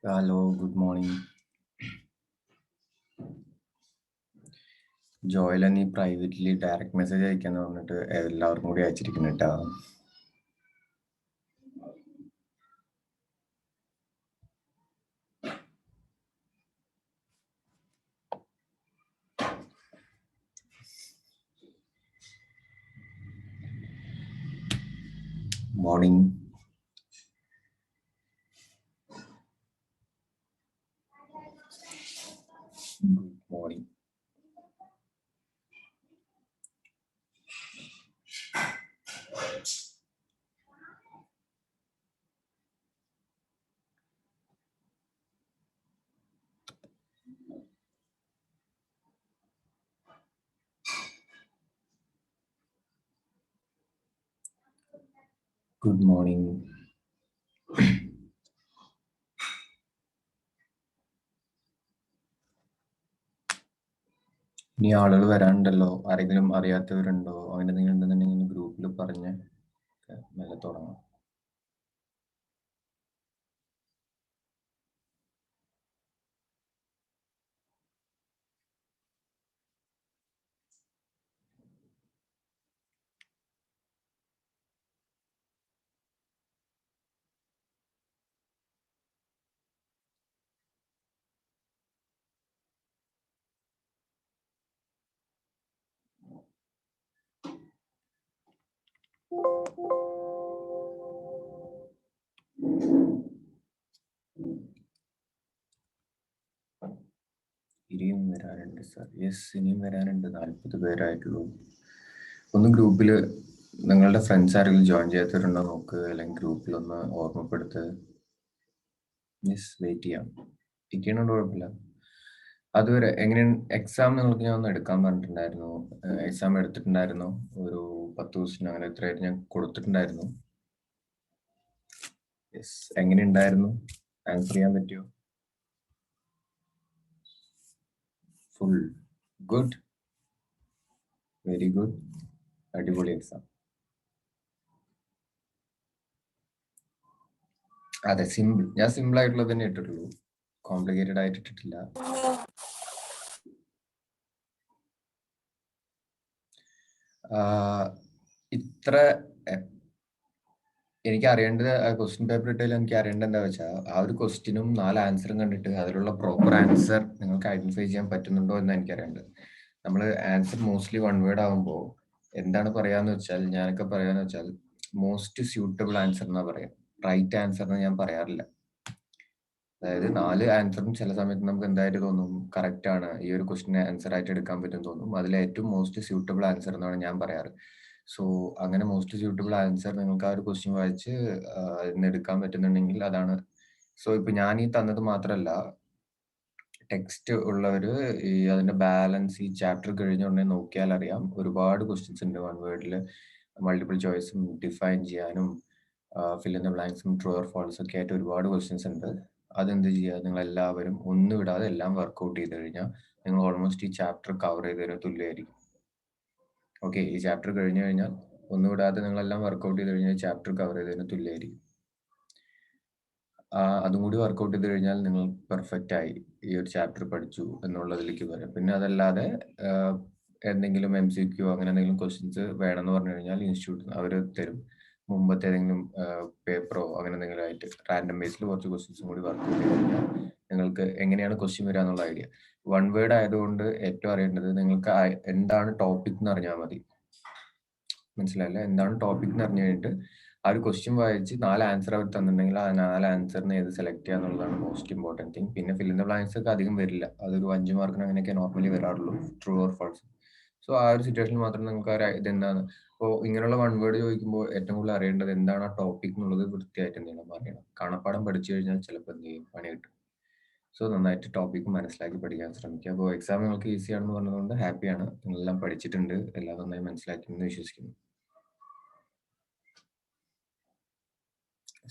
Hello, good morning. Joel നീ privately direct message അയക്കാന്ന് പറഞ്ഞിട്ട് എല്ലാവർക്കും കൂടി അയച്ചിരിക്കുന്നു കേട്ടോ. Morning. Good morning. Good morning. ഇനി ആളുകൾ വരാനുണ്ടല്ലോ, ആരെങ്കിലും അറിയാത്തവരുണ്ടോ? അങ്ങനെ എന്തെങ്കിലും ഉണ്ടെന്നുണ്ടെങ്കിൽ ഗ്രൂപ്പിൽ പറഞ്ഞ് മെല്ലെ തുടങ്ങാം. ഇനിയും വരാനുണ്ട് സാർ. യെസ്, ഇനിയും വരാനുണ്ട്. 40 പേരായിട്ടുള്ളൂ. ഒന്ന് ഗ്രൂപ്പിൽ നിങ്ങളുടെ ഫ്രണ്ട്സ് ആരെങ്കിലും ജോയിൻ ചെയ്യാത്തവരുണ്ടോ നോക്ക്, അല്ലെങ്കിൽ ഗ്രൂപ്പിലൊന്ന് ഓർമ്മപ്പെടുത്ത്. യെസ്, വെയിറ്റ് ചെയ്യാം. ഇരിക്കണോണ്ട് കുഴപ്പമില്ല. അതുവരെ എങ്ങനെയാണ് എക്സാം? നിങ്ങൾക്ക് ഞാൻ ഒന്ന് എടുക്കാൻ പറഞ്ഞിട്ടുണ്ടായിരുന്നു. എക്സാം എടുത്തിട്ടുണ്ടായിരുന്നു. ഒരു 10 ദിവസത്തിന് അങ്ങനെ എത്രയായിട്ട് ഞാൻ കൊടുത്തിട്ടുണ്ടായിരുന്നു. യെസ്, എങ്ങനെ ഉണ്ടായിരുന്നു? ആൻസർ ചെയ്യാൻ പറ്റുമോ? ഫുൾ ഗുഡ്, വെരി ഗുഡ്, അടിപൊളി എക്സാം. അതെ, സിമ്പിൾ. ഞാൻ സിമ്പിൾ ആയിട്ടുള്ളത് തന്നെ ഇട്ടിട്ടുള്ളൂ, കോംപ്ലിക്കേറ്റഡ് ആയിട്ട് ഇട്ടിട്ടില്ല. ഇത്ര എനിക്ക് അറിയേണ്ടത് ക്വസ്റ്റ്യൻ പേപ്പർ ഇട്ടതിൽ എനിക്ക് അറിയേണ്ടത് എന്താ വെച്ചാൽ, ആ ഒരു ക്വസ്റ്റ്യനും 4 ആൻസറും കണ്ടിട്ട് അതിലുള്ള പ്രോപ്പർ ആൻസർ നിങ്ങൾക്ക് ഐഡന്റിഫൈ ചെയ്യാൻ പറ്റുന്നുണ്ടോ എന്ന് എനിക്കറിയേണ്ടത്. നമ്മൾ ആൻസർ മോസ്റ്റ്ലി വൺ വേർഡ് ആകുമ്പോൾ എന്താണ് പറയാന്ന് വെച്ചാൽ, ഞാനൊക്കെ പറയാന്ന് വെച്ചാൽ മോസ്റ്റ് സ്യൂട്ടബിൾ ആൻസർ എന്നാ പറയാം. റൈറ്റ് ആൻസർ എന്ന് ഞാൻ പറയാറില്ല. അതായത് 4 ആൻസറും ചില സമയത്ത് നമുക്ക് എന്തായിട്ട് തോന്നും, കറക്റ്റ് ആണ്, ഈ ഒരു ക്വസ്റ്റിന് ആൻസർ ആയിട്ട് എടുക്കാൻ പറ്റും തോന്നും. അതിൽ ഏറ്റവും മോസ്റ്റ് സ്യൂട്ടബിൾ ആൻസർ എന്നാണ് ഞാൻ പറയാറ്. സോ അങ്ങനെ മോസ്റ്റ് സ്യൂട്ടബിൾ ആൻസർ നിങ്ങൾക്ക് ആ ഒരു ക്വസ്റ്റ്യൻ വായിച്ച് അതിന് എടുക്കാൻ പറ്റുന്നുണ്ടെങ്കിൽ അതാണ്. സോ ഇപ്പൊ ഞാൻ ഈ തന്നത് മാത്രമല്ല, ടെക്സ്റ്റ് ഉള്ളവര് ഈ അതിന്റെ ബാലൻസ് ഈ ചാപ്റ്റർ കഴിഞ്ഞ ഉടനെ നോക്കിയാൽ അറിയാം, ഒരുപാട് ക്വസ്റ്റ്യൻസ് ഉണ്ട് വൺ വേർഡിൽ മൾട്ടിപ്പിൾ ചോയ്സും ഡിഫൈൻ ചെയ്യാനും ഫിൽ ഇൻ ദ ബ്ലാങ്ക്സും ട്രൂ ഓർ ഫാൾസ് ഒക്കെ ആയിട്ട് ഒരുപാട് ക്വസ്റ്റ്യൻസ് ഉണ്ട്. അതെന്ത് ചെയ്യുക, നിങ്ങൾ എല്ലാവരും ഒന്നും വിടാതെ എല്ലാം വർക്ക്ഔട്ട് ചെയ്ത് കഴിഞ്ഞാൽ നിങ്ങൾ ഓൾമോസ്റ്റ് ഈ ചാപ്റ്റർ കവർ ചെയ്തതിന് തുല്യമായിരിക്കും. ഓക്കെ, ഈ ചാപ്റ്റർ കഴിഞ്ഞു കഴിഞ്ഞാൽ ഒന്നും വിടാതെ നിങ്ങളെല്ലാം വർക്ക്ഔട്ട് ചെയ്ത് കഴിഞ്ഞാൽ ചാപ്റ്റർ കവർ ചെയ്തതിന് തുല്യമായിരിക്കും. അതും കൂടി വർക്ക്ഔട്ട് ചെയ്ത് കഴിഞ്ഞാൽ നിങ്ങൾ പെർഫെക്റ്റ് ആയി, ഈ ഒരു ചാപ്റ്റർ പഠിച്ചു എന്നുള്ളതിലേക്ക് വരും. പിന്നെ അതല്ലാതെ എന്തെങ്കിലും MCQ അങ്ങനെ എന്തെങ്കിലും ക്വസ്റ്റ്യൻസ് വേണമെന്ന് പറഞ്ഞു കഴിഞ്ഞാൽ ഇൻസ്റ്റിറ്റ്യൂട്ട് അവർ തരും. മുമ്പത്തെ ഏതെങ്കിലും പേപ്പറോ അങ്ങനെ എന്തെങ്കിലും ആയിട്ട് റാൻഡം ബേസിൽ കുറച്ച് ക്വസ്റ്റ്യൻസും കൂടി വർക്ക്ഔട്ട് ചെയ്ത് കഴിഞ്ഞാൽ നിങ്ങൾക്ക് എങ്ങനെയാണ് ക്വസ്റ്റ്യൻ വരിക എന്നുള്ള ഐഡിയ. വൺ വേർഡ് ആയതുകൊണ്ട് ഏറ്റവും അറിയേണ്ടത് നിങ്ങൾക്ക് എന്താണ് ടോപ്പിക് എന്ന് അറിഞ്ഞാൽ മതി. മനസ്സിലായില്ല? എന്താണ് ടോപ്പിക് എന്ന് അറിഞ്ഞു കഴിഞ്ഞിട്ട് ആ ഒരു ക്വസ്റ്റ്യൻ വായിച്ച് 4 ആൻസർ അവർ തന്നിട്ടുണ്ടെങ്കിൽ ആ 4 ആൻസറിന് ഏത് സെലക്ട് ചെയ്യുക എന്നുള്ളതാണ് മോസ്റ്റ് ഇമ്പോർട്ടൻറ്റ് തിങ്. പിന്നെ ഫിൽ ഇൻ ദ ബ്ലാങ്ക്സ് ഒക്കെ അധികം വരില്ല, അതൊരു 5 മാർക്കിന് അങ്ങനെയൊക്കെ നോർമലി വരാറുള്ളൂ, ട്രൂ ഓർ ഫാൾസ്. സോ ആ ഒരു സിറ്റുവേഷനിൽ മാത്രം നിങ്ങൾക്ക് ആ ഇതെന്താണ്, ഇപ്പോൾ ഇങ്ങനെയുള്ള വൺ വേർഡ് ചോദിക്കുമ്പോൾ ഏറ്റവും കൂടുതൽ അറിയേണ്ടത് എന്താണ് ആ ടോപ്പിക് എന്നുള്ളത് വൃത്തിയായിട്ട് എന്ത് ചെയ്യണം, അറിയണം. കാണപ്പാടം പഠിച്ചു കഴിഞ്ഞാൽ ചിലപ്പോൾ എന്ത് ചെയ്യും, പണി കിട്ടും. സോ നന്നായിട്ട് ടോപ്പിക്ക് മനസ്സിലാക്കി പഠിക്കാൻ ശ്രമിക്കുക. അപ്പോൾ എക്സാം നിങ്ങൾക്ക് ഈസി ആണെന്ന് പറഞ്ഞതുകൊണ്ട് ഹാപ്പിയാണ്, നിങ്ങളെല്ലാം പഠിച്ചിട്ടുണ്ട്, എല്ലാം നന്നായി മനസ്സിലാക്കി എന്ന് വിശ്വസിക്കുന്നു.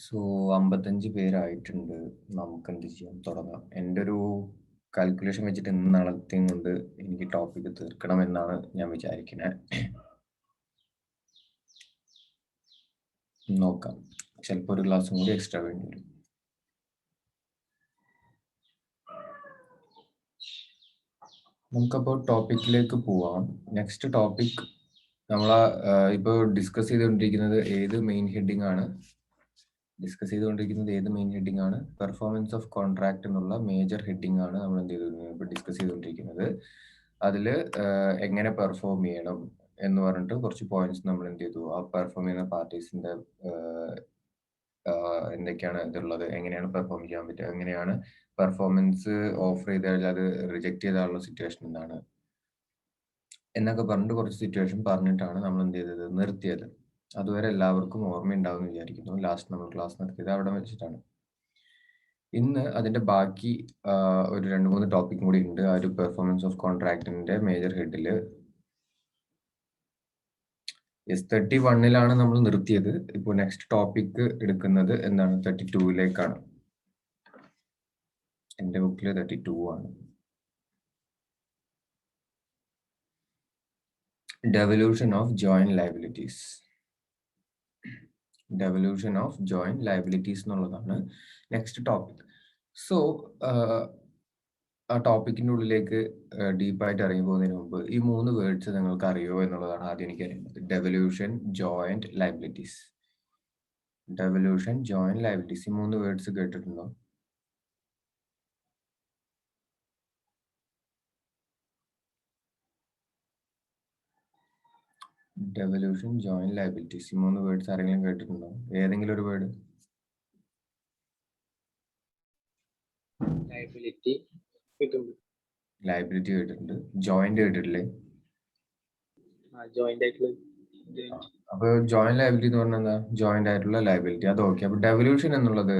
സോ 55 പേരായിട്ടുണ്ട്, നമുക്ക് എന്ത് ചെയ്യാം, തുടങ്ങാം. എൻ്റെ ഒരു കാൽക്കുലേഷൻ വെച്ചിട്ട് ഇന്ന് നാളത്തെയും കൊണ്ട് എനിക്ക് ടോപ്പിക്ക് തീർക്കണം എന്നാണ് ഞാൻ വിചാരിക്കുന്നത്. നോക്കാം, ചിലപ്പോൾ ഒരു ക്ലാസ്സും കൂടി എക്സ്ട്രാ വേണ്ടി വരും. നമുക്കപ്പോൾ ടോപ്പിക്കിലേക്ക് പോവാം. നെക്സ്റ്റ് ടോപ്പിക് നമ്മൾ ഇപ്പോൾ ഡിസ്കസ് ചെയ്തുകൊണ്ടിരിക്കുന്നത് ഏത് മെയിൻ ഹെഡിങ് ആണ്? പെർഫോമൻസ് ഓഫ് കോൺട്രാക്ട് എന്നുള്ള മേജർ ഹെഡിങ് ആണ് നമ്മൾ എന്ത് ചെയ്തിരുന്നത്, ഇപ്പോൾ ഡിസ്കസ് ചെയ്തുകൊണ്ടിരിക്കുന്നത്. അതിൽ എങ്ങനെ പെർഫോം ചെയ്യണം എന്ന് പറഞ്ഞിട്ട് കുറച്ച് പോയിന്റ്സ് നമ്മൾ എന്ത് ചെയ്തു, ആ പെർഫോം ചെയ്യുന്ന പാർട്ടീസിന്റെ എന്തൊക്കെയാണ് ഇതുള്ളത്, എങ്ങനെയാണ് പെർഫോം ചെയ്യാൻ പറ്റുക, എങ്ങനെയാണ് പെർഫോമൻസ് ഓഫർ ചെയ്താൽ അത് റിജക്ട് ചെയ്താലുള്ള സിറ്റുവേഷൻ എന്താണ് എന്നൊക്കെ പറഞ്ഞിട്ട് കുറച്ച് സിറ്റുവേഷൻ പറഞ്ഞിട്ടാണ് നമ്മൾ എന്ത് ചെയ്തത്, നിർത്തിയത്. അതുവരെ എല്ലാവർക്കും ഓർമ്മയുണ്ടാവും വിചാരിക്കുന്നു. ലാസ്റ്റ് നമ്മൾ ക്ലാസ് നിർത്തിയത് അവിടെ വെച്ചിട്ടാണ്. ഇന്ന് അതിന്റെ ബാക്കി ഒരു 2-3 ടോപ്പിക് കൂടി ഉണ്ട്. ആ ഒരു പെർഫോമൻസ് ഓഫ് കോൺട്രാക്ടിന്റെ മേജർ ഹെഡിൽ S31 നമ്മൾ നിർത്തിയത്. ഇപ്പോൾ നെക്സ്റ്റ് ടോപ്പിക് എടുക്കുന്നത് എന്താണ്, 32 എന്റെ ബുക്കിൽ 32 ആണ്. ഡെവല്യൂഷൻ ഓഫ് ജോയിന്റ് ലയബിലിറ്റീസ് എന്നുള്ളതാണ് നെക്സ്റ്റ് ടോപ്പിക്. സോ ആ ടോപ്പിക്കിന്റെ ഉള്ളിലേക്ക് ഡീപ്പായിട്ട് ഇറങ്ങി പോകുന്നതിന് മുമ്പ് ഈ 3 വേർഡ്സ് നിങ്ങൾക്ക് അറിയോ എന്നുള്ളതാണ് ആദ്യം എനിക്ക് അറിയേണ്ടത്. Devolution, joint liabilities. ഈ 3 വേർഡ്സ് കേട്ടിട്ടുണ്ടോ? ഡെവല്യൂഷൻ, ജോയിന്റ് ലയബിലിറ്റീസ്, ഈ 3 വേർഡ്സ് ആരെങ്കിലും കേട്ടിട്ടുണ്ടോ? ഏതെങ്കിലും ഒരു വേർഡ്? ലയബിലിറ്റി കേട്ടിട്ടുണ്ട്. ജോയിന്റ് കേട്ടിട്ടില്ലേ? അപ്പൊ ജോയിന്റ് ലയബിലിറ്റി എന്ന് പറഞ്ഞാൽ എന്താ? ജോയിന്റ് ആയിട്ടുള്ള ലയബിലിറ്റി, അത് ഓക്കെ. അപ്പൊ ഡെവല്യൂഷൻ എന്നുള്ളത്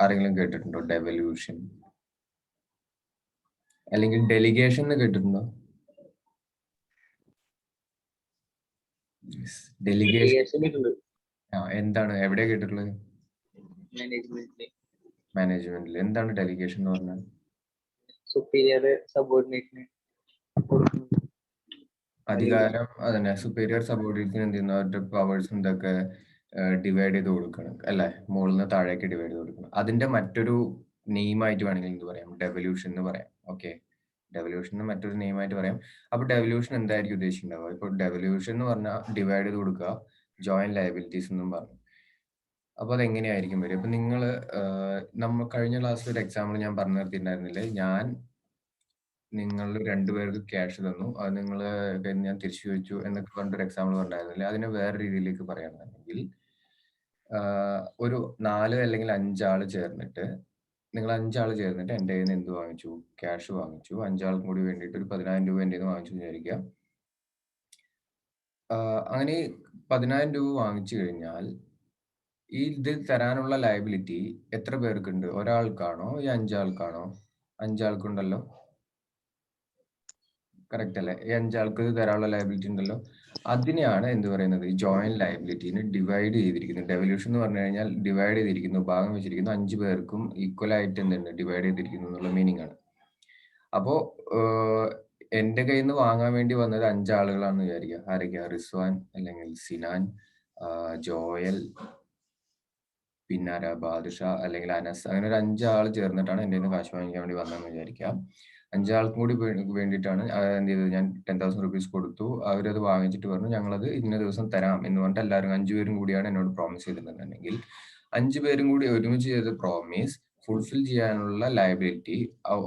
ആരെങ്കിലും കേട്ടിട്ടുണ്ടോ? ഡെവല്യൂഷൻ അല്ലെങ്കിൽ ഡെലിഗേഷൻ എന്ന് കേട്ടിട്ടുണ്ടോ? ഡെലിഗേഷൻ എന്താണ്, എവിടെയാ കേട്ടിട്ടുള്ളത്? മാനേജ്മെന്റിൽ. എന്താണ് ഡെലിഗേഷൻ എന്ന് പറഞ്ഞാൽ? സുപ്പീരിയർ സബോർഡിനേറ്റിന് അധികാരം, അതന്നെ. സുപ്പീരിയർ സബോർഡിനേറ്റിന് എന്ത് ചെയ്യുന്നു, അവരുടെ പവേഴ്സും ഇതൊക്കെ ഡിവൈഡ് ചെയ്ത് കൊടുക്കണം അല്ലെ, മുകളിൽ നിന്ന് താഴേക്ക് ഡിവൈഡ് ചെയ്ത് കൊടുക്കണം. അതിന്റെ മറ്റൊരു നെയിമായിട്ട് വേണമെങ്കിൽ എന്ത് പറയാം, ഡെവല്യൂഷൻ എന്ന് പറയാം. ഓക്കെ, ഡെവല്യൂഷന് മറ്റൊരു നെയിമായിട്ട് പറയാം. അപ്പൊ ഡെവല്യൂഷൻ എന്തായിരിക്കും ഉദ്ദേശിച്ചിട്ടുണ്ടാവുക? ഇപ്പൊ ഡെവല്യൂഷൻ എന്ന് പറഞ്ഞാൽ ഡിവൈഡ് ചെയ്ത് കൊടുക്കുക, ജോയിന്റ് ലയബിലിറ്റീസ് എന്നും പറഞ്ഞു. അപ്പൊ അതെങ്ങനെയായിരിക്കും വരും? ഇപ്പൊ നിങ്ങൾ നമ്മൾ കഴിഞ്ഞ ക്ലാസ്സിൽ ഒരു എക്സാമ്പിൾ ഞാൻ പറഞ്ഞു നിർത്തിയിട്ടുണ്ടായിരുന്നില്ലേ, നിങ്ങൾ 2 പേർക്ക് ക്യാഷ് തന്നു, അത് നിങ്ങൾ ഞാൻ തിരിച്ചു ചോദിച്ചു എന്നൊക്കെ പറഞ്ഞിട്ടൊരു എക്സാമ്പിൾ പറഞ്ഞിരുന്നില്ലേ. അതിനെ വേറെ രീതിയിലേക്ക് പറയുകയാണെങ്കിൽ ഒരു 4 അല്ലെങ്കിൽ 5 ആള് ചേർന്നിട്ട് നിങ്ങൾ 5 ആള് ചേർന്നിട്ട് എൻ്റെ കയ്യിൽ നിന്ന് എന്ത് വാങ്ങിച്ചു? ക്യാഷ് വാങ്ങിച്ചു. 5 ആൾക്കും കൂടി വേണ്ടിയിട്ട് ഒരു 10,000 രൂപ എൻ്റെ കയ്യിൽ നിന്ന് വാങ്ങിച്ചു എന്ന് വിചാരിക്കുക. അങ്ങനെ 10,000 രൂപ വാങ്ങിച്ചു കഴിഞ്ഞാൽ ഇത് തരാനുള്ള ലയബിലിറ്റി എത്ര പേർക്കുണ്ട്? ഒരാൾക്കാണോ? ഈ 5 ആൾക്കാണോ? 5 ആൾക്കുണ്ടല്ലോ. കറക്റ്റ് അല്ലേ? ഈ 5 ആൾക്ക് തരാനുള്ള ലയബിലിറ്റി ഉണ്ടല്ലോ. അതിനെയാണ് എന്ത് പറയുന്നത്? ജോയിന്റ് ലയബിലിറ്റീനെ ഡിവൈഡ് ചെയ്തിരിക്കുന്നത്. ഡെവല്യൂഷൻ എന്ന് പറഞ്ഞു കഴിഞ്ഞാൽ ഡിവൈഡ് ചെയ്തിരിക്കുന്നു, ഭാഗം വെച്ചിരിക്കുന്നു. 5 പേർക്കും ഈക്വൽ ആയിട്ട് എന്തുണ്ട്? ഡിവൈഡ് ചെയ്തിരിക്കുന്നു എന്നുള്ള മീനിങ് ആണ്. അപ്പോ എന്റെ കയ്യിൽ നിന്ന് വാങ്ങാൻ വേണ്ടി വന്നത് 5 ആളുകളാണെന്ന് വിചാരിക്കുക. ആരൊക്കെയാ? റിസ്വാൻ, അല്ലെങ്കിൽ സിനാൻ, ജോയൽ, പിന്നാരാ? ബാദുഷ, അല്ലെങ്കിൽ അനസ്. അങ്ങനെ ഒരു 5 ആൾ ചേർന്നിട്ടാണ് എൻ്റെ കയ്യിൽ നിന്ന് കാശ് വാങ്ങിക്കാൻ വേണ്ടി വന്നതെന്ന് വിചാരിക്കാം. 5 ആൾക്കും കൂടി വേണ്ടിയിട്ടാണ് എന്ത് ചെയ്തത്? ഞാൻ 10,000 റുപ്പീസ് കൊടുത്തു. അവരത് വാങ്ങിച്ചിട്ട് പറഞ്ഞു ഞങ്ങളത് ഇന്ന ദിവസം തരാം എന്ന് പറഞ്ഞിട്ട് എല്ലാവരും 5 പേരും കൂടിയാണ് എന്നോട് പ്രോമിസ് ചെയ്തിട്ടുണ്ടെങ്കിൽ 5 പേരും കൂടി ഒരുമിച്ച് ചെയ്ത പ്രോമിസ് ഫുൾഫിൽ ചെയ്യാനുള്ള ലയബിലിറ്റി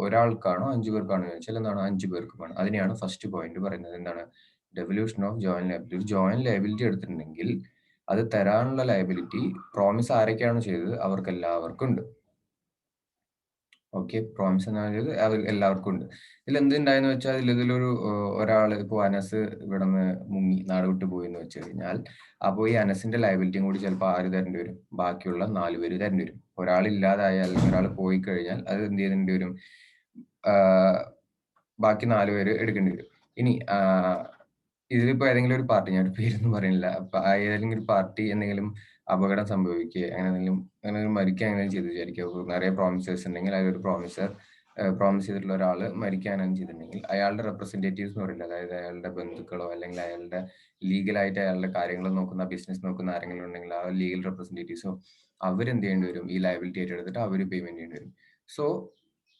ഒരാൾക്കാണോ 5 പേർക്കാണോ ചോദിച്ചാൽ എന്താണ്? 5 പേർക്കുമാണ്. അതിനെയാണ് ഫസ്റ്റ് പോയിന്റ് പറയുന്നത്. എന്താണ്? Devolution of joint liability. Joint liability എടുത്തിട്ടുണ്ടെങ്കിൽ അത് തരാനുള്ള ലയബിലിറ്റി പ്രോമിസ് ആരൊക്കെയാണ് ചെയ്തത്? അവർക്ക് എല്ലാവർക്കും ഉണ്ട്. ഓക്കെ, പ്രോമിസ് എന്ന് എല്ലാവർക്കും ഉണ്ട്. ഇതിൽ എന്തുണ്ടായെന്ന് വെച്ചാൽ ഇതിലൊരു ഒരാള് ഇപ്പൊ അനസ് ഇവിടുന്ന് മുങ്ങി നാട് വിട്ടു പോയി എന്ന് വെച്ച് കഴിഞ്ഞാൽ, അപ്പൊ ഈ അനസിന്റെ ലയബിലിറ്റിയും കൂടി ചിലപ്പോൾ ആര് തരേണ്ടി വരും? ബാക്കിയുള്ള 4 പേര് തരേണ്ടി വരും. ഒരാൾ ഇല്ലാതായാൽ, ഒരാൾ പോയി കഴിഞ്ഞാൽ അത് എന്ത് ചെയ്യേണ്ടി വരും? ബാക്കി 4 പേര് എടുക്കേണ്ടി വരും. ഇനി ഇതിലിപ്പോ ഏതെങ്കിലും ഒരു പാർട്ടി, ഞാൻ പേരൊന്നും പറയുന്നില്ല, അപ്പൊ ഏതെങ്കിലും ഒരു പാർട്ടി എന്തെങ്കിലും അപകടം സംഭവിക്കുകയോ അങ്ങനെ മരിക്കുക അങ്ങനെ ചെയ്ത് വിചാരിക്കുക. നിറയെ പ്രോമിസേഴ്സ് ഉണ്ടെങ്കിൽ അതിലൊരു പ്രോമിസ് ചെയ്തിട്ടുള്ള ഒരാൾ മരിക്കാനും ചെയ്തിട്ടുണ്ടെങ്കിൽ അയാളുടെ റെപ്രസെന്റേറ്റീവ്സ് എന്ന് പറയില്ല, അതായത് അയാളുടെ ബന്ധുക്കളോ അല്ലെങ്കിൽ അയാളുടെ ലീഗലായിട്ട് അയാളുടെ കാര്യങ്ങൾ നോക്കുന്ന, ബിസിനസ് നോക്കുന്ന ആരെങ്കിലും ഉണ്ടെങ്കിൽ ആ ലീഗൽ റെപ്രസെന്റേറ്റീവ്സോ അവരെന്ത് ചെയ്യേണ്ടി വരും? ഈ ലയബിലിറ്റി ഏറ്റെടുത്തിട്ട് അവർ പേയ്മെന്റ് ചെയ്യേണ്ടി വരും. സോ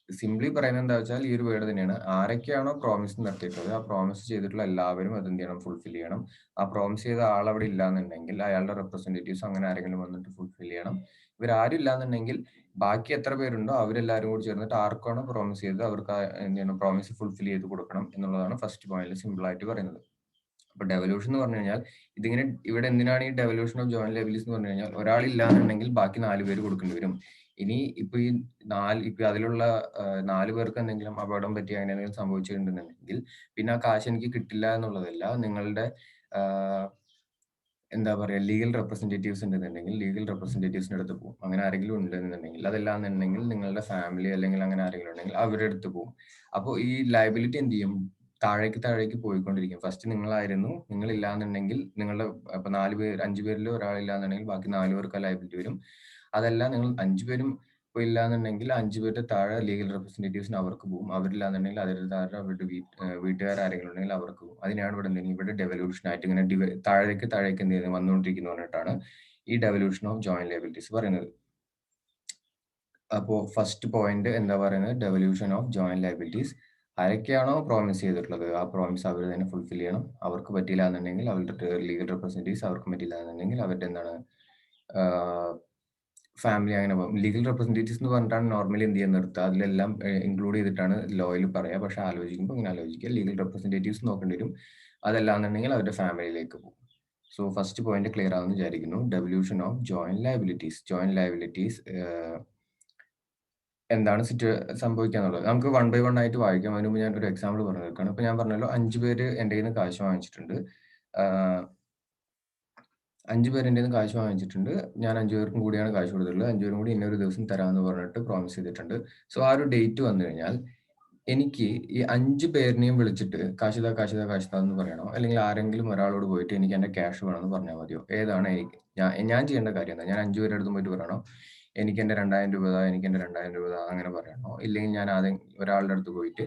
സിംപ്ലി പറയുന്നത് എന്താ വെച്ചാൽ ഈ ഒരു വേർഡ് തന്നെയാണ്. ആരൊക്കെയാണോ പ്രോമിസ് നടത്തിയിട്ടുള്ളത് ആ പ്രോമിസ് ചെയ്തിട്ടുള്ള എല്ലാവരും അത് എന്ത് ചെയ്യണം? ഫുൾഫിൽ ചെയ്യണം. ആ പ്രോമിസ് ചെയ്ത ആൾ അവിടെ ഇല്ലാന്നുണ്ടെങ്കിൽ അയാളുടെ റെപ്രസെന്റേറ്റീവ്സ് അങ്ങനെ ആരെങ്കിലും വന്നിട്ട് ഫുൾഫിൽ ചെയ്യണം. ഇവരാരും ഇല്ലാന്നുണ്ടെങ്കിൽ ബാക്കി എത്ര പേരുണ്ടോ അവരെല്ലാവരും കൂടി ചേർന്നിട്ട് ആർക്കാണോ പ്രോമിസ് ചെയ്തത് അവർക്ക് എന്ത് ചെയ്യണം? പ്രോമിസ് ഫുൾഫിൽ ചെയ്ത് കൊടുക്കണം എന്നുള്ളതാണ് ഫസ്റ്റ് പോയിന്റിൽ സിമ്പിൾ ആയിട്ട് പറയുന്നത്. അപ്പൊ ഡെവല്യൂഷൻ എന്ന് പറഞ്ഞു കഴിഞ്ഞാൽ ഇതിങ്ങനെ ഇവിടെ എന്തിനാണ് ഈ ഡെവല്യൂഷൻ ഓഫ് ജോയിന്റ് ലയബിലിറ്റീസ് എന്ന് പറഞ്ഞു കഴിഞ്ഞാൽ ഒരാളില്ലാന്നുണ്ടെങ്കിൽ ബാക്കി 4 പേര് കൊടുക്കേണ്ടി വരും. ഇനി ഇപ്പൊ ഇപ്പൊ അതിലുള്ള 4 പേർക്ക് എന്തെങ്കിലും അപകടം പറ്റി അങ്ങനെ എന്തെങ്കിലും സംഭവിച്ചിട്ടുണ്ടെന്നുണ്ടെങ്കിൽ പിന്നെ ആ കാശ് എനിക്ക് കിട്ടില്ല എന്നുള്ളതല്ല, നിങ്ങളുടെ എന്താ പറയാ, ലീഗൽ റെപ്രസെന്റേറ്റീവ്സ് ഉണ്ടെന്നുണ്ടെങ്കിൽ ലീഗൽ റെപ്രസെന്റേറ്റീവ്സിന്റെ അടുത്ത് പോകും. അങ്ങനെ ആരെങ്കിലും ഉണ്ടെന്നുണ്ടെങ്കിൽ, അതല്ലാന്നുണ്ടെങ്കിൽ നിങ്ങളുടെ ഫാമിലി അല്ലെങ്കിൽ അങ്ങനെ ആരെങ്കിലും ഉണ്ടെങ്കിൽ അവരുടെ അടുത്ത് പോകും. അപ്പോൾ ഈ ലയബിലിറ്റി എന്ത് ചെയ്യും? താഴേക്ക് പോയിക്കൊണ്ടിരിക്കും. ഫസ്റ്റ് നിങ്ങളായിരുന്നു, നിങ്ങളില്ലാന്നുണ്ടെങ്കിൽ നിങ്ങളുടെ ഇപ്പൊ 5 പേരിൽ ഒരാളില്ലാന്നുണ്ടെങ്കിൽ ബാക്കി 4 പേർക്ക് ലയബിലിറ്റി വരും. അതല്ല, നിങ്ങൾ 5 പേരും ഇപ്പൊ ഇല്ലാന്നുണ്ടെങ്കിൽ 5 പേരുടെ താഴെ ലീഗൽ റെപ്രസെന്റേറ്റീവ്സിന് അവർക്ക് പോകും. അവരില്ലാന്നുണ്ടെങ്കിൽ അതിന്റെ താഴെ അവരുടെ വീട്ടുകാർ ആരെങ്കിലും ഉണ്ടെങ്കിൽ അവർക്ക് പോകും. അതിനാണ് ഇവിടെ എന്തെങ്കിലും ഇവിടെ ഡെവല്യൂഷൻ ആയിട്ട് ഇങ്ങനെ താഴേക്ക് എന്ത് ചെയ്യുന്നത്? വന്നുകൊണ്ടിരിക്കുന്നു പറഞ്ഞിട്ടാണ് ഈ ഡെവല്യൂഷൻ ഓഫ് ജോയിന്റ് ലയബിലിറ്റീസ് പറയുന്നത്. അപ്പോ ഫസ്റ്റ് പോയിന്റ് എന്താ പറയുന്നത്? Devolution of joint liabilities. ആരൊക്കെയാണോ പ്രോമിസ് ചെയ്തിട്ടുള്ളത് ആ പ്രോമിസ് അവർ തന്നെ ഫുൾഫിൽ ചെയ്യണം. അവർക്ക് പറ്റില്ല എന്നുണ്ടെങ്കിൽ അവരുടെ ലീഗൽ റെപ്രസെന്റേറ്റീവ്സ്, അവർക്ക് പറ്റില്ല എന്നുണ്ടെങ്കിൽ അവരുടെ എന്താണ് ഫാമിലി അങ്ങനെ പോകും. ലീഗൽ റെപ്രസെന്റേറ്റീവ്സ് എന്ന് പറഞ്ഞിട്ടാണ് നോർമലി എന്ത് ചെയ്യാൻ നിർത്തുക. അതിലെല്ലാം ഇൻക്ലൂഡ് ചെയ്തിട്ടാണ് ലോയിൽ പറയാം. പക്ഷെ ആലോചിക്കുമ്പോൾ ഇങ്ങനെ ആലോചിക്കുക, ലീഗൽ റെപ്രസെന്റേറ്റീവ്സ് നോക്കേണ്ടി വരും. അതല്ലാന്നുണ്ടെങ്കിൽ അവരുടെ ഫാമിലിയിലേക്ക് പോകും. സോ ഫസ്റ്റ് പോയിന്റ് ക്ലിയർ ആവുമെന്ന് വിചാരിക്കുന്നു. Devolution of joint liabilities. Joint liabilities എന്താണ് സംഭവിക്കാന്നുള്ളത് നമുക്ക് 1 by 1 ആയിട്ട് വായിക്കാം. അതിന് മുമ്പ് ഞാൻ ഒരു എക്സാമ്പിൾ പറഞ്ഞു തീർക്കാണ്. ഇപ്പൊ ഞാൻ പറഞ്ഞല്ലോ 5 പേര് എൻ്റെ കയ്യിൽ നിന്ന് കാശ് വാങ്ങിച്ചിട്ടുണ്ട്. 5 പേര് എൻ്റെ കയ്യിൽ നിന്ന് കാശ് വാങ്ങിച്ചിട്ടുണ്ട്. ഞാൻ 5 പേർക്കും കൂടിയാണ് കാശ് കൊടുത്തിട്ടുള്ളത്. 5 പേരും കൂടി ഇന്നൊരു ദിവസം തരാമെന്ന് പറഞ്ഞിട്ട് പ്രോമിസ് ചെയ്തിട്ടുണ്ട്. സോ ആ ഒരു ഡേറ്റ് വന്നു കഴിഞ്ഞാൽ എനിക്ക് ഈ 5 പേരിനെയും വിളിച്ചിട്ട് കാശ് താ എന്ന് പറയണോ? അല്ലെങ്കിൽ ആരെങ്കിലും ഒരാളോട് പോയിട്ട് എനിക്ക് എൻ്റെ ക്യാഷ് വേണമെന്ന് പറഞ്ഞാൽ മതിയോ? ഏതാണ് ഞാൻ ചെയ്യേണ്ട കാര്യം എന്താ? ഞാൻ 5 പേരുടെ അടുത്തും പോയിട്ട് പറയണോ എനിക്ക് എൻ്റെ 2,000 രൂപ താ, എനിക്ക് എൻ്റെ 2,000 രൂപ താ അങ്ങനെ പറയണോ? ഇല്ലെങ്കിൽ ഞാൻ ഒരാളുടെ അടുത്ത് പോയിട്ട്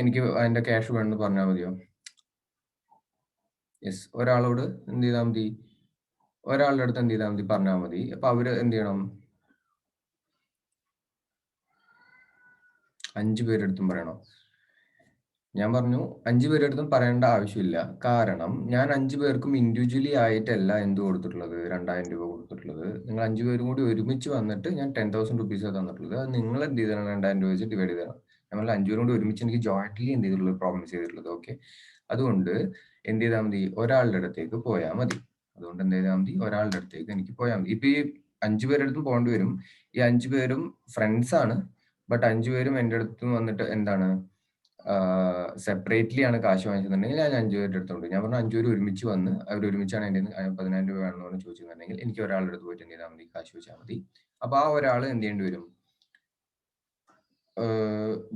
എനിക്ക് എൻ്റെ ക്യാഷ് വേണമെന്ന് പറഞ്ഞാൽ മതിയോ? യെസ്, ഒരാളോട് എന്ത് ചെയ്താൽ മതി? ഒരാളുടെ അടുത്ത് എന്ത് ചെയ്താൽ മതി? പറഞ്ഞാൽ മതി. അപ്പൊ അവര് എന്ത് ചെയ്യണം? 5 പേരുടെ അടുത്തും പറയണോ? ഞാൻ പറഞ്ഞു 5 പേരുടെ അടുത്തും പറയേണ്ട ആവശ്യമില്ല. കാരണം ഞാൻ 5 പേർക്കും ഇൻഡിവിജ്വലി ആയിട്ടല്ല എന്ത് കൊടുത്തിട്ടുള്ളത്? 2,000 രൂപ കൊടുത്തിട്ടുള്ളത്. നിങ്ങൾ 5 പേരും കൂടി ഒരുമിച്ച് വന്നിട്ട് ഞാൻ 10,000 റുപ്പീസാണ് തന്നിട്ടുള്ളത്. അത് നിങ്ങൾ എന്ത് ചെയ്തതാണ്? 2,000 രൂപ വെച്ച് ഡിവൈഡ് ചെയ്ത് തരണം. നമ്മൾ 5 പേരും കൂടി ഒരുമിച്ച് എനിക്ക് ജോയിന്റ്ലി എന്ത് ചെയ്തിട്ടുള്ളത്? പ്രോമിസ് ചെയ്തിട്ടുള്ളത്. ഓക്കെ, അതുകൊണ്ട് എന്ത് ചെയ്താൽ മതി? ഒരാളുടെ അടുത്തേക്ക് പോയാൽ മതി. അതുകൊണ്ട് എന്ത് ചെയ്താൽ മതി? ഒരാളുടെ അടുത്തേക്ക് എനിക്ക് പോയാൽ മതി. ഇപ്പൊ ഈ 5 പേരുടെ അടുത്തും പോകേണ്ടി വരും. ഈ 5 പേരും ഫ്രണ്ട്സ് ആണ്. ബട്ട് 5 പേരും എൻ്റെ അടുത്ത് വന്നിട്ട് എന്താണ് സെപ്പറേറ്റ്ലി ആണ് കാശ് വാങ്ങിച്ചിട്ടുണ്ടെങ്കിൽ ഞാൻ 5 പേരുടെ അടുത്തുണ്ട്. ഞാൻ പറഞ്ഞു 5 പേര് ഒരുമിച്ച് വന്ന് അവർ ഒരുമിച്ചാണ് എൻ്റെ 10,000 രൂപ വേണമെന്ന് പറഞ്ഞ് ചോദിച്ചിട്ടുണ്ടെങ്കിൽ എനിക്ക് ഒരാളുടെ അടുത്ത് പോയിട്ട് എന്ത് ചെയ്താൽ മതി, കാശ് ചോദിച്ചാൽ മതി. അപ്പൊ ആ ഒരാൾ എന്ത് ചെയ്യേണ്ടി വരും,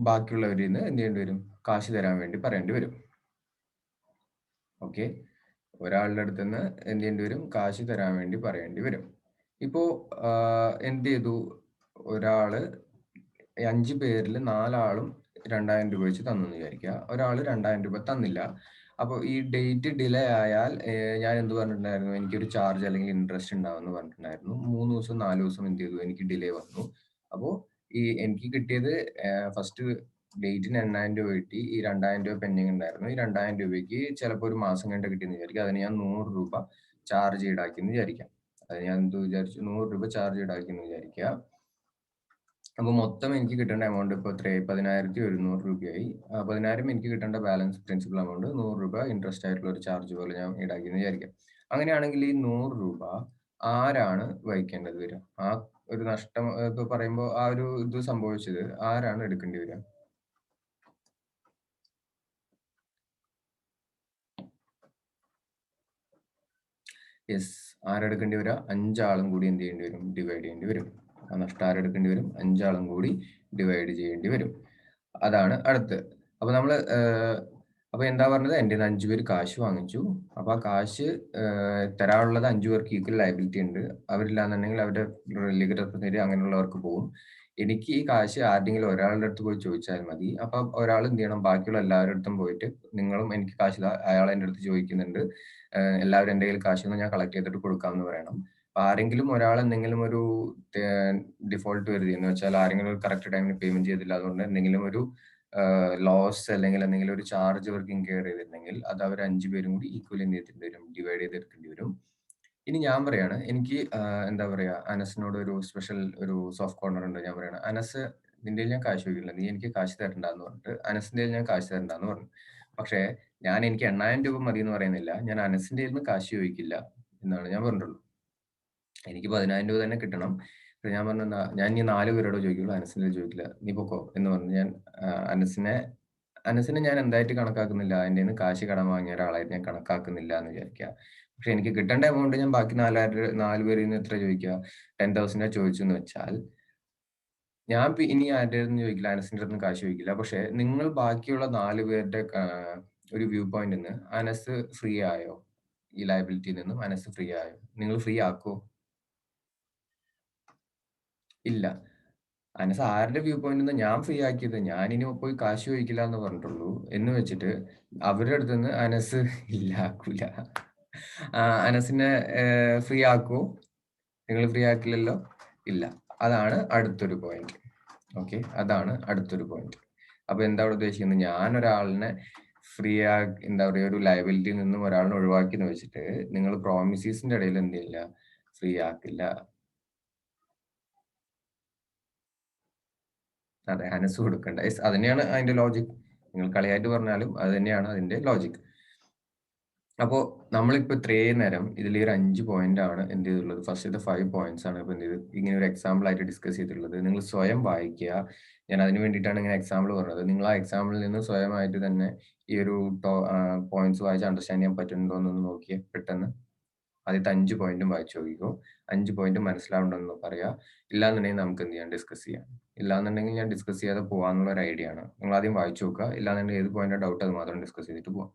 ബാക്കിയുള്ളവരിൽ നിന്ന് എന്ത് ചെയ്യേണ്ടി വരും, കാശ് തരാൻ വേണ്ടി പറയേണ്ടി വരും. ഓക്കെ, ഒരാളുടെ അടുത്ത് നിന്ന് എന്ത് ചെയ്യേണ്ടി വരും, കാശ് തരാൻ വേണ്ടി പറയേണ്ടി വരും. ഇപ്പോ എന്ത് ചെയ്തു, ഒരാള് 5 പേരിൽ 4 ആളും 2000 രൂപ വെച്ച് തന്നു എന്ന് വിചാരിക്കുക. ഒരാൾ 2000 രൂപ തന്നില്ല. അപ്പോൾ ഈ ഡേറ്റ് ഡിലേ ആയാൽ ഞാൻ എന്ത് പറഞ്ഞിട്ടുണ്ടായിരുന്നു, എനിക്കൊരു ചാർജ് അല്ലെങ്കിൽ ഇൻട്രസ്റ്റ് ഉണ്ടാവുമെന്ന് പറഞ്ഞിട്ടുണ്ടായിരുന്നു. 3 ദിവസം 4 ദിവസം എന്ത് ചെയ്തു, എനിക്ക് ഡിലേ വന്നു. അപ്പോൾ ഈ എനിക്ക് കിട്ടിയത് ഫസ്റ്റ് ഡേറ്റിന് 8,000 രൂപ കിട്ടി. ഈ 2000 രൂപ പെൻഡിങ് ഉണ്ടായിരുന്നു. ഈ 2000 രൂപയ്ക്ക് ചിലപ്പോൾ ഒരു മാസം കഴിഞ്ഞിട്ട് കിട്ടിയെന്ന് വിചാരിക്കുക. അതിന് ഞാൻ 100 രൂപ ചാർജ് ഈടാക്കി എന്ന് വിചാരിക്കാം. അത് ഞാൻ എന്ത് വിചാരിച്ചു, 100 രൂപ ചാർജ് ഈടാക്കി എന്ന് വിചാരിക്കുക. അപ്പൊ മൊത്തം എനിക്ക് കിട്ടേണ്ട എമൗണ്ട് ഇപ്പോൾ എത്രയായി, 10,100 രൂപയായി. 10,000 എനിക്ക് കിട്ടേണ്ട ബാലൻസ് പ്രിൻസിപ്പൽ എമൗണ്ട് 100 രൂപ ഇൻട്രസ്റ്റ് ആയിട്ടുള്ള ഒരു ചാർജ് പോലെ ഞാൻ ഈടാക്കി എന്ന് വിചാരിക്കാം. അങ്ങനെയാണെങ്കിൽ ഈ 100 രൂപ ആരാണ് വഹിക്കേണ്ടത് വരിക? ആ ഒരു നഷ്ടം ഇപ്പൊ പറയുമ്പോൾ ആ ഒരു ഇത് സംഭവിച്ചത് ആരാണ് എടുക്കേണ്ടി വരിക? യെസ്, ആരെടുക്കേണ്ടി വരിക? 5 ആളും കൂടി എന്ത് ചെയ്യേണ്ടി വരും, ഡിവൈഡ് ചെയ്യേണ്ടി വരും. ആ നഷ്ടം ആരെടുക്കേണ്ടി വരും? 5 ആളും കൂടി ഡിവൈഡ് ചെയ്യേണ്ടി വരും. അതാണ് അടുത്ത്. അപ്പൊ നമ്മള് അപ്പൊ എന്താ പറഞ്ഞത്, എൻ്റെ 5 പേര് കാശ് വാങ്ങിച്ചു. അപ്പൊ ആ കാശ് തരാനുള്ളത് 5 പേർക്ക് ഈക്വൽ ലയബിലിറ്റി ഉണ്ട്. അവരില്ലാന്നുണ്ടെങ്കിൽ അവരുടെ ലീഗൽ റെപ്രസെന്റേറ്റീവ് അങ്ങനെയുള്ളവർക്ക് പോകും. എനിക്ക് ഈ കാശ് ആരുടെങ്കിലും ഒരാളുടെ അടുത്ത് പോയി ചോദിച്ചാൽ മതി. അപ്പൊ ഒരാൾ എന്ത് ചെയ്യണം, ബാക്കിയുള്ള എല്ലാവരുടെ അടുത്തും പോയിട്ട് നിങ്ങളും എനിക്ക് കാശ് ഇതാ, അയാൾ എൻ്റെ അടുത്ത് ചോദിക്കുന്നുണ്ട്, എല്ലാവരും എൻ്റെ കയ്യിൽ കാശ് ഞാൻ കളക്ട് ചെയ്തിട്ട് കൊടുക്കാമെന്ന് പറയണം. അപ്പൊ ആരെങ്കിലും ഒരാൾ എന്തെങ്കിലും ഒരു ഡിഫോൾട്ട് വരുത്തി എന്ന് വെച്ചാൽ ആരെങ്കിലും ഒരു കറക്റ്റ് ടൈമിന് പേയ്മെന്റ് ചെയ്തില്ല, അതുകൊണ്ട് എന്തെങ്കിലും ഒരു ലോസ് അല്ലെങ്കിൽ എന്തെങ്കിലും ഒരു ചാർജ് അവർക്ക് ഇൻകെയർ ചെയ്തിട്ടുണ്ടെങ്കിൽ അത് അവർ 5 പേരും കൂടി ഈക്വൽ എന്ത് ചെയ്തിട്ട് വരും, ഡിവൈഡ് ചെയ്തെടുക്കേണ്ടി വരും. ഇനി ഞാൻ പറയാണ്, എനിക്ക് എന്താ പറയാ, അനസിനോട് ഒരു സ്പെഷ്യൽ ഒരു സോഫ്റ്റ് കോർണർ ഉണ്ട്. ഞാൻ പറയാണ്, അനസ് നിന്റെ ഞാൻ കാശ് ചോദിക്കില്ല, നീ എനിക്ക് കാശ് തരണ്ടെന്ന് പറഞ്ഞിട്ട് അനസിന്റെ ഞാൻ കാശ് തരണ്ടെന്ന് പറഞ്ഞു. പക്ഷേ ഞാൻ എനിക്ക് 8,000 രൂപ മതി എന്ന് പറയുന്നില്ല, ഞാൻ അനസിന്റെ നിന്ന് കാശ് ചോദിക്കില്ല എന്നാണ് ഞാൻ പറഞ്ഞിട്ടുള്ളൂ. എനിക്ക് 10,000 രൂപ തന്നെ കിട്ടണം. ഞാൻ പറഞ്ഞു, ഞാൻ ഇനി 4 പേരോട് ചോദിക്കുള്ളൂ, അനസിന്റെ ചോദിക്കില്ല, നീ പൊക്കോ എന്ന് പറഞ്ഞു. ഞാൻ അനസിനെ ഞാൻ എന്തായിട്ട് കണക്കാക്കുന്നില്ല, എൻ്റെ നിന്ന് കാശ് കടം വാങ്ങിയ ഒരാളായിട്ട് ഞാൻ കണക്കാക്കുന്നില്ല എന്ന് വിചാരിക്കുക. പക്ഷെ എനിക്ക് കിട്ടേണ്ട എമൗണ്ട് ഞാൻ ബാക്കി 4 പേരിൽ നിന്ന് എത്ര ചോദിക്കുക, 10,000 ചോദിച്ചു എന്ന് വെച്ചാൽ ഞാൻ ഇനി ആരുടെ അടുത്തും ചോദിക്കില്ല, അനസിന്റെ അടുത്തും കാശ് ചോദിക്കില്ല. പക്ഷെ നിങ്ങൾ ബാക്കിയുള്ള 4 പേരുടെ ഒരു വ്യൂ പോയിന്റ് നിന്ന് അനസ് ഫ്രീ ആയോ? ഈ ലയബിലിറ്റിയിൽ നിന്നും അനസ് ഫ്രീ ആയോ? നിങ്ങൾ ഫ്രീ ആക്കോ? ഇല്ല. അനസ് ആരുടെ വ്യൂ പോയിന്റ് നിന്ന് ഞാൻ ഫ്രീ ആക്കിയത്, ഞാൻ ഇനി പോയി കാശ് ചോദിക്കില്ല എന്ന് പറഞ്ഞിട്ടുള്ളൂ എന്ന് വെച്ചിട്ട് അവരുടെ അടുത്ത് നിന്ന് അനസ് ഇല്ല ആക്കൂല. അനസിനെ ഫ്രീ ആക്കോ? നിങ്ങൾ ഫ്രീ ആക്കില്ലല്ലോ, ഇല്ല. അതാണ് അടുത്തൊരു പോയിന്റ്. ഓക്കെ, അതാണ് അടുത്തൊരു പോയിന്റ്. അപ്പൊ എന്താ അവിടെ ഉദ്ദേശിക്കുന്നത്, ഞാൻ ഒരാളിനെ ഫ്രീ എന്താ പറയുക, ഒരു ലയബിലിറ്റിയിൽ നിന്നും ഒരാളിനെ ഒഴിവാക്കി എന്ന് വെച്ചിട്ട് നിങ്ങൾ പ്രോമിസീസിന്റെ ഇടയിൽ എന്ത് ചെയ്യില്ല, ഫ്രീ ആക്കില്ല. അതെ, അനസ് കൊടുക്കണ്ട. അത് തന്നെയാണ് അതിന്റെ ലോജിക്. നിങ്ങൾ കളിയായിട്ട് പറഞ്ഞാലും അത് തന്നെയാണ് അതിന്റെ ലോജിക്. അപ്പോ നമ്മളിപ്പോ ഇത്രയും നേരം ഇതിൽ ഒരു 5 പോയിന്റ് ആണ് എന്ത് ചെയ്തിട്ടുള്ളത്, ഫസ്റ്റത്തെ 5 പോയിന്റ്സ് ആണ് ഇപ്പൊ എന്ത് ചെയ്ത് ഇങ്ങനെ ഒരു എക്സാമ്പിൾ ആയിട്ട് ഡിസ്കസ് ചെയ്തിട്ടുള്ളത്. നിങ്ങൾ സ്വയം വായിക്കുക. ഞാൻ അതിന് വേണ്ടിയിട്ടാണ് ഇങ്ങനെ എക്സാമ്പിൾ പറഞ്ഞത്. നിങ്ങൾ ആ എക്സാമ്പിളിൽ നിന്ന് സ്വയമായിട്ട് തന്നെ ഈ ഒരു പോയിന്റ്സ് വായിച്ച് അണ്ടർസ്റ്റാൻഡ് ചെയ്യാൻ പറ്റുന്നുണ്ടോ എന്നൊന്ന് നോക്കിയേ പെട്ടെന്ന്. ആദ്യത്തെ 5 പോയിന്റും വായിച്ചു നോക്കിക്കോ. 5 പോയിന്റും മനസ്സിലാവുന്നുണ്ടെന്ന് പറയാ. ഇല്ലാന്നുണ്ടെങ്കിൽ നമുക്ക് എന്ത് ചെയ്യാം, ഡിസ്കസ് ചെയ്യാം. ഇല്ലാന്നുണ്ടെങ്കിൽ ഞാൻ ഡിസ്കസ് ചെയ്യാതെ പോകാന്നുള്ള ഒരു ഐഡിയ ആണ്. നിങ്ങൾ ആദ്യം വായിച്ചു നോക്കുക. ഇല്ലാന്നുണ്ടെങ്കിൽ ഏത് പോയിന്റ് ഡൗട്ട് അത് മാത്രം ഡിസ്കസ് ചെയ്തിട്ട് പോവാം.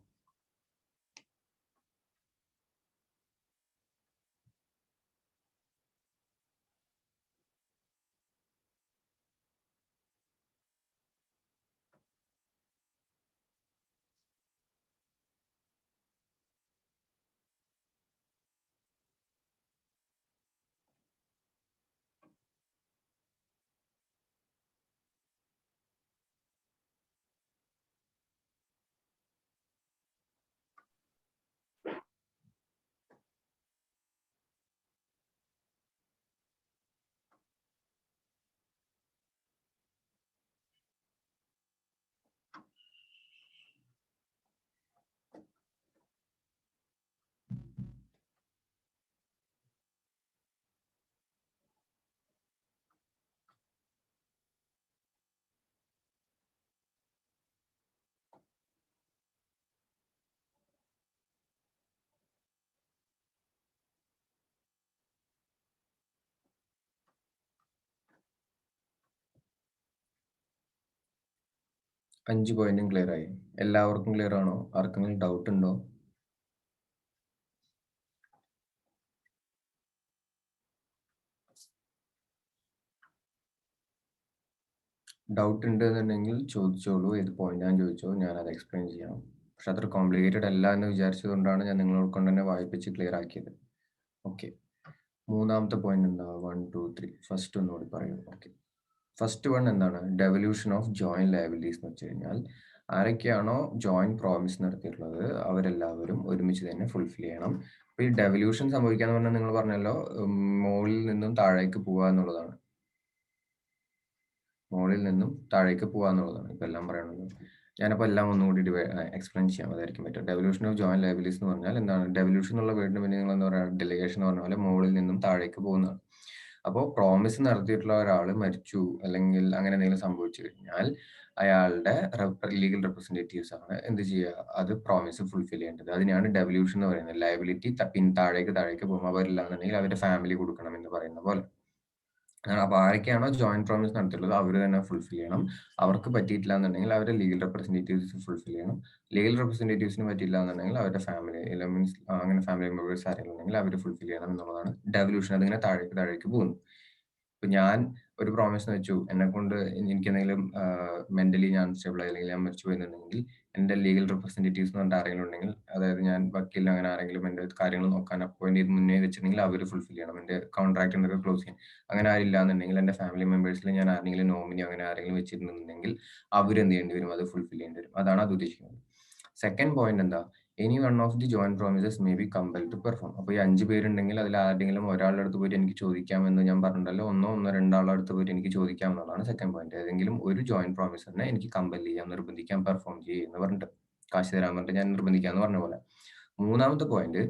5 പോയിന്റും ക്ലിയർ ആയി. എല്ലാവർക്കും ക്ലിയർ ആണോ? ആർക്കെങ്കിലും ഡൗട്ട് ഉണ്ടോ? ഡൗട്ട് ഉണ്ട് എന്നുണ്ടെങ്കിൽ ചോദിച്ചോളൂ. ഏത് പോയിന്റ് ഞാൻ ചോദിച്ചോ, ഞാൻ അത് എക്സ്പ്ലെയിൻ ചെയ്യാം. പക്ഷെ അത്ര കോംപ്ലിക്കേറ്റഡ് അല്ല എന്ന് വിചാരിച്ചതുകൊണ്ടാണ് ഞാൻ നിങ്ങളോട് കൊണ്ട് തന്നെ വായിപ്പിച്ച് ക്ലിയർ ആക്കിയത്. ഓക്കെ, മൂന്നാമത്തെ പോയിന്റ് എന്താ? 1 2 3 ഫസ്റ്റ് ഒന്നുകൂടി പറയൂ. ഓക്കെ, ഫസ്റ്റ് വൺ എന്താണ്? ഡെവല്യൂഷൻ ഓഫ് ജോയിന്റ് ലയബിലിറ്റീസ് എന്ന് വെച്ച് കഴിഞ്ഞാൽ ആരൊക്കെയാണോ ജോയിന്റ് പ്രോമിസ് നടത്തിയിട്ടുള്ളത് അവരെല്ലാവരും ഒരുമിച്ച് തന്നെ ഫുൾഫിൽ ചെയ്യണം. അപ്പൊ ഈ ഡെവല്യൂഷൻ സംഭവിക്കാന്ന് പറഞ്ഞാൽ നിങ്ങൾ പറഞ്ഞല്ലോ മുകളിൽ നിന്നും താഴേക്ക് പോവുക എന്നുള്ളതാണ്. മുകളിൽ നിന്നും താഴേക്ക് പോവുക എന്നുള്ളതാണ്. ഇപ്പൊ എല്ലാം പറയണല്ലോ. ഞാനപ്പോൾ എല്ലാം ഒന്നുകൂടി എക്സ്പ്ലെയിൻ ചെയ്യാം, അതായിരിക്കും പറ്റും. ഡെവല്യൂഷൻ ഓഫ് ജോയിന്റ് ലയബിലിറ്റീസ് എന്ന് പറഞ്ഞാൽ എന്താണ്? ഡെവല്യൂഷൻ എന്നുള്ള വേർഡിന് പിന്നെ നിങ്ങൾ എന്താ പറയുക? ഡെലിഗേഷൻ എന്ന് പറഞ്ഞ പോലെ മുകളിൽ നിന്നും താഴേക്ക് പോകുന്നതാണ്. അപ്പോൾ പ്രോമിസ് നടത്തിയിട്ടുള്ള ഒരാൾ മരിച്ചു അല്ലെങ്കിൽ അങ്ങനെ എന്തെങ്കിലും സംഭവിച്ചു കഴിഞ്ഞാൽ അയാളുടെ ലീഗൽ റെപ്രസെന്റേറ്റീവ്സ് ആണ് എന്ത് ചെയ്യുക? അത് പ്രോമിസ് ഫുൾഫിൽ ചെയ്യേണ്ടത്. അതിനാണ് ഡെവല്യൂഷൻ എന്ന് പറയുന്നത്. ലയബിലിറ്റി താഴേക്ക് പോകും. അവരില്ലാന്നുണ്ടെങ്കിൽ അവരുടെ ഫാമിലി കൊടുക്കണം എന്ന് പറയുന്ന പോലെ. അപ്പൊ ആരൊക്കെയാണോ ജോയിന്റ് പ്രോമിസ് നടത്തിയിട്ടുള്ളത് അവർ തന്നെ ഫുൾഫിൽ ചെയ്യണം. അവർക്ക് പറ്റിയിട്ടില്ല എന്നുണ്ടെങ്കിൽ അവരുടെ ലീഗൽ റെപ്രസെന്റേറ്റീവ്സ് ഫുൾഫിൽ ചെയ്യണം. ലീഗൽ റെപ്രസെന്റേറ്റീവ്സിന് പറ്റിയില്ല എന്നുണ്ടെങ്കിൽ അവരുടെ ഫാമിലി മീൻസ് അങ്ങനെ ഫാമിലി മെമ്പേഴ്സ് ആരെങ്കിലും ഉണ്ടെങ്കിൽ അവർ ഫുൾഫിൽ ചെയ്യണം എന്നുള്ളതാണ് ഡെവല്യൂഷൻ. അതിങ്ങനെ താഴേക്ക് പോകുന്നു. ഇപ്പൊ ഞാൻ ഒരു പ്രോമിസ് വെച്ചു, എന്നെ കൊണ്ട് എനിക്ക് എന്തെങ്കിലും മെന്റലി ഞാൻ സ്റ്റേബിൾ ആയി അല്ലെങ്കിൽ ഞാൻ മരിച്ചു പോയെന്നുണ്ടെങ്കിൽ എന്റെ ലീഗൽ റെപ്രസെന്റേറ്റീവ്സ് എന്ന് പറഞ്ഞിട്ട് ആരെങ്കിലും ഉണ്ടെങ്കിൽ, അതായത് ഞാൻ വക്കീൽ അങ്ങനെ ആരെങ്കിലും എന്റെ കാര്യങ്ങൾ നോക്കാൻ അപ്പോയിന്റ് ചെയ്ത് മുന്നേ വെച്ചിട്ടുണ്ടെങ്കിൽ അവർ ഫുൾഫിൽ ചെയ്യണം. എന്റെ കോൺട്രാക്ട് എന്തൊക്കെ ക്ലോസ് ചെയ്യണം. അങ്ങനെ ആരില്ല എന്നുണ്ടെങ്കിൽ എന്റെ ഫാമിലി മെമ്പേഴ്സിൽ ഞാൻ ആരെങ്കിലും നോമിനി അങ്ങനെ ആരെങ്കിലും വെച്ചിട്ടുണ്ടെങ്കിൽ അവരെന്ത് ചെയ്യേണ്ടി വരും? അത് ഫുൾഫിൽ ചെയ്യേണ്ടി വരും. അതാണ് അത് ഉദ്ദേശിക്കുന്നത്. സെക്കൻഡ് പോയിന്റ് എന്താ? Any one of the joint promisors may be compel to perform. അപ്പൊ ഈ 5 പേരുണ്ടെങ്കിൽ അതിൽ ആരുടെങ്കിലും ഒരാളുടെ അടുത്ത് പോയിട്ട് എനിക്ക് ചോദിക്കാമെന്ന് ഞാൻ പറഞ്ഞിട്ടല്ലോ. ഒന്നോ രണ്ടാളുടെ അടുത്ത് പോയിട്ട് എനിക്ക് ചോദിക്കാമെന്നുള്ളതാണ് സെക്കൻഡ് പോയിന്റ്. ഏതെങ്കിലും ഒരു ജോയിന്റ് പ്രോമിസറിനെ എനിക്ക് കമ്പൽ ചെയ്യാം, നിർബന്ധിക്കാം, പെർഫോം ചെയ്യുമെന്ന് പറഞ്ഞിട്ട്, കാശ് തരാൻ പറഞ്ഞിട്ട് ഞാൻ നിർബന്ധിക്കാന്ന് പറഞ്ഞ പോലെ. മൂന്നാമത്തെ point,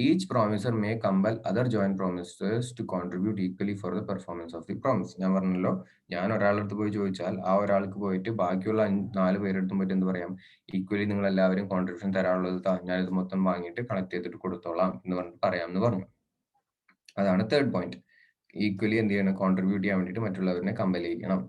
each promisor may compel other joint promisors to contribute equally for the performance of the promise. ഞാൻ പറഞ്ഞല്ലോ, ഞാൻ ഒരാളുടെ അടുത്ത് പോയി ചോദിച്ചാൽ ആ ഒരാൾക്ക് പോയിട്ട് ബാക്കിയുള്ള 4 പേരെടുത്തും പോയിട്ട് എന്ത് പറയാം? ഈക്വലി നിങ്ങൾ എല്ലാവരും കോൺട്രിബ്യൂഷൻ തരാനുള്ളത് ഞാനിത് മൊത്തം വാങ്ങിയിട്ട് കളക്ട് ചെയ്തിട്ട് കൊടുത്തോളാം എന്ന് പറഞ്ഞിട്ട് പറയാമെന്ന് പറഞ്ഞു. അതാണ് തേർഡ് പോയിന്റ്. ഈക്വലി എന്ത് ചെയ്യണം? കോൺട്രിബ്യൂട്ട് ചെയ്യാൻ വേണ്ടിയിട്ട് മറ്റുള്ളവരെ കമ്പൽ ചെയ്യണം.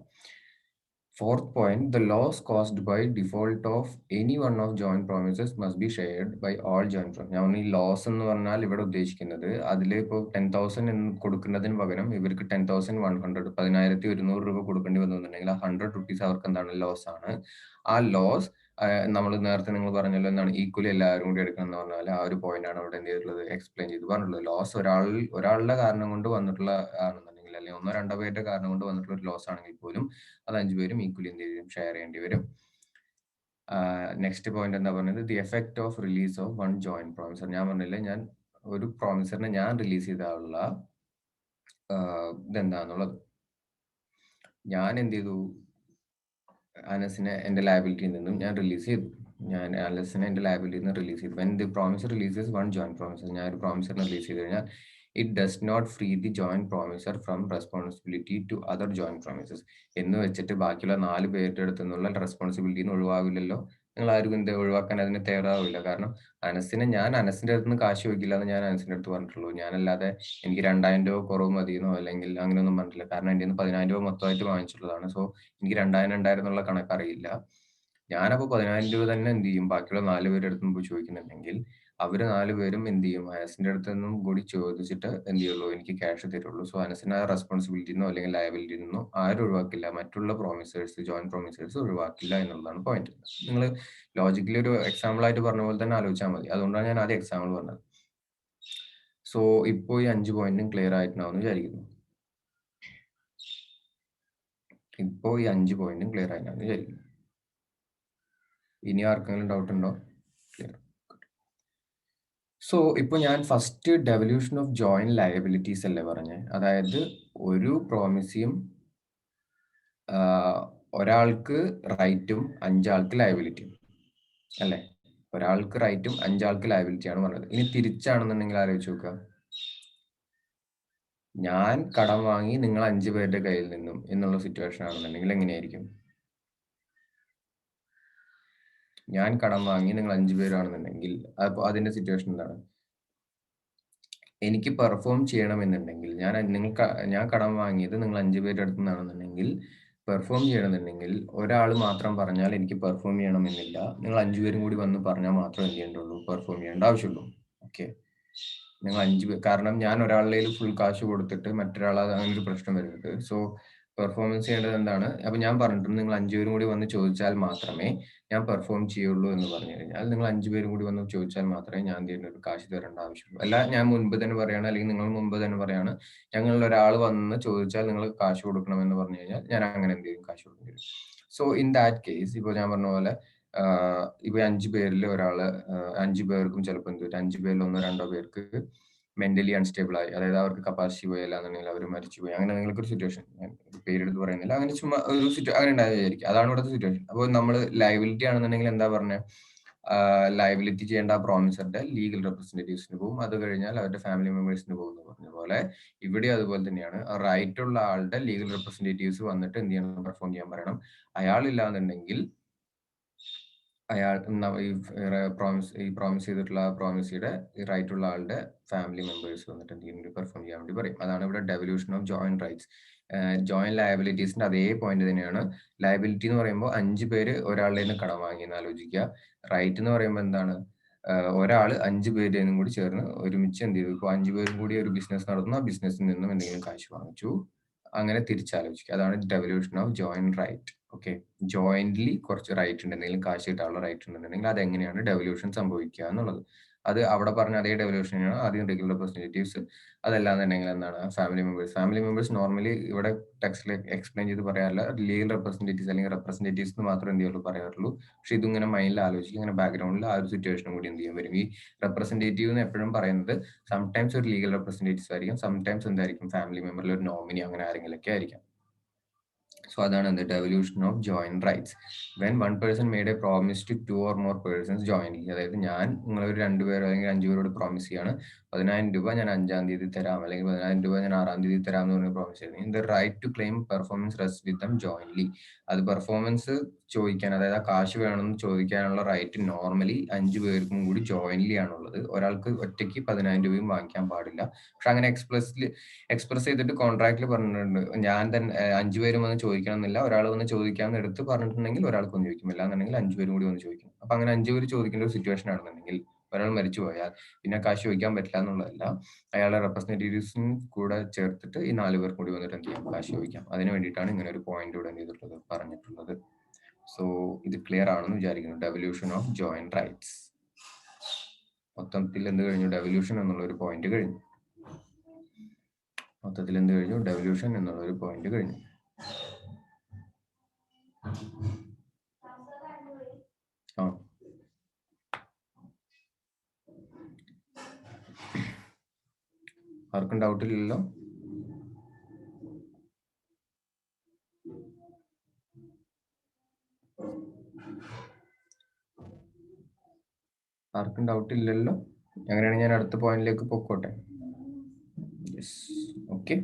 Fourth point, the loss caused by default of any one of joint promises must be shared by all joint promises. ഞാൻ ഈ ലോസ് എന്ന് പറഞ്ഞാൽ ഇവിടെ ഉദ്ദേശിക്കുന്നത് അതിൽ ഇപ്പോൾ 10,000 കൊടുക്കുന്നതിന് പകരം ഇവർക്ക് 10,100 10,100 രൂപ കൊടുക്കേണ്ടി വന്നിട്ടുണ്ടെങ്കിൽ ആ 100 റുപ്പീസ് അവർക്ക് എന്താണ്? ലോസ് ആണ്. ആ ലോസ് നമ്മൾ നേരത്തെ നിങ്ങൾ പറഞ്ഞല്ലോ എന്താണ്? ഈക്വലി എല്ലാവരും കൂടി എടുക്കണം എന്ന് പറഞ്ഞാൽ ആ ഒരു പോയിന്റ് ആണ് ഇവിടെ എന്ത് ചെയ്തിട്ടുള്ളത്? എക്സ്പ്ലെയിൻ ചെയ്ത് പറഞ്ഞിട്ടുള്ളത്. ലോസ് ഒരാളുടെ കാരണം കൊണ്ട് വന്നിട്ടുള്ള ആണെന്നുണ്ടെങ്കിൽ അല്ലെങ്കിൽ 1 2 പേരുടെ കാരണം കൊണ്ട് വന്നിട്ടുള്ള ഒരു ലോസ് ആണെങ്കിൽ പോലും അത് 5 പേരും ഈക്വലി എന്ത് ചെയ്യും? ഷെയർ ചെയ്യേണ്ടി വരും. നെക്സ്റ്റ് പോയിന്റ് എന്താ പറഞ്ഞത്? The effect of release of one joint promisor. ഞാൻ പറഞ്ഞില്ലേ, ഞാൻ ഒരു പ്രോമിസറിനെ ഞാൻ റിലീസ് ചെയ്താലുള്ള ഇതെന്താന്നുള്ളത്. ഞാൻ എന്ത് ചെയ്തു? അനസിനെ എന്റെ ലയബിലിറ്റിയിൽ നിന്നും ഞാൻ റിലീസ് ചെയ്തു. ഞാൻ അനസിനെ എന്റെ ലയബിലിറ്റിയിൽ നിന്ന് റിലീസ് ചെയ്തു. When the promisor releases one joint promisor, ഞാൻ ഒരു പ്രോമിസറിനെ റിലീസ് ചെയ്ത് കഴിഞ്ഞാൽ it does not free the joint promisor from responsibility to other joint promisors. എന്ന് വെച്ചിട്ട് ബാക്കിയുള്ള 4 പേരുടെ അടുത്ത് നിന്നുള്ള റെസ്പോൺസിബിലിറ്റി ഒഴിവാവില്ലല്ലോ. നിങ്ങൾ ആരും എന്ത് ഒഴിവാക്കാൻ അതിന് തയ്യാറാവില്ല. കാരണം ഞാൻ അനസിന്റെ അടുത്ത് നിന്ന് കാശ് ചോദിക്കില്ല എന്ന് ഞാൻ അനസിന്റെ അടുത്ത് പറഞ്ഞിട്ടുള്ളൂ. ഞാനല്ലാതെ എനിക്ക് 2,000 രൂപ കുറവ് മതിയെന്നോ അല്ലെങ്കിൽ അങ്ങനെയൊന്നും പറഞ്ഞിട്ടില്ല. കാരണം എന്റെ 10,000 രൂപ മൊത്തമായിട്ട് വാങ്ങിച്ചിട്ടുള്ളതാണ്. സോ എനിക്ക് 2,000 ഉണ്ടായിരുന്നുള്ള കണക്ക് അറിയില്ല. ഞാനപ്പോൾ 10,000 രൂപ തന്നെ എന്ത് ചെയ്യും? ബാക്കിയുള്ള 4 പേരുടെ അടുത്ത് പോയി ചോദിക്കുന്നുണ്ടെങ്കിൽ അവര് 4 പേരും എന്ത് ചെയ്യും? അനസിന്റെ അടുത്ത് നിന്നും കൂടി ചോദിച്ചിട്ട് എന്ത് ചെയ്യുള്ളൂ? എനിക്ക് ക്യാഷ് തരുള്ളൂ. സോ അനസിന് ആ റെസ്പോൺസിബിലിറ്റിന്നോ അല്ലെങ്കിൽ ലയബിലിറ്റി നിന്നോ ആരും ഒഴിവാക്കില്ല. മറ്റുള്ള പ്രോമിസേഴ്സ് ജോയിന്റ് പ്രോമിസേഴ്സ് ഒഴിവാക്കില്ല എന്നുള്ളതാണ് പോയിന്റ്. നിങ്ങൾ ലോജിക്കലി ഒരു എക്സാമ്പിൾ ആയിട്ട് പറഞ്ഞ പോലെ തന്നെ ആലോചിച്ചാൽ മതി. അതുകൊണ്ടാണ് ഞാൻ ആദ്യം എക്സാമ്പിൾ പറഞ്ഞത്. സോ ഇപ്പോൾ ഈ 5 പോയിന്റും ക്ലിയർ ആയിട്ടുണ്ടാവും വിചാരിക്കുന്നു. ഇപ്പോൾ ഈ 5 പോയിന്റും ക്ലിയർ ആയിട്ടുണ്ടാവും വിചാരിക്കുന്നു. ഇനി ആർക്കെങ്കിലും ഡൗട്ട് ഉണ്ടോ? ക്ലിയർ. സോ ഇപ്പൊ ഞാൻ first devolution of joint liabilities അല്ലേ പറഞ്ഞേ? അതായത് ഒരു പ്രോമിസിയും ഒരാൾക്ക് റൈറ്റും 5 ആൾക്ക് ലയബിലിറ്റിയും അല്ലേ? ഒരാൾക്ക് റൈറ്റും 5 ആൾക്ക് ലയബിലിറ്റിയാണ് പറഞ്ഞത്. ഇനി തിരിച്ചാണെന്നുണ്ടെങ്കിൽ ആലോചിച്ച് നോക്കുക. ഞാൻ കടം വാങ്ങി നിങ്ങൾ 5 പേരുടെ കയ്യിൽ നിന്നും എന്നുള്ള സിറ്റുവേഷൻ ആണെന്നുണ്ടെങ്കിൽ എങ്ങനെയായിരിക്കും? ഞാൻ കടം വാങ്ങി നിങ്ങൾ 5 പേരാണെന്നുണ്ടെങ്കിൽ അപ്പോൾ അതിന്റെ സിറ്റുവേഷൻ എന്താണ്? എനിക്ക് പെർഫോം ചെയ്യണമെന്നുണ്ടെങ്കിൽ ഞാൻ കടം വാങ്ങിയത് നിങ്ങൾ 5 പേരുടെ അടുത്ത് നിന്നാണെന്നുണ്ടെങ്കിൽ പെർഫോം ചെയ്യണമെന്നുണ്ടെങ്കിൽ ഒരാൾ മാത്രം പറഞ്ഞാൽ എനിക്ക് പെർഫോം ചെയ്യണമെന്നില്ല. നിങ്ങൾ 5 പേരും കൂടി വന്ന് പറഞ്ഞാൽ മാത്രമേ എന്ത് ചെയ്യേണ്ടുള്ളൂ, പെർഫോം ചെയ്യേണ്ട ആവശ്യമുള്ളൂ. ഓക്കെ, നിങ്ങൾ 5 പേർ, കാരണം ഞാൻ ഒരാളുടെ ഫുൾ കാശ് കൊടുത്തിട്ട് മറ്റൊരാൾ അങ്ങനെ ഒരു പ്രശ്നം വരരുത്. സോ പെർഫോമൻസ് ചെയ്യേണ്ടത് എന്താണ്? അപ്പൊ ഞാൻ പറഞ്ഞിട്ടുണ്ട് നിങ്ങൾ 5 പേരും കൂടി വന്ന് ചോദിച്ചാൽ മാത്രമേ ഞാൻ പെർഫോം ചെയ്യുള്ളൂ എന്ന് പറഞ്ഞു കഴിഞ്ഞാൽ, നിങ്ങൾ 5 പേരും കൂടി വന്ന് ചോദിച്ചാൽ മാത്രമേ ഞാൻ ഒരു കാശ് തരേണ്ട ആവശ്യമുള്ളൂ. അല്ല ഞാൻ മുൻപ് തന്നെ പറയാണ്, അല്ലെങ്കിൽ നിങ്ങൾ മുമ്പ് തന്നെ പറയാണ്, ഞങ്ങളിൽ ഒരാൾ വന്ന് ചോദിച്ചാൽ നിങ്ങൾ കാശ് കൊടുക്കണമെന്ന് പറഞ്ഞു കഴിഞ്ഞാൽ ഞാൻ അങ്ങനെ എന്ത് ചെയ്യും, കാശ് കൊടുക്കേണ്ടി വരും. സോ ഇൻ ദാറ്റ് കേസ്, ഇപ്പൊ ഞാൻ പറഞ്ഞ പോലെ ഇപ്പൊ 5 പേരിൽ ഒരാള് 5 പേർക്കും ചിലപ്പോൾ എന്ത് വരും, 5 പേരിൽ 1-2 പേർക്ക് മെന്റലി അൺസ്റ്റേബിൾ ആയി, അതായത് അവർക്ക് കപ്പാസിറ്റി പോയില്ല എന്നുണ്ടെങ്കിൽ അവർ മരിച്ചുപോയി, അങ്ങനെ നിങ്ങൾക്ക് ഒരു സിറ്റുവേഷൻ, ഞാൻ പേരെടുത്ത് പറയുന്നില്ല, അങ്ങനെ ചുമ്മാ ഒരു അങ്ങനെ ഉണ്ടായിരിക്കും. അതാണ് ഇവിടുത്തെ സിറ്റുവേഷൻ. അപ്പോൾ നമ്മൾ ലയബിലിറ്റി ആണെന്നുണ്ടെങ്കിൽ എന്താ പറഞ്ഞത്, ലയബിലിറ്റി ചെയ്യേണ്ട പ്രോമിസറിന്റെ ലീഗൽ റെപ്രസെന്റേറ്റീവ്സിന് പോകും, അത് കഴിഞ്ഞാൽ അവരുടെ ഫാമിലി മെമ്പേഴ്സിന് പോകും എന്ന് പറഞ്ഞ പോലെ ഇവിടെ അതുപോലെ തന്നെയാണ്. റൈറ്റ് ഉള്ള ആളുടെ ലീഗൽ റെപ്രസെന്റേറ്റീവ്സ് വന്നിട്ട് എന്ത് ചെയ്യണം, പെർഫോം ചെയ്യാൻ പറയണം. അയാളില്ല എന്നുണ്ടെങ്കിൽ അയാൾ പ്രോമിസ് ചെയ്തിട്ടുള്ള പ്രോമിസിയുടെ റൈറ്റ് ഉള്ള ആളുടെ ഫാമിലി മെമ്പേഴ്സ് വന്നിട്ട് എന്ത് ചെയ്യും, പെർഫോം ചെയ്യാൻ വേണ്ടി പറയും. അതാണ് ഇവിടെ devolution of joint rights. Joint ലയബിലിറ്റീസിന്റെ അതേ പോയിന്റ് തന്നെയാണ്. ലയബിലിറ്റി എന്ന് പറയുമ്പോൾ 5 പേര് ഒരാളുടെ നിന്ന് കടം വാങ്ങി എന്ന് ആലോചിക്കുക. റൈറ്റ് എന്ന് പറയുമ്പോൾ എന്താണ്, ഒരാൾ 5 പേരും കൂടി ചേർന്ന് ഒരുമിച്ച് എന്ത് ചെയ്തു, ഇപ്പോൾ 5 പേരും കൂടി ഒരു ബിസിനസ് നടത്തുന്നു, ആ ബിസിനസ്സിൽ നിന്നും എന്തെങ്കിലും കാശ് വാങ്ങിച്ചു, അങ്ങനെ തിരിച്ചാലോചിക്കുക. അതാണ് devolution of joint right. Okay, jointly കുറച്ച് റൈറ്റ് ഉണ്ട്, എന്തെങ്കിലും കാശ് കിട്ടാനുള്ള റൈറ്റ് ഉണ്ടെന്നുണ്ടെങ്കിൽ അതെങ്ങനെയാണ് ഡെവല്യൂഷൻ സംഭവിക്കുക എന്നുള്ളത്. അത് അവിടെ പറഞ്ഞ അതേ ഡെവല്യൂഷൻ ആണ്. ആദ്യം റെഗുലർ റെപ്രസെന്റേറ്റീവ്സ്, അതല്ലാതെ തന്നെങ്കിൽ എന്താണ് ഫാമിലി മെമ്പേഴ്സ് നോർമലി ഇവിടെ ടെക്സ്റ്റിൽ എക്സ്പ്ലെയിൻ ചെയ്ത് പറയാറില്ല, ലീഗൽ റെപ്രസെന്റേറ്റീവ്സ് അല്ലെങ്കിൽ റെപ്രസെന്റേറ്റീവ്സ് എന്ന് മാത്രമേ എന്ത് ചെയ്യുള്ളൂ പറയാറുള്ളൂ. പക്ഷെ ഇതിങ്ങനെ മൈൻഡിൽ ആലോചിക്കുക, ഇങ്ങനെ ബാക്ക്ഗ്രൗണ്ടിൽ ആ ഒരു സിറ്റുവേഷനും കൂടി എന്ത് ചെയ്യാൻ വരും. ഈ റെപ്രസെന്റേറ്റീവ് എന്ന് എപ്പോഴും പറയുന്നത് സംടൈംസ് ഒരു ലീഗൽ റെപ്രസെന്റേറ്റീവ്സ് ആയിരിക്കും, സംടൈംസ് എന്തായിരിക്കും ഫാമിലി മെമ്പറിൽ ഒരു നോമിനി അങ്ങനെ ആരെങ്കിലും ഒക്കെ ആയിരിക്കാം. So അതാണ് എന്ത്, devolution of joint rights. When one person made a promise to 2 or more persons jointly, അതായത് ഞാൻ നിങ്ങളൊരു 2 പേരോ അല്ലെങ്കിൽ 5 പേരോട് പ്രോമിസ് ചെയ്യാണ്, 10,000 രൂപ ഞാൻ 5-ാം തീയതി തരാം, അല്ലെങ്കിൽ 10,000 രൂപ ഞാൻ 6-ാം തീയതി തരാം എന്ന് പറഞ്ഞ് പ്രോമിസ് ചെയ്യുന്നത്. In the right to claim performance rest with them jointly. അത് പെർഫോമൻസ് ചോദിക്കാൻ, അതായത് ആ കാശ് വേണമെന്ന് ചോദിക്കാനുള്ള റൈറ്റ് നോർമലി 5 പേർക്കും കൂടി ജോയിന്റ്ലി ആണുള്ളത്. ഒരാൾക്ക് ഒറ്റയ്ക്ക് 10,000 രൂപയും വാങ്ങിക്കാൻ പാടില്ല. പക്ഷെ അങ്ങനെ എക്സ്പ്രസ് ചെയ്തിട്ട് കോൺട്രാക്റ്റിൽ പറഞ്ഞിട്ടുണ്ട്, ഞാൻ തന്നെ 5 പേരും വന്ന് ചോദിക്കണം എന്നില്ല, ഒരാൾ വന്ന് ചോദിക്കാമെന്ന് എടുത്ത് പറഞ്ഞിട്ടുണ്ടെങ്കിൽ ഒരാൾക്ക് വന്ന് ചോദിക്കും, എന്നുണ്ടെങ്കിൽ 5 പേരും കൂടി വന്ന് ചോദിക്കും. അപ്പൊ അങ്ങനെ 5 പേര് ചോദിക്കേണ്ട ഒരു സിറ്റുവേഷൻ ആണെന്നുണ്ടെങ്കിൽ, ഒരാൾ മരിച്ചു പോയാൽ പിന്നെ കാശ് ചോദിക്കാൻ പറ്റില്ല എന്നുള്ളതല്ല, അയാളെ റെപ്രസെന്റേറ്റീവ്സും കൂടെ ചേർത്തിട്ട് ഈ 4 പേർ കൂടി വന്നിട്ട് എന്ത് ചെയ്യാം, കാശ് ചോദിക്കാം. അതിന് വേണ്ടിയിട്ടാണ് ഇങ്ങനെ ഒരു പോയിന്റ് ഇവിടെ എന്ത് ചെയ്തിട്ടുള്ളത്, പറഞ്ഞിട്ടുള്ളത്. സോ ഇത് ക്ലിയർ ആണെന്ന് വിചാരിക്കുന്നു. ഡെവല്യൂഷൻ ഓഫ് ജോയിന്റ് റൈറ്റ്സ് മൊത്തത്തിൽ എന്ത് കഴിഞ്ഞു, ഡെവല്യൂഷൻ എന്നുള്ള ഒരു പോയിന്റ് കഴിഞ്ഞു. മൊത്തത്തിൽ എന്ത് കഴിഞ്ഞു, ഡെവല്യൂഷൻ എന്നുള്ള ഒരു പോയിന്റ് കഴിഞ്ഞു. ആ ആർക്കും ഡൗട്ട് ഇല്ലല്ലോ? ആർക്കും ഡൗട്ട് ഇല്ലല്ലോ? അങ്ങനെയാണെങ്കിൽ ഞാൻ അടുത്ത പോയിന്റിലേക്ക് പൊക്കോട്ടെ. Yes, okay.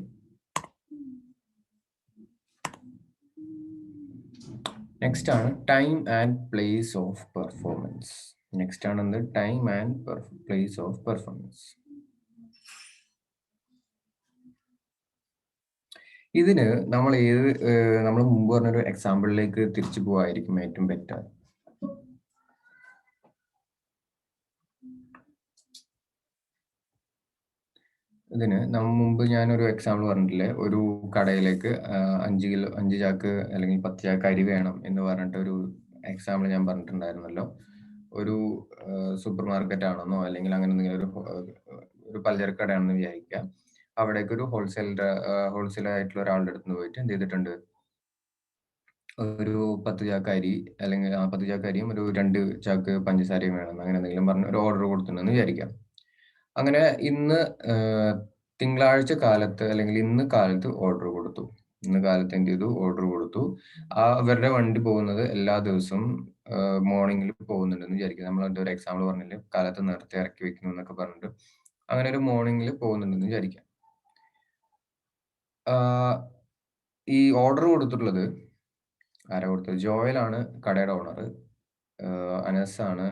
നെക്സ്റ്റ് ആണ് time and place of performance. Next ആണ് എന്ത്, time and place of performance. ഇതിന് നമ്മൾ നമ്മൾ മുമ്പ് പറഞ്ഞൊരു എക്സാമ്പിളിലേക്ക് തിരിച്ചു പോവായിരിക്കും ഏറ്റവും ബെറ്റർ. ഇതിന് മുമ്പ് ഞാനൊരു എക്സാമ്പിൾ പറഞ്ഞിട്ടില്ലേ, ഒരു കടയിലേക്ക് 5 ചാക്ക് അല്ലെങ്കിൽ 10 ചാക്ക് അരി വേണം എന്ന് പറഞ്ഞിട്ട് ഒരു എക്സാമ്പിൾ ഞാൻ പറഞ്ഞിട്ടുണ്ടായിരുന്നല്ലോ. ഒരു സൂപ്പർ മാർക്കറ്റ് ആണെന്നോ അല്ലെങ്കിൽ അങ്ങനെ എന്തെങ്കിലും ഒരു പലചരക്ക് കടയാണെന്ന് വിചാരിക്കുക. അവിടേക്ക് ഒരു ഹോൾസെയിൽ ആയിട്ടുള്ള ഒരാളുടെ അടുത്ത് പോയിട്ട് എന്ത് ചെയ്തിട്ടുണ്ട്, ഒരു 10 ചാക്ക് അരി അല്ലെങ്കിൽ 10 ചാക്ക് അരിയും ഒരു 2 ചാക്ക് പഞ്ചസാരയും വേണം, അങ്ങനെ എന്തെങ്കിലും പറഞ്ഞ് ഒരു ഓർഡർ കൊടുത്തിട്ടുണ്ടെന്ന് വിചാരിക്കാം. അങ്ങനെ ഇന്ന് തിങ്കളാഴ്ച കാലത്ത് അല്ലെങ്കിൽ ഇന്ന് കാലത്ത് ഓർഡർ കൊടുത്തു. ഇന്ന് കാലത്ത് എന്ത് ചെയ്തു, ഓർഡർ കൊടുത്തു. അവരുടെ വണ്ടി പോകുന്നത് എല്ലാ ദിവസവും മോർണിംഗിൽ പോകുന്നുണ്ടെന്ന് വിചാരിക്കുക. നമ്മൾ എന്താ ഒരു എക്സാമ്പിൾ പറഞ്ഞില്ലേ, കാലത്ത് നേരത്തെ ഇറക്കി വെക്കുന്നു എന്നൊക്കെ പറഞ്ഞിട്ട്, അങ്ങനെ ഒരു മോർണിംഗിൽ പോകുന്നുണ്ടെന്ന് വിചാരിക്കാം. ഈ ഓർഡർ കൊടുത്തിട്ടുള്ളത് ആരാ കൊടുത്തത്? ജോയലാണ് കടയുടെ ഓണർ, അനസ് ആണ്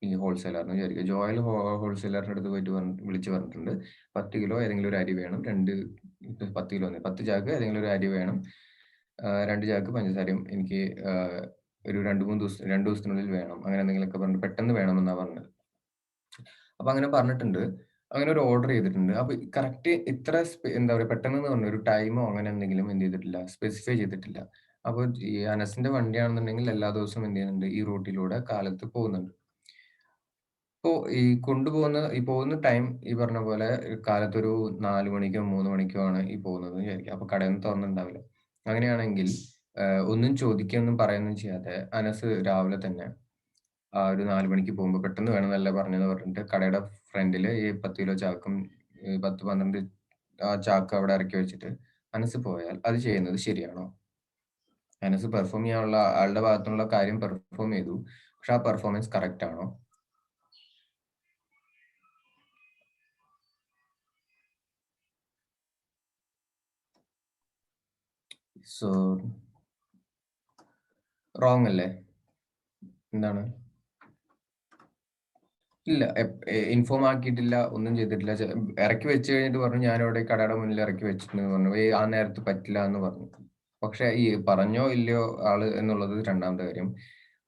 ഈ ഹോൾസെയിലർ എന്ന് വിചാരിക്കുക. ജോയൽ ഹോൾസെയിലറിന്റെ അടുത്ത് പോയിട്ട് വിളിച്ചു പറഞ്ഞിട്ടുണ്ട്, 10 കിലോ ഏതെങ്കിലും ഒരു അരി വേണം, 10 കിലോ 10 ചാക്ക് ഏതെങ്കിലും ഒരു അരി വേണം, 2 ചാക്ക് പഞ്ചസാരയും എനിക്ക് ഒരു 2 ദിവസത്തിനുള്ളിൽ വേണം. അങ്ങനെ എന്തെങ്കിലുമൊക്കെ പറഞ്ഞിട്ട് പെട്ടെന്ന് വേണമെന്നാ പറഞ്ഞത്. അപ്പൊ അങ്ങനെ പറഞ്ഞിട്ടുണ്ട്. അങ്ങനെ ഒരു ഓർഡർ ചെയ്തിട്ടുണ്ട്. അപ്പൊ കറക്റ്റ് ഇത്ര എന്താ പറയാ പെട്ടെന്നെന്ന് പറഞ്ഞ ഒരു ടൈമോ അങ്ങനെ എന്തെങ്കിലും എന്ത് ചെയ്തിട്ടില്ല, സ്പെസിഫൈ ചെയ്തിട്ടില്ല. അപ്പൊ ഈ അനസിന്റെ വണ്ടിയാണെന്നുണ്ടെങ്കിൽ എല്ലാ ദിവസവും എന്ത് ചെയ്യുന്നുണ്ട്, ഈ റൂട്ടിലൂടെ കാലത്ത് പോകുന്നുണ്ട്. ഇപ്പൊ ഈ പോകുന്ന ടൈം ഈ പറഞ്ഞ പോലെ കാലത്തൊരു 4 മണിക്കോ 3 മണിക്കോ ആണ് ഈ പോകുന്നതെന്ന് വിചാരിക്കുക. അപ്പൊ കടയൊന്നും തുറന്നിട്ടുണ്ടാവില്ല. അങ്ങനെയാണെങ്കിൽ ഒന്നും ചോദിക്കുകയൊന്നും പറയുകയൊന്നും ചെയ്യാതെ അനസ് രാവിലെ തന്നെ ഒരു 4 മണിക്ക് പോകുമ്പോ പെട്ടെന്ന് വേണമെന്നല്ലേ പറഞ്ഞതെന്ന് പറഞ്ഞിട്ട് കടയുടെ ഫ്രണ്ടില് ഈ 10 കിലോ ചാക്കും 10, 12 ചാക്ക് അവിടെ ഇറക്കി വെച്ചിട്ട് അനസ് പോയാൽ അത് ചെയ്യുന്നത് ശരിയാണോ? അനസ് പെർഫോം ചെയ്യാനുള്ള ആളുടെ ഭാഗത്തുനിന്നുള്ള കാര്യം പെർഫോം ചെയ്തു. പക്ഷെ ആ പെർഫോമൻസ് കറക്റ്റ് ആണോ? സോ റോങ് അല്ലേ? എന്താണ്? ഇല്ല. ഇൻഫോം ആക്കിയിട്ടില്ല. ഒന്നും ചെയ്തിട്ടില്ല. ഇറക്കി വെച്ച് കഴിഞ്ഞിട്ട് പറഞ്ഞു ഞാനിവിടെ കടയുടെ മുന്നിൽ ഇറക്കി വെച്ചിട്ടുണ്ടെന്ന് പറഞ്ഞു. ആ നേരത്ത് പറ്റില്ല എന്ന് പറഞ്ഞു. പക്ഷെ ഈ പറഞ്ഞോ ഇല്ലയോ ആള് എന്നുള്ളത് രണ്ടാമത്തെ കാര്യം.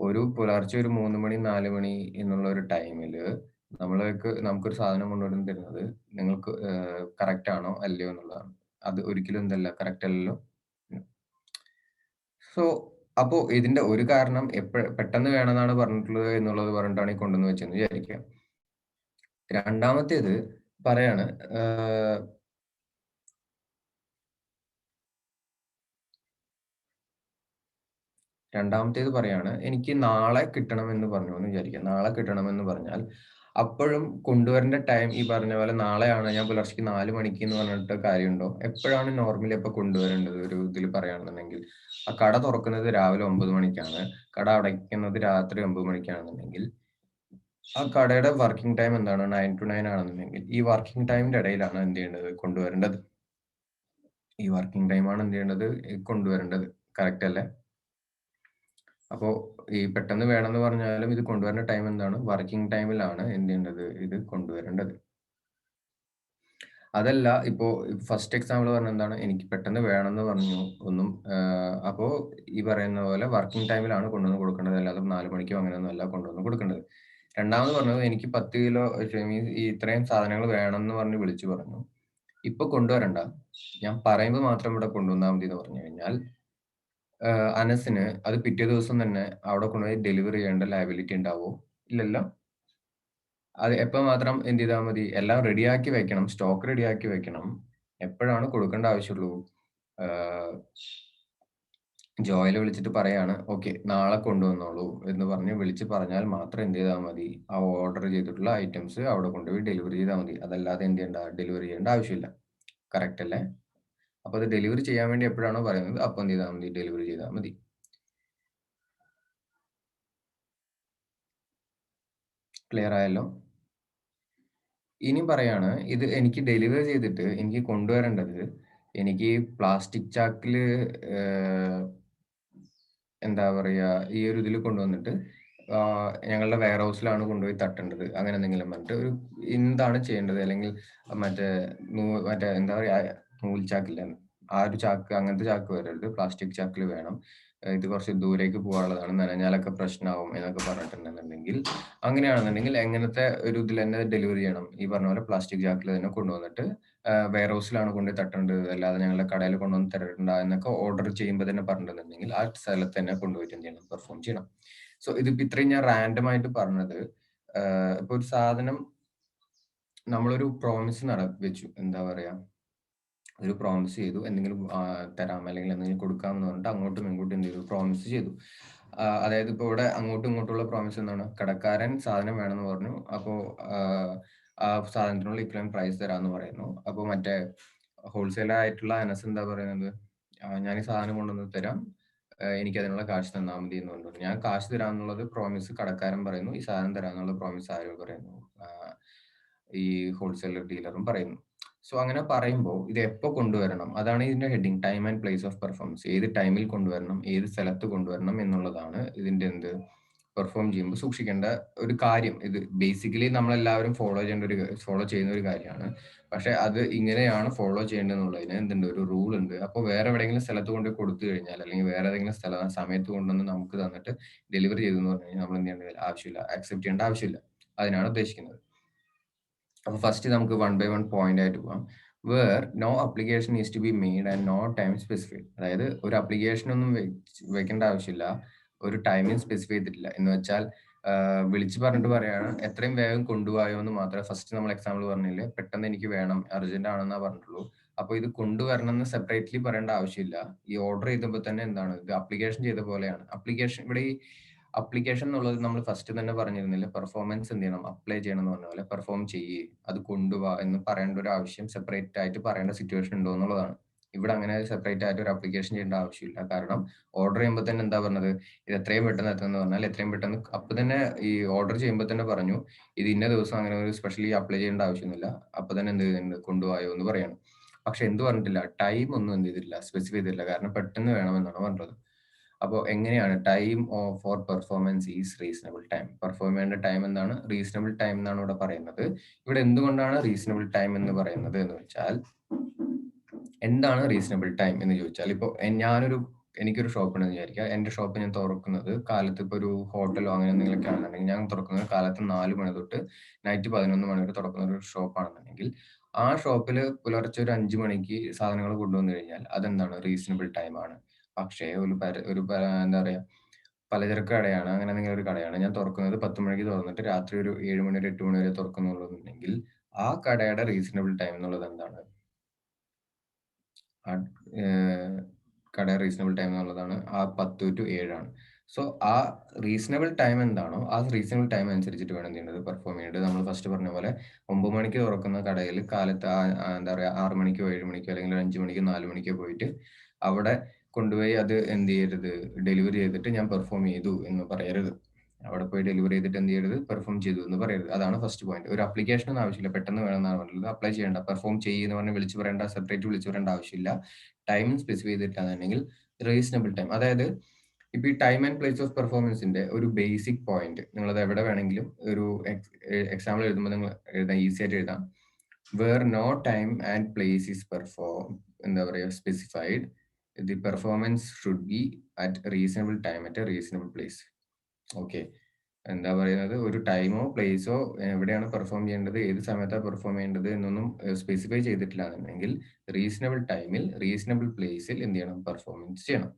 ഒരു പുലർച്ചെ ഒരു 3 മണി 4 മണി എന്നുള്ള ഒരു ടൈമില് നമുക്കൊരു സാധനം കൊണ്ടുവന്ന് തരുന്നത് നിങ്ങൾക്ക് കറക്റ്റ് ആണോ അല്ലയോ എന്നുള്ളതാണ്. അത് ഒരിക്കലും എന്തല്ല കറക്റ്റ് അല്ലല്ലോ. സോ അപ്പോ ഇതിന്റെ ഒരു കാരണം പെട്ടെന്ന് വേണമെന്നാണ് പറഞ്ഞിട്ടുള്ളത് എന്നുള്ളത് പറഞ്ഞിട്ടാണ് ഈ കൊണ്ടുവന്ന് വെച്ചതെന്ന് വിചാരിക്കുക. രണ്ടാമത്തേത് പറയാണ് രണ്ടാമത്തേത് പറയാണ് എനിക്ക് നാളെ കിട്ടണമെന്ന് പറഞ്ഞൂന്ന് വിചാരിക്കുക. നാളെ കിട്ടണമെന്ന് പറഞ്ഞാൽ അപ്പഴും കൊണ്ടുവരേണ്ട ടൈം ഈ പറഞ്ഞ പോലെ നാളെയാണ് ഞാൻ പുലർച്ചയ്ക്ക് 4 മണിക്ക് എന്ന് പറഞ്ഞിട്ട് കാര്യമുണ്ടോ? എപ്പോഴാണ് നോർമലി അപ്പൊ കൊണ്ടുവരേണ്ടത് ഒരു ഇതിൽ പറയുകയാണെന്നുണ്ടെങ്കിൽ? ആ കട തുറക്കുന്നത് രാവിലെ 9 മണിക്കാണ്. കട അടയ്ക്കുന്നത് രാത്രി 9 മണിക്കാണെന്നുണ്ടെങ്കിൽ ആ കടയുടെ വർക്കിംഗ് ടൈം എന്താണ്? 9 to 9 ആണെന്നുണ്ടെങ്കിൽ ഈ വർക്കിംഗ് ടൈമിന്റെ ഇടയിലാണ് എന്ത് ചെയ്യേണ്ടത്? കൊണ്ടുവരേണ്ടത്. ഈ വർക്കിംഗ് ടൈമാണ് എന്ത് ചെയ്യേണ്ടത്? കൊണ്ടുവരേണ്ടത്. കറക്റ്റ് അല്ലേ? അപ്പോ ഈ പെട്ടെന്ന് വേണമെന്ന് പറഞ്ഞാലും ഇത് കൊണ്ടുവരേണ്ട ടൈം എന്താണ്? വർക്കിംഗ് ടൈമിലാണ് എന്ത് ചെയ്യേണ്ടത്? ഇത് കൊണ്ടുവരേണ്ടത്. അതല്ല ഇപ്പോ ഫസ്റ്റ് എക്സാമ്പിൾ പറഞ്ഞത് എന്താണ്? എനിക്ക് പെട്ടെന്ന് വേണമെന്ന് പറഞ്ഞു. അപ്പോ ഈ പറയുന്ന പോലെ വർക്കിംഗ് ടൈമിലാണ് കൊണ്ടുവന്ന് കൊടുക്കേണ്ടത്. അല്ലാതെ 4 മണിക്കോ അങ്ങനെയൊന്നും അല്ല കൊണ്ടുവന്ന് കൊടുക്കേണ്ടത്. രണ്ടാമത് പറഞ്ഞത് എനിക്ക് 10 കിലോ ഈ ഇത്രയും സാധനങ്ങൾ വേണമെന്ന് പറഞ്ഞ് വിളിച്ചു പറഞ്ഞു. ഇപ്പൊ കൊണ്ടുവരണ്ട. ഞാൻ പറയുമ്പോൾ മാത്രം ഇവിടെ കൊണ്ടുവന്നാൽ മതി എന്ന് പറഞ്ഞു കഴിഞ്ഞാൽ അനസിന് അത് പിറ്റേ ദിവസം തന്നെ അവിടെ കൊണ്ടുപോയി ഡെലിവറി ചെയ്യേണ്ട ലയബിലിറ്റി ഉണ്ടാവോ? ഇല്ലല്ലോ. അത് എപ്പോ മാത്രം എന്ത് ചെയ്താൽ മതി? എല്ലാം റെഡിയാക്കി വെക്കണം. സ്റ്റോക്ക് റെഡിയാക്കി വെക്കണം. എപ്പോഴാണ് കൊടുക്കേണ്ട ആവശ്യമുള്ളൂ? ജോയല് വിളിച്ചിട്ട് പറയാണ് ഓക്കെ നാളെ കൊണ്ടുവന്നോളൂ എന്ന് പറഞ്ഞ് വിളിച്ച് പറഞ്ഞാൽ മാത്രം എന്ത് ചെയ്താൽ മതി? ആ ഓർഡർ ചെയ്തിട്ടുള്ള ഐറ്റംസ് അവിടെ കൊണ്ടുപോയി ഡെലിവറി ചെയ്താൽ മതി. അതല്ലാതെ എന്ത് ചെയ്യണ്ട? ഡെലിവറി ചെയ്യേണ്ട ആവശ്യമില്ല. കറക്റ്റ് അല്ലേ? അപ്പൊ അത് ഡെലിവറി ചെയ്യാൻ വേണ്ടി എപ്പോഴാണോ പറയുന്നത് അപ്പൊ എന്ത് ചെയ്താൽ മതി? ഡെലിവറി ചെയ്താൽ മതി. ക്ലിയർ ആയല്ലോ? ഇനി പറയാണ് ഇത് എനിക്ക് ഡെലിവറി ചെയ്തിട്ട് എനിക്ക് കൊണ്ടുവരേണ്ടത് എനിക്ക് പ്ലാസ്റ്റിക് ചാക്കില് എന്താ പറയാ ഈ ഒരു ഇതിൽ കൊണ്ടുവന്നിട്ട് ഞങ്ങളുടെ വെയർ ഹൗസിലാണ് കൊണ്ടുപോയി തട്ടേണ്ടത് അങ്ങനെ എന്തെങ്കിലും പറഞ്ഞിട്ട് എന്താണ് ചെയ്യേണ്ടത്? അല്ലെങ്കിൽ മറ്റേ എന്താ പറയാ നൂൽ ചാക്കില്ല ആ ഒരു ചാക്ക് അങ്ങനത്തെ ചാക്ക് വരരുത്, പ്ലാസ്റ്റിക് ചാക്കിൽ വേണം. ഇത് കുറച്ച് ദൂരേക്ക് പോകാനുള്ളതാണ്, നനഞ്ഞാലൊക്കെ പ്രശ്നമാവും എന്നൊക്കെ പറഞ്ഞിട്ടുണ്ടെന്നുണ്ടെങ്കിൽ അങ്ങനെയാണെന്നുണ്ടെങ്കിൽ എങ്ങനത്തെ ഒരു ഇതിൽ തന്നെ ഡെലിവറി ചെയ്യണം? ഈ പറഞ്ഞ പോലെ പ്ലാസ്റ്റിക് ചാക്കിൽ തന്നെ കൊണ്ടുവന്നിട്ട് വെയർ ഹൗസിലാണ് കൊണ്ടുപോയി തട്ടേണ്ടത്, അല്ലാതെ ഞങ്ങളുടെ കടയിൽ കൊണ്ടുവന്ന് തരണ്ട എന്നൊക്കെ ഓർഡർ ചെയ്യുമ്പോൾ തന്നെ പറഞ്ഞിട്ടുണ്ടെങ്കിൽ ആ സ്ഥലത്ത് തന്നെ കൊണ്ടുപോയിട്ട് എന്ത് ചെയ്യണം? പെർഫോം ചെയ്യണം. സോ ഇതിപ്പോ ഇത്രയും ഞാൻ റാൻഡം ആയിട്ട് പറഞ്ഞത് ഇപ്പൊ ഒരു സാധനം നമ്മളൊരു പ്രോമിസ് വെച്ചു, എന്താ പറയാ ഒരു പ്രോമിസ് ചെയ്തു എന്തെങ്കിലും തരാം അല്ലെങ്കിൽ എന്തെങ്കിലും കൊടുക്കാമെന്ന് പറഞ്ഞിട്ട് അങ്ങോട്ടും ഇങ്ങോട്ടും എന്ത് ചെയ്തു? പ്രോമിസ് ചെയ്തു. അതായത് ഇപ്പൊ ഇവിടെ അങ്ങോട്ടും ഇങ്ങോട്ടുള്ള പ്രോമിസ് എന്താണ്? കടക്കാരൻ സാധനം വേണമെന്ന് പറഞ്ഞു. അപ്പോ ആ സാധനത്തിനുള്ള ഇക്വലന്റ് പ്രൈസ് തരാമെന്ന് പറയുന്നു. അപ്പൊ മറ്റേ ഹോൾസെയിലർ ആയിട്ടുള്ള അനസ് എന്താ പറയുന്നത്? ഞാൻ ഈ സാധനം കൊണ്ടുവന്ന് തരാം, എനിക്ക് അതിനുള്ള കാശ് തന്നാൽ മതി എന്ന് പറഞ്ഞു. ഞാൻ കാശ് തരാമെന്നുള്ളത് പ്രോമിസ് കടക്കാരൻ പറയുന്നു, ഈ സാധനം തരാമെന്നുള്ള പ്രോമിസ് ആര് പറയുന്നു? ഈ ഹോൾസെയിലർ ഡീലറും പറയുന്നു. സോ അങ്ങനെ പറയുമ്പോൾ ഇത് എപ്പോ കൊണ്ടുവരണം? അതാണ് ഇതിന്റെ heading, time and place of performance. ഏത് ടൈമിൽ കൊണ്ടുവരണം, ഏത് സ്ഥലത്ത് കൊണ്ടുവരണം എന്നുള്ളതാണ് ഇതിന്റെ പെർഫോം ചെയ്യുമ്പോൾ സൂക്ഷിക്കേണ്ട ഒരു കാര്യം. ഇത് ബേസിക്കലി നമ്മളെല്ലാവരും ഫോളോ ചെയ്യുന്ന ഒരു കാര്യമാണ്. പക്ഷെ അത് ഇങ്ങനെയാണ് ഫോളോ ചെയ്യേണ്ടതെന്നുള്ളതിന് എന്തുണ്ട്, ഒരു റൂൾ ഉണ്ട്. അപ്പോൾ വേറെ എവിടെയെങ്കിലും സ്ഥലത്ത് കൊണ്ട് കൊടുത്തു കഴിഞ്ഞാൽ, അല്ലെങ്കിൽ വേറെ ഏതെങ്കിലും സമയത്ത് കൊണ്ടുവന്ന് നമുക്ക് തന്നിട്ട് ഡെലിവറി ചെയ്തെന്ന് പറഞ്ഞു കഴിഞ്ഞാൽ നമ്മൾ എന്ത് ചെയ്യേണ്ട ആവശ്യമില്ല, അക്സെപ്റ്റ് ചെയ്യേണ്ട ആവശ്യമില്ല. അതിനാണ് ഉദ്ദേശിക്കുന്നത്. അപ്പോൾ ഫസ്റ്റ് നമുക്ക് വൺ ബൈ വൺ പോയിന്റ് ആയിട്ട് പോകാം. Where no application is to be made and no time specified. അതായത് ഒരു അപ്ലിക്കേഷൻ ഒന്നും വെക്കേണ്ട ആവശ്യമില്ല, ഒരു ടൈമിംഗ് സ്പെസിഫൈ ചെയ്തിട്ടില്ല. എന്ന് വെച്ചാൽ വിളിച്ച് പറഞ്ഞിട്ട് പറയാണ് എത്രയും വേഗം കൊണ്ടുപോയോ എന്ന് മാത്രമേ ഫസ്റ്റ് നമ്മൾ എക്സാമ്പിൾ പറഞ്ഞില്ലേ, പെട്ടെന്ന് എനിക്ക് വേണം, അർജന്റ് ആണെന്നാ പറഞ്ഞിട്ടുള്ളൂ. അപ്പോൾ ഇത് കൊണ്ടുവരണം എന്ന് സെപ്പറേറ്റ്ലി പറയേണ്ട ആവശ്യമില്ല. ഈ ഓർഡർ ചെയ്തപ്പോൾ തന്നെ എന്താണ്, ഇത് അപ്ലിക്കേഷൻ ചെയ്ത പോലെയാണ്. ഇവിടെ ഈ അപ്ലിക്കേഷൻ എന്നുള്ളത് നമ്മൾ ഫസ്റ്റ് തന്നെ പറഞ്ഞിരുന്നില്ല, പെർഫോമൻസ് എന്ത് ചെയ്യണം, അപ്ലൈ ചെയ്യണം എന്ന് പറഞ്ഞ പോലെ പെർഫോം ചെയ്യേ, അത് കൊണ്ടുപോവാ എന്ന് പറയേണ്ട ഒരു ആവശ്യം സെപ്പറേറ്റ് ആയിട്ട് പറയേണ്ട സിറ്റുവേഷൻ ഉണ്ടോ എന്നുള്ളതാണ്. ഇവിടെ അങ്ങനെ സെപ്പറേറ്റ് ആയിട്ട് ഒരു അപ്ലിക്കേഷൻ ചെയ്യേണ്ട ആവശ്യമില്ല. കാരണം ഓർഡർ ചെയ്യുമ്പോൾ തന്നെ എന്താ പറഞ്ഞത്, ഇത് എത്രയും പെട്ടെന്ന് എത്തുമെന്ന് പറഞ്ഞാൽ എത്രയും പെട്ടെന്ന് അപ്പൊ തന്നെ ഈ ഓർഡർ ചെയ്യുമ്പോൾ തന്നെ പറഞ്ഞു ഇത് ഇന്ന ദിവസം അങ്ങനെ ഒരു സ്പെഷ്യലി അപ്ലൈ ചെയ്യേണ്ട ആവശ്യമൊന്നുമില്ല, അപ്പൊ തന്നെ എന്ത് ചെയ്യുന്നുണ്ട്, കൊണ്ടുപോയോ എന്ന് പറയണം. പക്ഷെ എന്ത് പറഞ്ഞിട്ടില്ല, ടൈം ഒന്നും എന്ത് ചെയ്തിട്ടില്ല, സ്പെസിഫൈ ചെയ്തിട്ടില്ല. കാരണം പെട്ടെന്ന് വേണമെന്നാണ് പറഞ്ഞത്. അപ്പോൾ എങ്ങനെയാണ് time for performance is reasonable time, perform ചെയ്യേണ്ട ടൈം എന്താണ്, റീസണബിൾ ടൈം എന്നാണ് ഇവിടെ പറയുന്നത്. ഇവിടെ എന്തുകൊണ്ടാണ് റീസണബിൾ ടൈം എന്ന് പറയുന്നത് എന്ന് വെച്ചാൽ, എന്താണ് റീസണബിൾ ടൈം എന്ന് ചോദിച്ചാൽ, ഇപ്പോൾ എനിക്കൊരു ഷോപ്പ് ഉണ്ടെന്ന് വിചാരിക്കുക. എന്റെ ഷോപ്പ് ഞാൻ തുറക്കുന്നത് കാലത്ത്, ഇപ്പോൾ ഒരു ഹോട്ടലോ അങ്ങനെ എന്തെങ്കിലുമൊക്കെ ആണെന്നുണ്ടെങ്കിൽ ഞാൻ തുറക്കുന്നത് കാലത്ത് 4 മണി തൊട്ട് നൈറ്റ് 11 മണി വരെ തുറക്കുന്ന ഒരു ഷോപ്പാണെന്നുണ്ടെങ്കിൽ, ആ ഷോപ്പിൽ പുലർച്ചെ ഒരു 5 മണിക്ക് സാധനങ്ങൾ കൊണ്ടുവന്നു കഴിഞ്ഞാൽ അതെന്താണ്, റീസണബിൾ ടൈം ആണ്. പക്ഷേ എന്താ പറയാ, പലചരക്ക് കടയാണ്, അങ്ങനെ എന്തെങ്കിലും ഒരു കടയാണ്, ഞാൻ തുറക്കുന്നത് 10 മണിക്ക് തുറന്നിട്ട് രാത്രി ഒരു 7 മണി വരെ 8 മണി വരെ തുറക്കുന്നുണ്ടെങ്കിൽ ആ കടയുടെ റീസണബിൾ ടൈം എന്നുള്ളത് എന്താണ്, കട റീസണബിൾ ടൈം എന്നുള്ളതാണ് ആ 10 to 7 ആണ്. സോ ആ റീസണബിൾ ടൈം എന്താണോ ആ റീസണബിൾ ടൈം അനുസരിച്ചിട്ട് വേണം ചെയ്യേണ്ടത്, പെർഫോം ചെയ്യേണ്ടത്. നമ്മൾ ഫസ്റ്റ് പറഞ്ഞ പോലെ 9 മണിക്ക് തുറക്കുന്ന കടയിൽ കാലത്ത് എന്താ പറയുക 6 മണിക്കോ 7 മണിക്കോ അല്ലെങ്കിൽ 5 മണിക്കോ 4 മണിക്കോ പോയിട്ട് അവിടെ കൊണ്ടുപോയി അത് എന്ത് ചെയ്യരുത്, ഡെലിവറി ചെയ്തിട്ട് ഞാൻ പെർഫോം ചെയ്തു എന്ന് പറയരുത്. അവിടെ പോയി ഡെലിവറി ചെയ്തിട്ട് എന്ത് ചെയ്യരുത്, പെർഫോം ചെയ്തു എന്ന് പറയരുത്. അതാണ് ഫസ്റ്റ് പോയിന്റ്. ഒരു അപ്ലിക്കേഷൻ ഒന്നും ആവശ്യമില്ല, പെട്ടെന്ന് വേണമെന്നാണ് പറഞ്ഞത്, അപ്ലൈ ചെയ്യേണ്ട, പെർഫോം ചെയ്യുന്ന പറഞ്ഞ് വിളിച്ചു പറയേണ്ട, സെപ്പറേറ്റ് വിളിച്ചു പറയേണ്ട ആവശ്യമില്ല. ടൈം സ്പെസിഫൈ ചെയ്തിട്ടാണെന്നുണ്ടെങ്കിൽ റീസണബിൾ ടൈം, അതായത് ഇപ്പൊ ഈ ടൈം ആൻഡ് പ്ലേസ് ഓഫ് പെർഫോമൻസിന്റെ ഒരു ബേസിക് പോയിന്റ് നിങ്ങൾ അത് എവിടെ വേണമെങ്കിലും ഒരു എക്സാമ്പിൾ എഴുതുമ്പോൾ നിങ്ങൾ എഴുതാം, ഈസി ആയിട്ട് എഴുതാം. Where no time and place is എന്താ പറയുക specified, the performance should be at reasonable time at a reasonable place. Okay, എന്താ പറയുന്നത്, ഒരു ടൈമോ പ്ലേസോ എവിടെയാണ് പെർഫോം ചെയ്യേണ്ടത്, ഏത് സമയത്താണ് പെർഫോം ചെയ്യേണ്ടത് എന്നൊന്നും സ്പെസിഫൈ ചെയ്തിട്ടില്ല എന്നുണ്ടെങ്കിൽ റീസണബിൾ ടൈമിൽ റീസണബിൾ പ്ലേസിൽ എന്ത് ചെയ്യണം, പെർഫോമൻസ് ചെയ്യണം.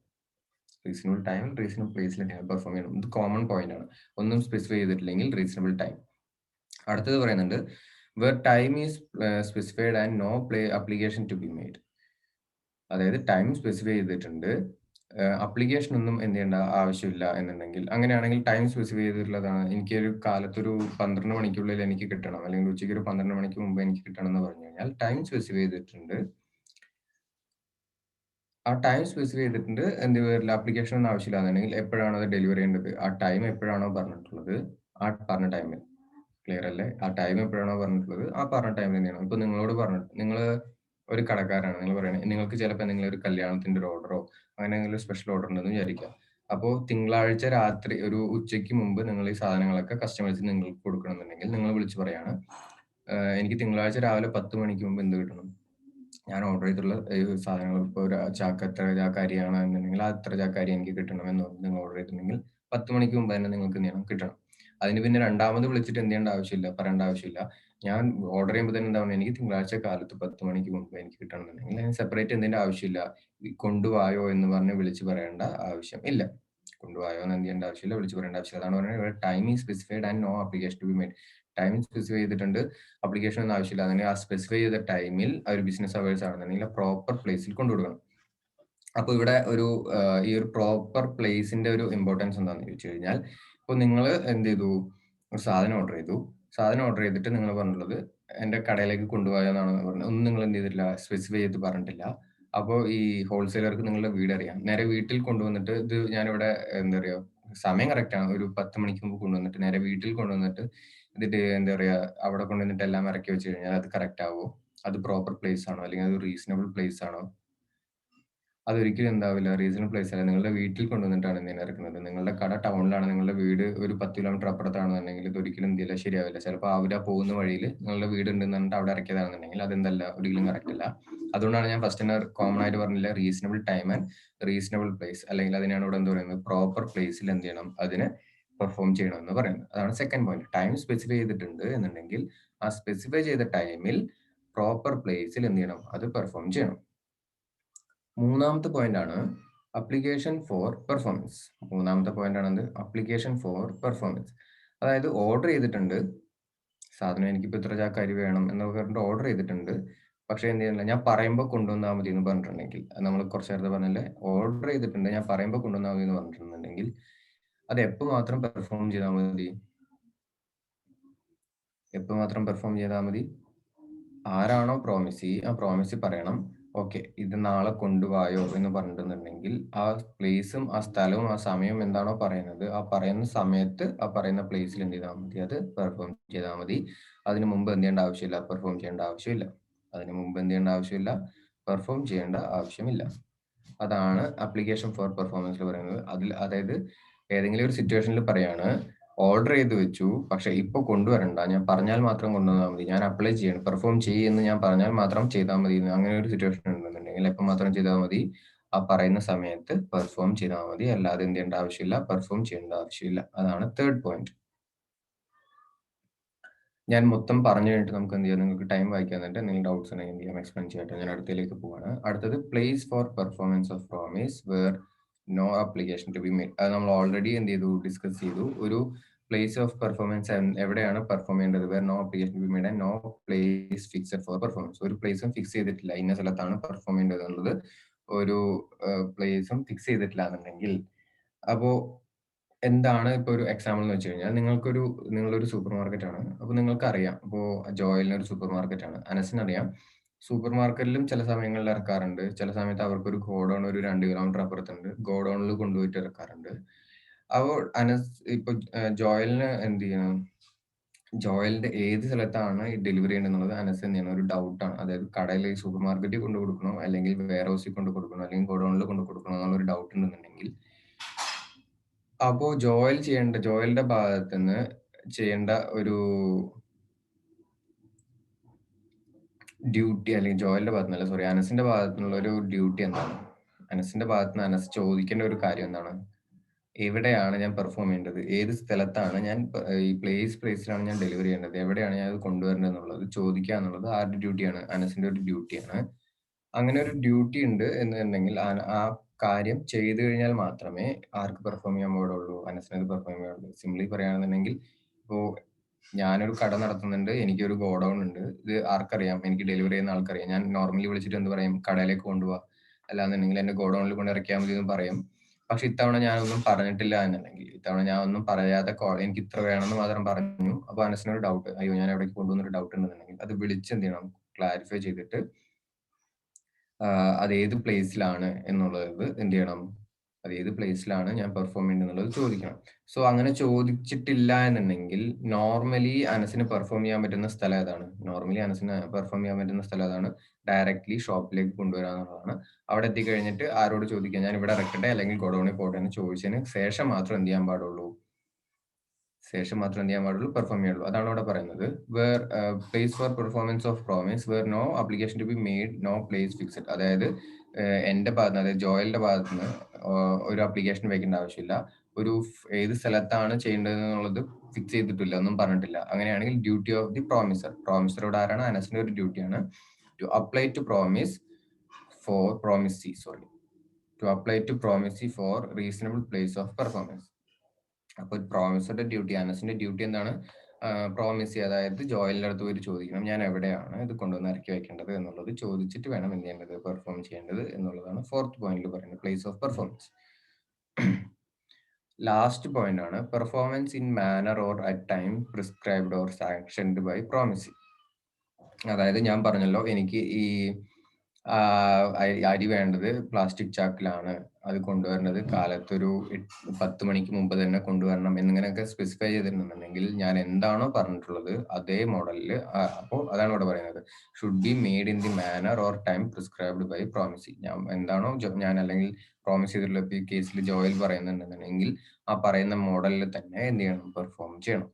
റീസണബിൾ ടൈമിൽ റീസണബിൾ പ്ലേസിൽ പെർഫോം ചെയ്യണം. ഇത് കോമൺ പോയിന്റ് ആണ്. ഒന്നും സ്പെസിഫൈ ചെയ്തിട്ടില്ലെങ്കിൽ റീസണബിൾ ടൈം. അടുത്തത് പറയുന്നുണ്ട് where time is specified and no place application to be made. അതായത് ടൈം സ്പെസിഫൈ ചെയ്തിട്ടുണ്ട്, അപ്ലിക്കേഷൻ ഒന്നും എന്ത് ചെയ്യേണ്ട ആവശ്യമില്ല എന്നുണ്ടെങ്കിൽ, അങ്ങനെയാണെങ്കിൽ ടൈം സ്പെസിഫൈ ചെയ്തിട്ടുള്ളതാണ്, എനിക്കൊരു കാലത്തൊരു 12 മണിക്കുള്ളിൽ എനിക്ക് കിട്ടണം, അല്ലെങ്കിൽ ഉച്ചയ്ക്ക് ഒരു 12 മണിക്ക് മുമ്പ് എനിക്ക് കിട്ടണം എന്ന് പറഞ്ഞു കഴിഞ്ഞാൽ ടൈം സ്പെസിഫൈ ചെയ്തിട്ടുണ്ട്. ആ ടൈം സ്പെസിഫൈ ചെയ്തിട്ടുണ്ട്, എന്ത് പേരിൽ അപ്ലിക്കേഷൻ ഒന്നും ആവശ്യമില്ല എന്നുണ്ടെങ്കിൽ എപ്പോഴാണ് അത് ഡെലിവറി ചെയ്യേണ്ടത്, ആ ടൈം എപ്പോഴാണോ പറഞ്ഞിട്ടുള്ളത് ആ പറഞ്ഞ ടൈമിൽ. ക്ലിയർ അല്ലേ? ആ ടൈം എപ്പോഴാണോ പറഞ്ഞിട്ടുള്ളത് ആ പറഞ്ഞ ടൈമിൽ എന്ത് ചെയ്യണം. ഇപ്പൊ നിങ്ങളോട് പറഞ്ഞിട്ട് നിങ്ങൾ ഒരു കടക്കാരാണ്, നിങ്ങൾ പറയണേ നിങ്ങൾക്ക് ചിലപ്പോൾ എന്തെങ്കിലും ഒരു കല്യാണത്തിന്റെ ഒരു ഓർഡറോ അങ്ങനെ എന്തെങ്കിലും സ്പെഷ്യൽ ഓർഡർ ഉണ്ടെന്ന് വിചാരിക്കുക. അപ്പോൾ തിങ്കളാഴ്ച രാത്രി ഒരു ഉച്ചയ്ക്ക് മുമ്പ് നിങ്ങൾ ഈ സാധനങ്ങളൊക്കെ കസ്റ്റമേഴ്സിന് നിങ്ങൾക്ക് കൊടുക്കണമെന്നുണ്ടെങ്കിൽ നിങ്ങൾ വിളിച്ച് പറയാണ്, എനിക്ക് തിങ്കളാഴ്ച രാവിലെ 10 മണിക്ക് മുമ്പ് എന്ത് കിട്ടണം, ഞാൻ ഓർഡർ ചെയ്തിട്ടുള്ള സാധനങ്ങൾ, ഇപ്പോൾ ഒരു എത്ര ചാക്ക് അരിയാണ് എന്നുണ്ടെങ്കിൽ ആ എത്ര ചാക്ക് അരി എനിക്ക് കിട്ടണം എന്ന് പറഞ്ഞ് നിങ്ങൾ ഓർഡർ ചെയ്തിട്ടുണ്ടെങ്കിൽ 10 മണിക്ക് മുമ്പ് തന്നെ നിങ്ങൾക്ക് എന്ത് ചെയ്യണം, കിട്ടണം. അതിന് പിന്നെ രണ്ടാമത് വിളിച്ചിട്ട് എന്ത് ചെയ്യേണ്ട ആവശ്യമില്ല, പറയേണ്ട ആവശ്യമില്ല. ഞാൻ ഓർഡർ ചെയ്യുമ്പോൾ തന്നെ എന്താണ്, എനിക്ക് തിങ്കളാഴ്ച കാലത്ത് 10 മണിക്ക് മുമ്പ് എനിക്ക് കിട്ടണം എന്നുണ്ടെങ്കിൽ അതിന് സെപ്പറേറ്റ് എന്തിന്റെ ആവശ്യമില്ല, കൊണ്ടുപോയോ എന്ന് പറഞ്ഞ് വിളിച്ച് പറയേണ്ട ആവശ്യം ഇല്ല. കൊണ്ടുപോയോ എന്ന് എന്ത് ചെയ്യേണ്ട ആവശ്യമില്ല, വിളിച്ച് പറയേണ്ട ആവശ്യമില്ല. അതാണ് പറയുന്നത് time is specified and no application to be made. Time specify ചെയ്തിട്ടുണ്ട്, അപ്ലിക്കേഷൻ ഒന്നും ആവശ്യമില്ല. അതിന് ആ സ്പെസിഫൈ ചെയ്ത ടൈമിൽ ഒരു ബിസിനസ് അവേഴ്സ് ആണെന്നുണ്ടെങ്കിൽ പ്രോപ്പർ പ്ലേസിൽ കൊണ്ടുകൊടുക്കണം. അപ്പൊ ഇവിടെ ഈ ഒരു പ്രോപ്പർ പ്ലേസിന്റെ ഒരു ഇമ്പോർട്ടൻസ് എന്താണെന്ന് ചോദിച്ചു കഴിഞ്ഞാൽ, ഇപ്പൊ നിങ്ങൾ എന്ത് ചെയ്തു, ഒരു സാധനം ഓർഡർ ചെയ്തിട്ട് നിങ്ങൾ പറഞ്ഞിട്ടുള്ളത് എന്റെ കടയിലേക്ക് കൊണ്ടുപോയെന്നാണ് പറഞ്ഞത്. ഒന്നും നിങ്ങൾ എന്ത് ചെയ്തിട്ടില്ല, സ്പെസിഫൈ ചെയ്ത് പറഞ്ഞിട്ടില്ല. അപ്പോൾ ഈ ഹോൾസെയിലർക്ക് നിങ്ങളുടെ വീട് അറിയാം, നേരെ വീട്ടിൽ കൊണ്ടുവന്നിട്ട് ഇത് ഞാനിവിടെ എന്താ പറയുക സമയം കറക്റ്റ് ആണ്, ഒരു 10 മണിക്ക് മുമ്പ് കൊണ്ടുവന്നിട്ട് നേരെ വീട്ടിൽ കൊണ്ടുവന്നിട്ട് എന്നിട്ട് എന്താ പറയുക അവിടെ കൊണ്ടുവന്നിട്ട് എല്ലാം ഇറക്കി വെച്ച് കഴിഞ്ഞാൽ അത് കറക്റ്റ് ആവോ, അത് പ്രോപ്പർ പ്ലേസ് ആണോ, അല്ലെങ്കിൽ അത് റീസണബിൾ പ്ലേസ് ആണോ? അതൊരിക്കലും എന്താവില്ല റീസണൽ പ്ലേസ് അല്ല. നിങ്ങളുടെ വീട്ടിൽ കൊണ്ടുവന്നിട്ടാണ് എന്തിനാ ഇറക്കുന്നത്. നിങ്ങളുടെ കട ടൗണിലാണ്, നിങ്ങളുടെ വീട് ഒരു 10 കിലോമീറ്റർ അപ്പുറത്താണെന്നുണ്ടെങ്കിൽ ഇതൊരിക്കലും എന്തില്ല ശരിയാവില്ല. ചിലപ്പോൾ അവിടെ പോകുന്ന വഴിയിൽ നിങ്ങളുടെ വീട് ഉണ്ടെന്ന് പറഞ്ഞിട്ട് അവിടെ ഇറക്കിയതാണെന്നുണ്ടെങ്കിൽ അതെന്തല്ല ഒരിക്കലും കറക്റ്റ് അല്ല. അതുകൊണ്ടാണ് ഞാൻ ഫസ്റ്റ് തന്നെ കോമൺ ആയിട്ട് പറഞ്ഞില്ല, reasonable time and reasonable place, അല്ലെങ്കിൽ അതിനാണ് ഇവിടെ എന്ത് പറയുന്നത്, പ്രോപ്പർ പ്ലേസിൽ എന്ത് ചെയ്യണം, അതിന് പെർഫോം ചെയ്യണം എന്ന് പറയുന്നത്. അതാണ് സെക്കൻഡ് പോയിന്റ്. ടൈം സ്പെസിഫൈ ചെയ്തിട്ടുണ്ട് എന്നുണ്ടെങ്കിൽ ആ സ്പെസിഫൈ ചെയ്ത ടൈമിൽ പ്രോപ്പർ പ്ലേസിൽ എന്ത് ചെയ്യണം, അത് പെർഫോം ചെയ്യണം. മൂന്നാമത്തെ പോയിന്റ് ആണ് അപ്ലിക്കേഷൻ ഫോർ പെർഫോമൻസ്. മൂന്നാമത്തെ പോയിന്റ് ആണ് അപ്ലിക്കേഷൻ ഫോർ പെർഫോമൻസ്. അതായത് ഓർഡർ ചെയ്തിട്ടുണ്ട് സാധനം, എനിക്കിപ്പോൾ ഇത്ര ചാക്ക് അരി വേണം എന്നൊക്കെ പറഞ്ഞിട്ട് ഓർഡർ ചെയ്തിട്ടുണ്ട്. പക്ഷെ എന്ത് ചെയ്യുന്നില്ല, ഞാൻ പറയുമ്പോൾ കൊണ്ടുവന്നാൽ മതി എന്ന് പറഞ്ഞിട്ടുണ്ടെങ്കിൽ, നമ്മൾ കുറച്ച് നേരത്തെ പറഞ്ഞല്ലേ, ഓർഡർ ചെയ്തിട്ടുണ്ട് ഞാൻ പറയുമ്പോൾ കൊണ്ടുവന്നാൽ മതി എന്ന് പറഞ്ഞിട്ടുണ്ടെങ്കിൽ അത് എപ്പോൾ മാത്രം പെർഫോം ചെയ്താൽ മതി, എപ്പോൾ മാത്രം പെർഫോം ചെയ്താൽ മതി, ആരാണോ പ്രോമിസി ആ പ്രോമിസി പറയണം ഓക്കെ ഇത് നാളെ കൊണ്ടുപോയോ എന്ന് പറഞ്ഞിട്ടുണ്ടെങ്കിൽ ആ പ്ലേസും ആ സ്ഥലവും ആ സമയവും എന്താണോ പറയുന്നത് ആ പറയുന്ന സമയത്ത് ആ പറയുന്ന പ്ലേസിൽ എന്ത് ചെയ്താൽ മതി, അത് പെർഫോം ചെയ്താൽ മതി. അതിന് മുമ്പ് എന്ത് ചെയ്യേണ്ട ആവശ്യമില്ല, പെർഫോം ചെയ്യേണ്ട ആവശ്യമില്ല. അതിന് മുമ്പ് എന്ത് ചെയ്യേണ്ട ആവശ്യമില്ല, പെർഫോം ചെയ്യേണ്ട ആവശ്യമില്ല. അതാണ് അപ്ലിക്കേഷൻ ഫോർ പെർഫോമൻസിൽ പറയുന്നത്. അതിൽ അതായത് ഏതെങ്കിലും ഒരു സിറ്റുവേഷനിൽ പറയാണ് ഓർഡർ ചെയ്ത് വെച്ചു പക്ഷെ ഇപ്പൊ കൊണ്ടുവരണ്ട, ഞാൻ പറഞ്ഞാൽ മാത്രം കൊണ്ടുവന്നാൽ മതി, ഞാൻ അപ്ലൈ ചെയ്യണം, പെർഫോം ചെയ്യുമെന്ന് ഞാൻ പറഞ്ഞാൽ മാത്രം ചെയ്താൽ മതി, അങ്ങനെ ഒരു സിറ്റുവേഷൻ ഉണ്ടെന്നുണ്ടെങ്കിൽ എപ്പോൾ മാത്രം ചെയ്താൽ മതി, ആ പറയുന്ന സമയത്ത് പെർഫോം ചെയ്താൽ മതി, അല്ലാതെ എന്ത് ചെയ്യേണ്ട ആവശ്യമില്ല, പെർഫോം ചെയ്യേണ്ട ആവശ്യമില്ല. അതാണ് തേർഡ് പോയിന്റ്. ഞാൻ മൊത്തം പറഞ്ഞു കഴിഞ്ഞിട്ട് നമുക്ക് എന്ത് ചെയ്യാം, നിങ്ങൾക്ക് ടൈം വായിക്കാൻ തന്നിട്ട് എന്തെങ്കിലും ഡൗട്ട്സ് ഉണ്ടെങ്കിൽ എന്ത് ചെയ്യാം, എക്സ്പ്ലെയിൻ ചെയ്യട്ടെ. ഞാൻ അടുത്തതിലേക്ക് പോവാണ്. അടുത്തത് place for performance of promise where no application to be made. അത് നമ്മൾ ഓൾറെഡി എന്ത് ചെയ്തു, ഡിസ്കസ് ചെയ്തു. ഒരു പ്ലേസ് ഓഫ് പെർഫോമൻസ് എവിടെയാണ് പെർഫോം ചെയ്യേണ്ടത്, where no application to be made and no place fixed for performance. ഒരു പ്ലേസും ഫിക്സ് ചെയ്തിട്ടില്ല, ഇന്ന സ്ഥലത്താണ് പെർഫോം ചെയ്യേണ്ടത് എന്നുള്ളത് ഒരു പ്ലേസും ഫിക്സ് ചെയ്തിട്ടില്ല എന്നുണ്ടെങ്കിൽ, അപ്പോ എന്താണ് ഇപ്പൊ ഒരു എക്സാമ്പിൾ എന്ന് വെച്ച് കഴിഞ്ഞാൽ, നിങ്ങളൊരു സൂപ്പർ മാർക്കറ്റ് ആണ്. അപ്പൊ നിങ്ങൾക്ക് അറിയാം, ഇപ്പോ ജോയലിന് ഒരു സൂപ്പർ മാർക്കറ്റ് ആണ്, അനസിനറിയാം സൂപ്പർ മാർക്കറ്റിലും ചില സമയങ്ങളിൽ ഇറക്കാറുണ്ട്, ചില സമയത്ത് അവർക്കൊരു ഗോഡൌൺ ഒരു 2 കിലോമീറ്റർ അപ്പുറത്തുണ്ട്, ഗോഡൌണിൽ കൊണ്ടുപോയിട്ട് ഇറക്കാറുണ്ട്. അപ്പോൾ അനസ് ഇപ്പൊ ജോയലിന് എന്ത് ചെയ്യണം, ജോയലിന്റെ ഏത് സ്ഥലത്താണ് ഈ ഡെലിവറി ചെയ്യേണ്ടത് അനസ് എന്ത് ചെയ്യണം, ഒരു ഡൗട്ടാണ്. അതായത് കടയിൽ സൂപ്പർ മാർക്കറ്റിൽ കൊണ്ട് കൊടുക്കണോ അല്ലെങ്കിൽ വെയർ ഹൗസിൽ കൊണ്ട് കൊടുക്കണോ അല്ലെങ്കിൽ ഗോഡൌണിൽ കൊണ്ട് കൊടുക്കണോ എന്നുള്ളൊരു ഡൗട്ട് ഉണ്ടെന്നുണ്ടെങ്കിൽ, അപ്പോ ജോയലിന്റെ ഭാഗത്ത് നിന്ന് ചെയ്യേണ്ട ഒരു ഡ്യൂട്ടി, അല്ലെങ്കിൽ ജോയലിന്റെ ഭാഗത്തുനിന്നല്ല, സോറി, അനസിന്റെ ഭാഗത്തുനിന്നുള്ള ഒരു ഡ്യൂട്ടി എന്താണ്, അനസിന്റെ ഭാഗത്തുനിന്ന് അനസ് ചോദിക്കേണ്ട ഒരു കാര്യം എന്താണ്, എവിടെയാണ് ഞാൻ പെർഫോം ചെയ്യേണ്ടത്, ഏത് സ്ഥലത്താണ് ഞാൻ ഈ പ്ലേസിലാണ് ഞാൻ ഡെലിവറി ചെയ്യേണ്ടത്, എവിടെയാണ് ഞാൻ അത് കൊണ്ടുവരേണ്ടത് എന്നുള്ളത് ചോദിക്കുക എന്നുള്ളത് ആരുടെ ഡ്യൂട്ടിയാണ്, അനസിന്റെ ഒരു ഡ്യൂട്ടിയാണ്. അങ്ങനെ ഒരു ഡ്യൂട്ടി ഉണ്ട് എന്നുണ്ടെങ്കിൽ ആ കാര്യം ചെയ്തു കഴിഞ്ഞാൽ മാത്രമേ ആർക്ക് പെർഫോം ചെയ്യാൻ പാടുള്ളൂ, അനസിനത് പെർഫോം ചെയ്യാൻ പാടുള്ളൂ. സിംപ്ലി പറയുകയാണെന്നുണ്ടെങ്കിൽ, ഇപ്പോ ഞാനൊരു കട നടത്തുന്നുണ്ട്, എനിക്കൊരു ഗോഡൌൺ ഉണ്ട്, ഇത് ആർക്കറിയാം, എനിക്ക് ഡെലിവറി ചെയ്യുന്ന ആൾക്കറിയാം. ഞാൻ നോർമലി വിളിച്ചിട്ട് എന്ത് പറയും, കടയിലേക്ക് കൊണ്ടുപോവാ, അല്ലാന്നുണ്ടെങ്കിൽ എന്റെ ഗോഡൌണിൽ കൊണ്ട് ഇറക്കിയാൽ മതി എന്ന് പറയും. പക്ഷെ ഇത്തവണ ഞാനൊന്നും പറഞ്ഞിട്ടില്ല എന്നുണ്ടെങ്കിൽ, ഇത്തവണ ഞാൻ ഒന്നും പറയാതെ എനിക്ക് ഇത്ര വേണമെന്ന് മാത്രം പറഞ്ഞു, അപ്പൊ അനസിനൊരു ഡൗട്ട്, അയ്യോ ഞാൻ എവിടേക്ക് കൊണ്ടുവന്നൊരു ഡൗട്ട് ഉണ്ടെന്നുണ്ടെങ്കിൽ അത് വിളിച്ച് എന്ത് ചെയ്യണം, ക്ലാരിഫൈ ചെയ്തിട്ട് അത് ഏത് പ്ലേസിലാണ് എന്നുള്ളത് എന്ത് ചെയ്യണം, അത് ഏത് പ്ലേസിലാണ് ഞാൻ പെർഫോം ചെയ്യുന്നത് എന്നുള്ളത് ചോദിക്കണം. സോ അങ്ങനെ ചോദിച്ചിട്ടില്ല എന്നുണ്ടെങ്കിൽ നോർമലി അനസിന് പെർഫോം ചെയ്യാൻ പറ്റുന്ന സ്ഥലം ഏതാണ്, ഡയറക്ട്ലി ഷോപ്പിലേക്ക് കൊണ്ടുവരിക എന്നുള്ളതാണ്. അവിടെ എത്തിക്കഴിഞ്ഞിട്ട് ആരോട് ചോദിക്കുക, ഞാൻ ഇവിടെ ഇറക്കട്ടെ അല്ലെങ്കിൽ ഗോഡൌണിൽ പോട്ടെ എന്ന് ചോദിച്ചതിന് ശേഷം മാത്രം എന്ത് ചെയ്യാൻ പാടുള്ളൂ, പെർഫോം ചെയ്യുള്ളൂ. അതാണ് അവിടെ പറയുന്നത്. Where place for performance of promise where no application to be made, no place fixed. അതായത് എന്റെ ഭാഗത്ത്, അതായത് ജോയലിന്റെ ഭാഗത്ത് നിന്ന് ഒരു അപ്ലിക്കേഷൻ വെക്കേണ്ട ആവശ്യമില്ല, ഒരു ഏത് സ്ഥലത്താണ് ചെയ്യേണ്ടത് എന്നുള്ളത് ഫിക്സ് ചെയ്തിട്ടില്ല, ഒന്നും പറഞ്ഞിട്ടില്ല. അങ്ങനെയാണെങ്കിൽ ഡ്യൂട്ടി ഓഫ് ദി പ്രോമിസറോട് ആരാണ്, അനസിന്റെ ഒരു ഡ്യൂട്ടിയാണ് to apply to promisee for reasonable place of performance. അപ്പൊ പ്രോമിസറുടെ ഡ്യൂട്ടി, അനസിന്റെ ഡ്യൂട്ടി എന്താണ്, പ്രോമിസ്, അതായത് ജോയലിന്റെ അടുത്ത് പോയി ചോദിക്കണം, ഞാൻ എവിടെയാണ് ഇത് കൊണ്ടുവന്ന് ഇറക്കി വെക്കേണ്ടത് എന്നുള്ളത് ചോദിച്ചിട്ട് വേണം എന്ത് ചെയ്യേണ്ടത്, പെർഫോം ചെയ്യേണ്ടത് എന്നുള്ളതാണ് ഫോർത്ത് പോയിന്റിൽ പറയുന്നത്, place of performance. Last point ആണ് performance in manner or at time prescribed or sanctioned by promisee. അതായത് ഞാൻ പറഞ്ഞല്ലോ, എനിക്ക് ഈ അരി വേണ്ടത് പ്ലാസ്റ്റിക് ചാക്കിലാണ്, അത് കൊണ്ടുവരേണ്ടത് കാലത്തൊരു 10 മണിക്ക് മുമ്പ് തന്നെ കൊണ്ടുവരണം എന്നിങ്ങനെയൊക്കെ സ്പെസിഫൈ ചെയ്തിട്ടുണ്ടെന്നുണ്ടെങ്കിൽ ഞാൻ എന്താണോ പറഞ്ഞിട്ടുള്ളത് അതേ മോഡലിൽ, അപ്പോൾ അതാണ് ഇവിടെ പറയുന്നത്, should be made in the manner or time prescribed by promisee. ഞാൻ എന്താണോ ഞാൻ അല്ലെങ്കിൽ പ്രോമിസ് ചെയ്തിട്ടുള്ള ഈ കേസിൽ ജോയിൽ പറയുന്നുണ്ടെന്നുണ്ടെങ്കിൽ ആ പറയുന്ന മോഡലിൽ തന്നെ എന്ത് ചെയ്യണം, പെർഫോം ചെയ്യണം.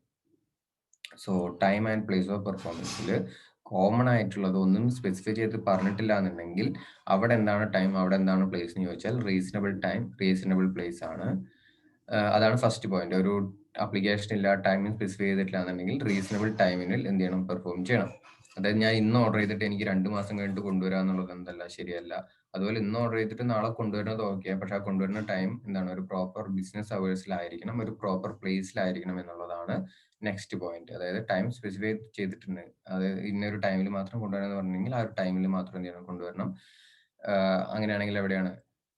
So time and place of പെർഫോമൻസിൽ കോമൺ ആയിട്ടുള്ളത് ഒന്നും സ്പെസിഫൈ ചെയ്ത് പറഞ്ഞിട്ടില്ല എന്നുണ്ടെങ്കിൽ അവിടെ എന്താണ് ടൈം, അവിടെ എന്താണ് പ്ലേസ് എന്ന് ചോദിച്ചാൽ റീസണബിൾ ടൈം, റീസണബിൾ പ്ലേസ് ആണ്. അതാണ് ഫസ്റ്റ് പോയിന്റ്. ഒരു ആപ്ലിക്കേഷൻ ഇല്ല, ടൈമിംഗ് സ്പെസിഫൈ ചെയ്തിട്ടില്ല എന്നുണ്ടെങ്കിൽ റീസണബിൾ ടൈമിനിൽ എന്ത് ചെയ്യണം, പെർഫോം ചെയ്യണം. അതായത് ഞാൻ ഇന്ന് ഓർഡർ ചെയ്തിട്ട് എനിക്ക് 2 മാസം കഴിഞ്ഞിട്ട് കൊണ്ടുവരാ എന്നുള്ളത് എന്തല്ല, ശരിയല്ല. അതുപോലെ ഇന്ന് ഓർഡർ ചെയ്തിട്ട് നാളെ കൊണ്ടുവരുന്നത് ഓക്കെ, പക്ഷെ ആ കൊണ്ടുവരുന്ന ടൈം എന്താണ്, ഒരു പ്രോപ്പർ ബിസിനസ് അവേഴ്സിലായിരിക്കണം, ഒരു പ്രോപ്പർ പ്ലേസിലായിരിക്കണം എന്നുള്ളതാണ് നെക്സ്റ്റ് പോയിന്റ്. അതായത് ടൈം സ്പെസിഫൈ ചെയ്തിട്ടുണ്ട്, അതായത് ഇന്നൊരു ടൈമിൽ മാത്രം കൊണ്ടുവരണം എന്ന് പറഞ്ഞെങ്കിൽ ആ ഒരു ടൈമിൽ മാത്രം എന്ത് ചെയ്യണം, കൊണ്ടുവരണം. അങ്ങനെയാണെങ്കിൽ എവിടെയാണ്,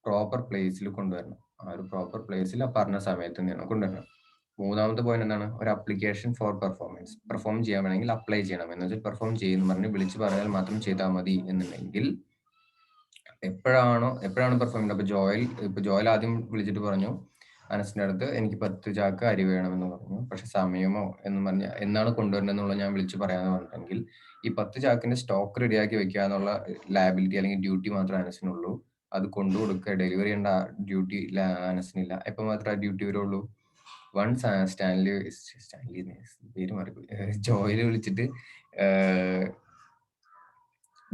പ്രോപ്പർ പ്ലേസിൽ കൊണ്ടുവരണം. ആ ഒരു പ്രോപ്പർ പ്ലേസിൽ ആ പറഞ്ഞ സമയത്ത് എന്ത് ചെയ്യണം, കൊണ്ടുവരണം. മൂന്നാമത്തെ പോയിന്റ് എന്താണ്, ഒരു അപ്ലിക്കേഷൻ ഫോർ പെർഫോമൻസ്, പെർഫോം ചെയ്യാൻ വേണമെങ്കിൽ അപ്ലൈ ചെയ്യണം. എന്ന് വെച്ചാൽ പെർഫോം ചെയ്യുന്നു പറഞ്ഞ് വിളിച്ച് പറഞ്ഞാൽ മാത്രം ചെയ്താൽ മതി എന്നുണ്ടെങ്കിൽ എപ്പോഴാണ് പെർഫോം ചെയ്യുന്നത്. ഇപ്പൊ ജോയൽ ആദ്യം വിളിച്ചിട്ട് പറഞ്ഞു അനസിന്റെ അടുത്ത് എനിക്ക് 10 ചാക്ക് അരി വേണമെന്ന് പറഞ്ഞു, പക്ഷെ സമയമോ എന്ന് പറഞ്ഞ എന്നാണ് കൊണ്ടുവരേണ്ടതെന്നുള്ള ഞാൻ വിളിച്ച് പറയാന്ന് പറഞ്ഞിട്ടുണ്ടെങ്കിൽ ഈ 10 ചാക്കിന്റെ സ്റ്റോക്ക് റെഡിയാക്കി വെക്കുക എന്നുള്ള ലാബിലിറ്റി അല്ലെങ്കിൽ ഡ്യൂട്ടി മാത്രമേ അനസിനുള്ളൂ. അത് കൊണ്ടു കൊടുക്കുക, ഡെലിവറി ചെയ്യേണ്ട ഡ്യൂട്ടി അനസിനില്ല. എപ്പോൾ മാത്രമേ ഡ്യൂട്ടി വരുള്ളൂ, വൺസ് സ്റ്റാൻലി പേര് മാറിപ്പോയി,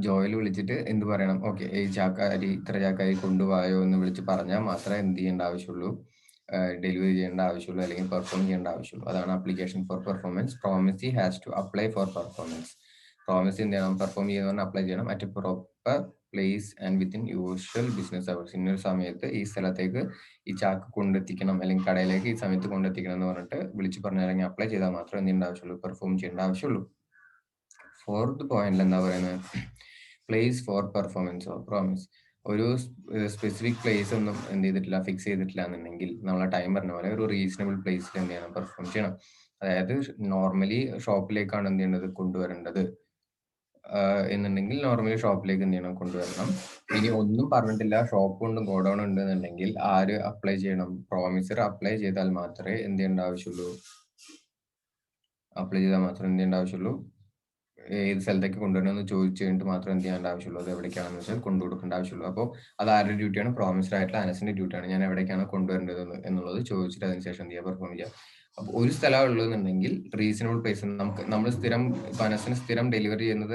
ജോയിൽ വിളിച്ചിട്ട് എന്ത് പറയണം, ഓക്കെ ഈ ചാക്കാരി ഇത്ര ചാക്കാരി കൊണ്ടുപോയോ എന്ന് വിളിച്ച് പറഞ്ഞാൽ മാത്രമേ എന്ത് ചെയ്യേണ്ട ആവശ്യമുള്ളൂ, ഡെലിവറി ചെയ്യേണ്ട ആവശ്യമുള്ളൂ അല്ലെങ്കിൽ പെർഫോം ചെയ്യേണ്ട ആവശ്യമുള്ളൂ. അതാണ് application for performance. Promisee has to apply for performance. Promise എന്ത് ചെയ്യണം, പെർഫോം ചെയ്യുന്നവർ അപ്ലൈ ചെയ്യണം at proper place and within usual business hours. ഇന്നൊരു സമയത്ത് ഈ സ്ഥലത്തേക്ക് ഈ ചാക്ക് കൊണ്ടെത്തിക്കണം അല്ലെങ്കിൽ കടയിലേക്ക് ഈ സമയത്ത് കൊണ്ടെത്തിക്കണം എന്ന് പറഞ്ഞിട്ട് വിളിച്ച് പറഞ്ഞാൽ അല്ലെങ്കിൽ അപ്ലൈ ചെയ്താൽ മാത്രമേ എന്ത് ചെയ്യേണ്ട ആവശ്യമുള്ളൂ, പെർഫോം ചെയ്യേണ്ട ആവശ്യമുള്ളൂ. ഫോർത്ത് പോയിന്റിൽ എന്താ പറയുന്നത്, place for performance or promise. ഒരു സ്പെസിഫിക് പ്ലേസ് ഒന്നും എന്ത് ചെയ്തിട്ടില്ല, ഫിക്സ് ചെയ്തിട്ടില്ല എന്നുണ്ടെങ്കിൽ നമ്മളെ ടൈം പറഞ്ഞ പോലെ ഒരു റീസണബിൾ പ്ലേസിൽ എന്ത് ചെയ്യണം, പെർഫോം ചെയ്യണം. അതായത് നോർമലി ഷോപ്പിലേക്കാണ് എന്ത് ചെയ്യേണ്ടത്, കൊണ്ടുവരേണ്ടത് എന്നുണ്ടെങ്കിൽ നോർമലി ഷോപ്പിലേക്ക് എന്ത് ചെയ്യണം, കൊണ്ടുവരണം. ഇനി ഒന്നും പറഞ്ഞിട്ടില്ല, ഷോപ്പ് ഉണ്ട് ഗോഡൌൺ ഉണ്ട് എന്നുണ്ടെങ്കിൽ ആര് അപ്ലൈ ചെയ്യണം, പ്രോമിസർ അപ്ലൈ ചെയ്താൽ മാത്രമേ എന്ത് ചെയ്യേണ്ട ആവശ്യമുള്ളൂ, അപ്ലൈ ചെയ്താൽ മാത്രമേ എന്ത് ചെയ്യേണ്ട ആവശ്യമുള്ളൂ, ഏത് സ്ഥലത്തേക്ക് കൊണ്ടുവരണമെന്ന് ചോദിച്ചു കഴിഞ്ഞിട്ട് മാത്രം എന്ത് ചെയ്യേണ്ട ആവശ്യമുള്ളൂ, അത് എവിടേക്കാണെന്ന് വെച്ചാൽ കൊണ്ടു കൊടുക്കേണ്ട ആവശ്യമുള്ളൂ. അപ്പോൾ അത് ആരുടെ ഡ്യൂട്ടിയാണ്, പ്രോമിസർ ആയിട്ടുള്ള അനസിന്റെ ഡ്യൂട്ടിയാണ്. ഞാൻ എവിടേക്കാണ് കൊണ്ടുവരേണ്ടത് എന്നുള്ളത് ചോദിച്ചിട്ട് അതിനുശേഷം എന്ത് ചെയ്യുക, പെർഫോം ചെയ്യുക. അപ്പോൾ ഒരു സ്ഥലം ഉള്ളതെന്നുണ്ടെങ്കിൽ റീസണബിൾ പ്ലേസ്, നമ്മൾ സ്ഥിരം ഇപ്പൊ അനസിന് സ്ഥിരം ഡെലിവറി ചെയ്യുന്നത്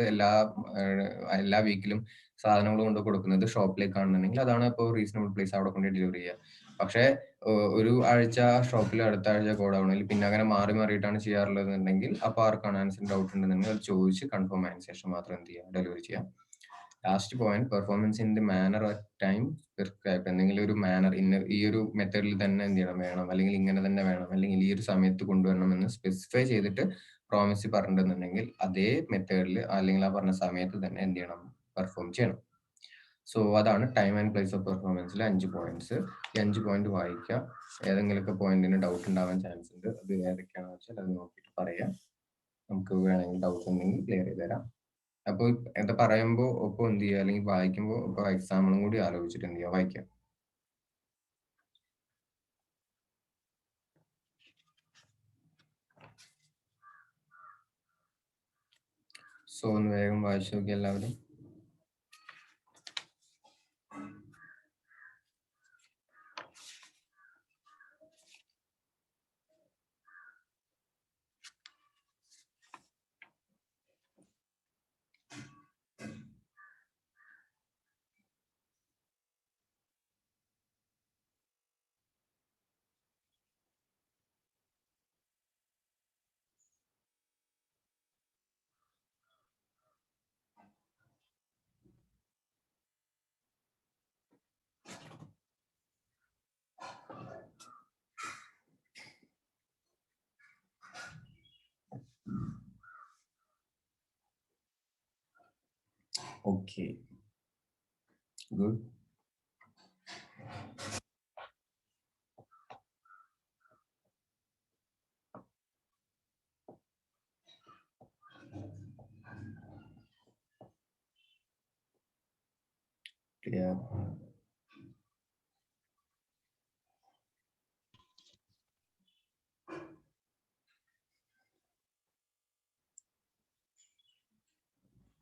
എല്ലാ വീക്കിലും സാധനങ്ങൾ കൊണ്ട് കൊടുക്കുന്നത് ഷോപ്പിലേക്കാണെന്നുണ്ടെങ്കിൽ അതാണ് ഇപ്പോൾ റീസണബിൾ പ്ലേസ്, അവിടെ കൊണ്ട് ഡെലിവറി ചെയ്യുക. പക്ഷേ ഒരു ആഴ്ച ഷോപ്പിൽ, അടുത്ത ആഴ്ച ഗോഡൌണിൽ, പിന്നെ അങ്ങനെ മാറി മാറിയിട്ടാണ് ചെയ്യാറുള്ളത് എന്നുണ്ടെങ്കിൽ അപ്പോൾ ആർക്കാണ് ആൻസർ ഡൗട്ട് ഉണ്ടെന്നുണ്ടെങ്കിൽ അത് ചോദിച്ച് കൺഫേം ആയതിനു ശേഷം മാത്രം എന്ത് ചെയ്യുക, ഡെലിവറി ചെയ്യാം. Last point, performance in the manner at time prescribe. എന്തെങ്കിലും ഒരു മാനർ, ഈ ഒരു മെത്തേഡിൽ തന്നെ എന്ത് ചെയ്യണം, വേണം, അല്ലെങ്കിൽ ഇങ്ങനെ തന്നെ വേണം, അല്ലെങ്കിൽ ഈ ഒരു സമയത്ത് കൊണ്ടുവരണം എന്ന് സ്പെസിഫൈ ചെയ്തിട്ട് പ്രോമിസ് പറഞ്ഞിട്ടുണ്ടെന്നുണ്ടെങ്കിൽ അതേ മെത്തേഡിൽ അല്ലെങ്കിൽ ആ പറഞ്ഞ സമയത്ത് തന്നെ എന്ത് ചെയ്യണം, പെർഫോം ചെയ്യണം. സോ അതാണ് ടൈം ആൻഡ് പ്ലേസ് ഓഫ് പെർഫോമൻസിലെ 5 പോയിന്റ്സ്. ഈ 5 പോയിന്റ് വായിക്കുക. ഏതെങ്കിലുമൊക്കെ പോയിന്റിന് ഡൗട്ട് ഉണ്ടാവാൻ ചാൻസ് ഉണ്ട്, അത് ഏതൊക്കെയാണെന്ന് വെച്ചാൽ അത് നോക്കിയിട്ട് പറയാം. നമുക്ക് വേണമെങ്കിൽ ഡൗട്ട് ഉണ്ടെങ്കിൽ ക്ലിയർ ചെയ്ത് തരാം. അപ്പോൾ ഇത് പറയുമ്പോൾ ഒപ്പം എന്ത് ചെയ്യുക, അല്ലെങ്കിൽ വായിക്കുമ്പോൾ ഇപ്പോൾ എക്സാമ്പിളും കൂടി ആലോചിച്ചിട്ട് എന്ത് ചെയ്യുക, വായിക്കാം. സോ ഒന്ന് വേഗം വായിച്ചു നോക്കി എല്ലാവരും. Okay, good. Clear?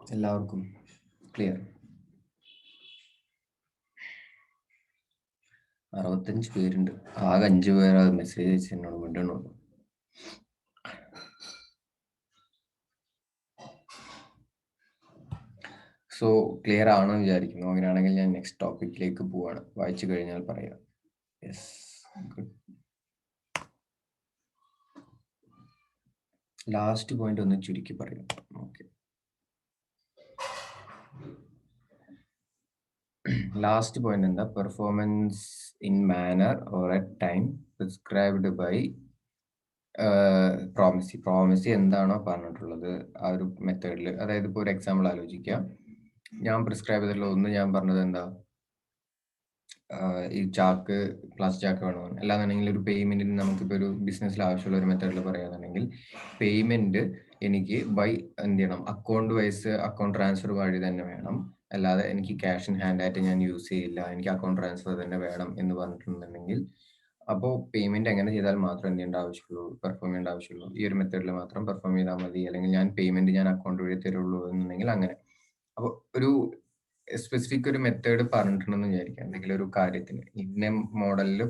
എല്ലാവർക്കും ക്ലിയർ? 65 പേരുണ്ട്, ആകെ 5 പേര് മെസ്സേജ് അയച്ച് എന്നോട് മിണ്ടണുള്ളൂ. സോ ക്ലിയർ ആണെന്ന് വിചാരിക്കുന്നു. അങ്ങനെയാണെങ്കിൽ ഞാൻ നെക്സ്റ്റ് ടോപ്പിക്കിലേക്ക് പോവാണ്. വായിച്ചു കഴിഞ്ഞാൽ പറയാം. Yes, good. ലാസ്റ്റ് പോയിന്റ് ഒന്ന് ചുരുക്കി പറയും. ഓക്കെ, ലാസ്റ്റ് പോയിന്റ് എന്താ? Performance in manner or at time prescribed by promisee എന്താണോ പറഞ്ഞിട്ടുള്ളത് ആ ഒരു മെത്തേഡിൽ. അതായത് ഇപ്പോൾ ഒരു എക്സാമ്പിൾ ആലോചിക്കാം. ഞാൻ പ്രിസ്ക്രൈബ് ചെയ്തിട്ടുള്ള ഒന്ന് ഞാൻ പറഞ്ഞത് എന്താ, ഈ ചാക്ക് പ്ലാസ്റ്റിക് ചാക്ക് വേണമെന്ന്. അല്ലാന്നുണ്ടെങ്കിൽ ഒരു പേയ്മെന്റിന് നമുക്കിപ്പോൾ ഒരു ബിസിനസ്സിൽ ആവശ്യമുള്ള ഒരു മെത്തേഡിൽ പറയുകയാണെന്നുണ്ടെങ്കിൽ പേയ്മെന്റ് എനിക്ക് ബൈ എന്ത് ചെയ്യണം, അക്കൗണ്ട് വൈസ് അക്കൗണ്ട് ട്രാൻസ്ഫർ വഴി തന്നെ വേണം, അല്ലാതെ എനിക്ക് ക്യാഷ് ഇൻ ഹാൻഡ് ആയിട്ട് ഞാൻ യൂസ് ചെയ്യില്ല, എനിക്ക് അക്കൗണ്ട് ട്രാൻസ്ഫർ തന്നെ വേണം എന്ന് പറഞ്ഞിട്ടുണ്ടെങ്കിൽ അപ്പോൾ പേയ്മെന്റ് എങ്ങനെ ചെയ്താൽ മാത്രം എന്ത് ചെയ്യേണ്ട ആവശ്യമുള്ളൂ, പെർഫോം ചെയ്യേണ്ട ആവശ്യമുള്ളൂ, ഈ ഒരു മെത്തേഡിൽ മാത്രം പെർഫോം ചെയ്താൽ മതി, അല്ലെങ്കിൽ ഞാൻ പേയ്മെന്റ് ഞാൻ അക്കൗണ്ട് വഴി തരുള്ളൂ എന്നുണ്ടെങ്കിൽ അങ്ങനെ. അപ്പോൾ ഒരു സ്പെസിഫിക് ഒരു മെത്തേഡ് പറഞ്ഞിട്ടുണ്ടെന്ന് വിചാരിക്കാം, എന്തെങ്കിലും ഒരു കാര്യത്തിന് ഇന്ന മോഡലിൽ